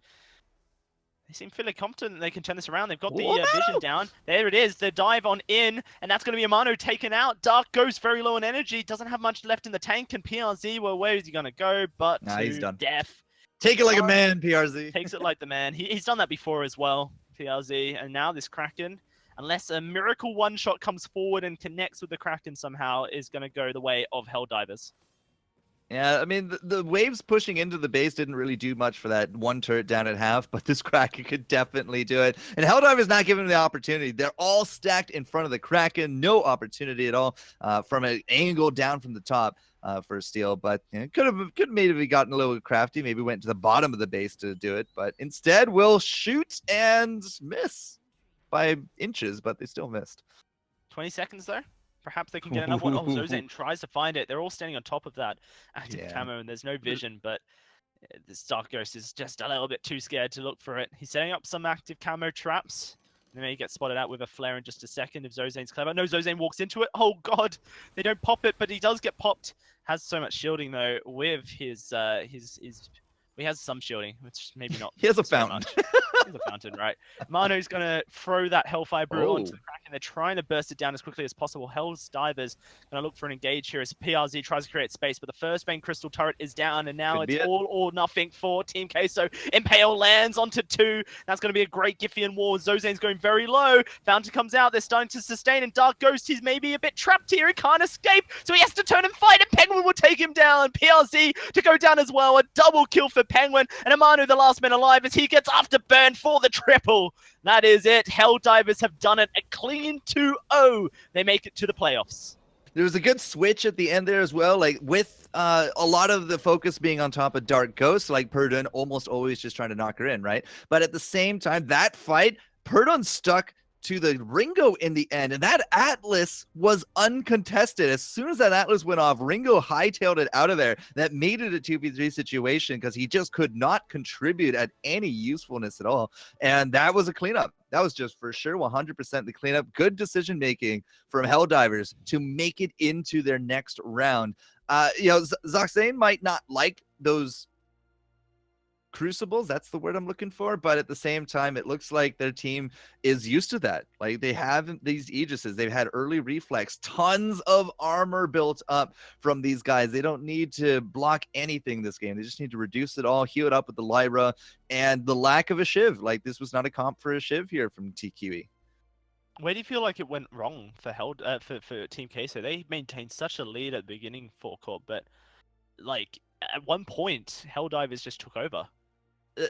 They seem fairly confident they can turn this around. They've got the vision down. There it is. The dive on in, and that's going to be a Mano taken out. Dark Ghost very low on energy. Doesn't have much left in the tank. And PRZ, well, where is he going to go? But he's done. Death. Take it like a man, PRZ. Takes it like the man. He's done that before as well, PRZ. And now this Kraken, unless a miracle one-shot comes forward and connects with the Kraken somehow, is going to go the way of Helldivers. Yeah, I mean, the waves pushing into the base didn't really do much for that one turret down at half, but this Kraken could definitely do it. And Helldive is not giving them the opportunity. They're all stacked in front of the Kraken. No opportunity at all from an angle down from the top for a steal. But could have maybe gotten a little crafty, maybe went to the bottom of the base to do it. But instead, will shoot and miss. by inches, but they still missed. 20 seconds though. Perhaps they can get another one. Oh, Zozane tries to find it. They're all standing on top of that active camo, and there's no vision, but this Dark Ghost is just a little bit too scared to look for it. He's setting up some active camo traps. They may get spotted out with a flare in just a second if Zozane's clever. No, Zozane walks into it. Oh god, they don't pop it, but he does get popped. Has so much shielding though with his he has some shielding, which maybe not. He has a fountain. He's a fountain, right? Mano's going to throw that Hellfire Brew onto the Kraken. They're trying to burst it down as quickly as possible. Hell's Divers going to look for an engage here as PRZ tries to create space, but the first Bane Crystal turret is down, and now it's all or nothing for Team Queso. Impale lands onto 2. That's going to be a great Giffian war. Zozane's going very low. Fountain comes out. They're starting to sustain, and Dark Ghost, he's maybe a bit trapped here. He can't escape, so he has to turn and fight, and Penguin will take him down. PRZ to go down as well. A double kill for Penguin, and Amanu, the last man alive, as he gets afterburned for the triple. That is it. Helldivers have done it. A clean 2-0. They make it to the playoffs. There was a good switch at the end there as well, like with a lot of the focus being on top of Dark Ghost, like Purdon almost always just trying to knock her in, right? But at the same time, that fight, Purdon stuck to the Ringo in the end, and that Atlas was uncontested. As soon as that Atlas went off, Ringo hightailed it out of there. That made it a 2v3 situation because he just could not contribute at any usefulness at all, and that was a cleanup. That was just for sure 100% the cleanup. Good decision making from Helldivers to make it into their next round. Zoxane might not like those crucibles, that's the word I'm looking for, but at the same time it looks like their team is used to that. Like, they have these Aegises, they've had early reflex, tons of armor built up from these guys. They don't need to block anything this game, they just need to reduce it all, heal it up with the Lyra, and the lack of a Shiv. Like, this was not a comp for a Shiv here from TQE. Where do you feel like it went wrong for for Team Queso? They maintained such a lead at the beginning forecourt, but like at one point Helldivers just took over.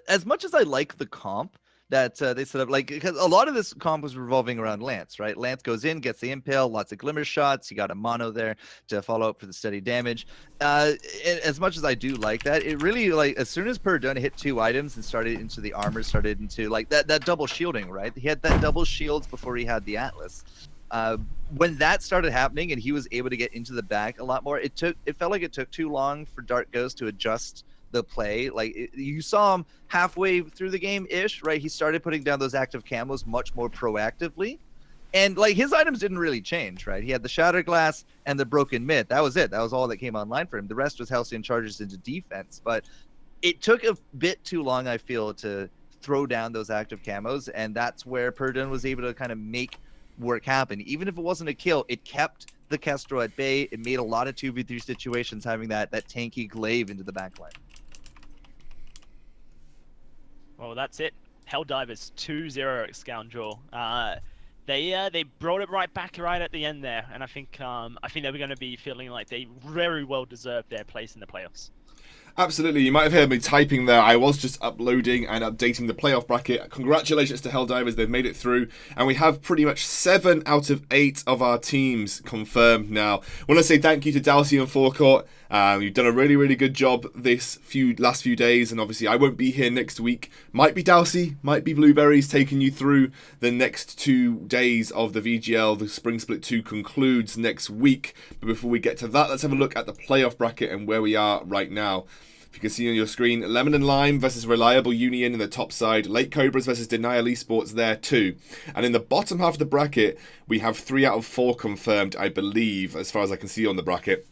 As much as I like the comp that they set up, like, because a lot of this comp was revolving around Lance, right? Lance goes in, gets the impale, lots of glimmer shots. You got a mono there to follow up for the steady damage. As much as I do like that, it really, like, as soon as Purdon hit 2 items and started into the armor, started into like that double shielding, right? He had that double shields before he had the Atlas. When that started happening and he was able to get into the back a lot more, it felt like it took too long for Dark Ghost to adjust the play. Like, you saw him halfway through the game ish, right? He started putting down those active camos much more proactively, and like his items didn't really change, right? He had the Shatter Glass and the Broken Mid. That was it. That was all that came online for him. The rest was Halcyon charges into defense, but it took a bit too long, I feel, to throw down those active camos, and that's where Purdon was able to kind of make work happen. Even if it wasn't a kill, it kept the Kestrel at bay. It made a lot of 2v3 situations having that tanky glaive into the backline. Well, that's it. Helldivers 2-0 Scoundrel. They brought it right back right at the end there, and I think they were going to be feeling like they very well deserved their place in the playoffs. Absolutely, you might have heard me typing there. I was just uploading and updating the playoff bracket. Congratulations to Helldivers, they've made it through. And we have pretty much 7 out of 8 of our teams confirmed now. I want to say thank you to Dalsy and Forecourt. You've done a really, really good job this last few days. And obviously I won't be here next week. Might be Dalsy, might be Blueberries taking you through the next 2 days of the VGL. The Spring Split 2 concludes next week. But before we get to that, let's have a look at the playoff bracket and where we are right now. You can see on your screen, Lemon and Lime versus Reliable Union in the top side, Late Cobras versus Denial Esports there too. And in the bottom half of the bracket, we have 3 out of 4 confirmed, I believe, as far as I can see on the bracket.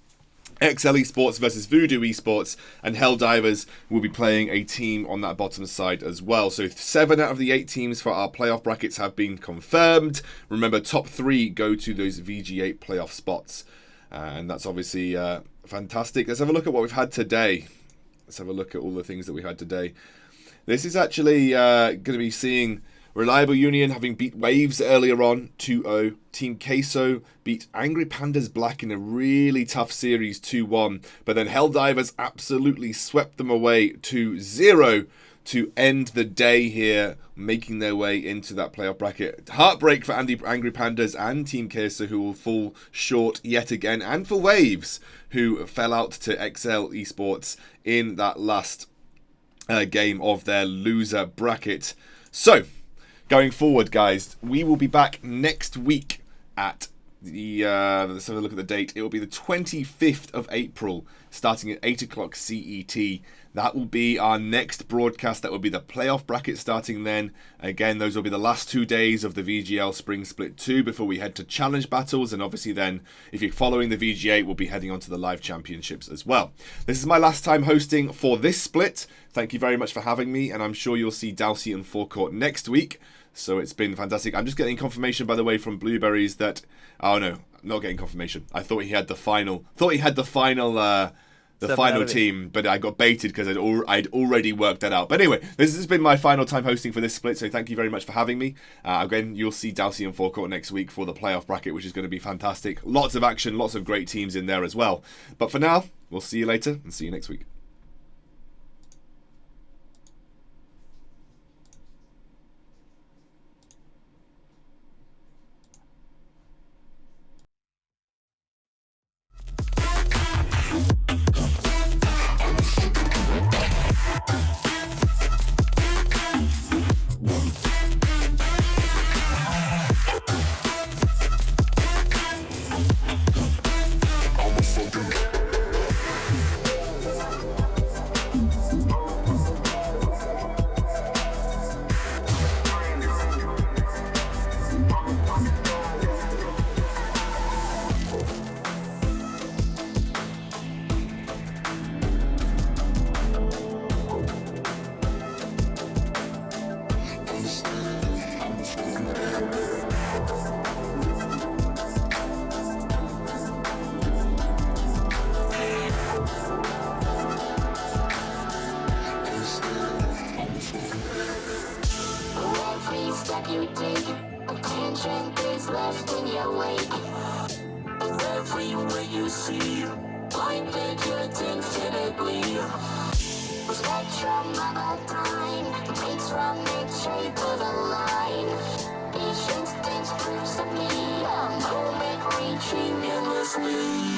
XL Esports versus Voodoo Esports, and Helldivers will be playing a team on that bottom side as well. So 7 out of the 8 teams for our playoff brackets have been confirmed. Remember, top 3 go to those VG8 playoff spots. And that's obviously fantastic. Let's have a look at what we've had today. Let's have a look at all the things that we had today. This is actually going to be seeing Reliable Union having beat Waves earlier on, 2-0. Team Queso beat Angry Pandas Black in a really tough series, 2-1. But then Helldivers absolutely swept them away 2-0 to end the day here, making their way into that playoff bracket. Heartbreak for Angry Pandas and Team Queso, who will fall short yet again, and for Waves, who fell out to XL Esports in that last game of their loser bracket. So, going forward, guys, we will be back next week at let's have a look at the date. It will be the 25th of April, starting at 8 o'clock CET. That will be our next broadcast. That will be the playoff bracket starting then. Again, those will be the last 2 days of the VGL Spring Split 2 before we head to challenge battles. And obviously then, if you're following the VG8, we'll be heading on to the live championships as well. This is my last time hosting for this split. Thank you very much for having me. And I'm sure you'll see Dalsey and Forecourt next week. So it's been fantastic. I'm just getting confirmation, by the way, from Blueberries that... Oh, no. Not getting confirmation. I thought he had the final... The final team, but I got baited because I'd already worked that out. But anyway, this has been my final time hosting for this split, so thank you very much for having me. Again, you'll see Dalsey and Forecourt next week for the playoff bracket, which is going to be fantastic. Lots of action, lots of great teams in there as well. But for now, we'll see you later and see you next week. Step you take, attention is left in your wake. Everywhere you see, blinded yet infinitely. Spectrum of a time, breaks from the shape of a line. Each instance proves to me a moment reaching endlessly.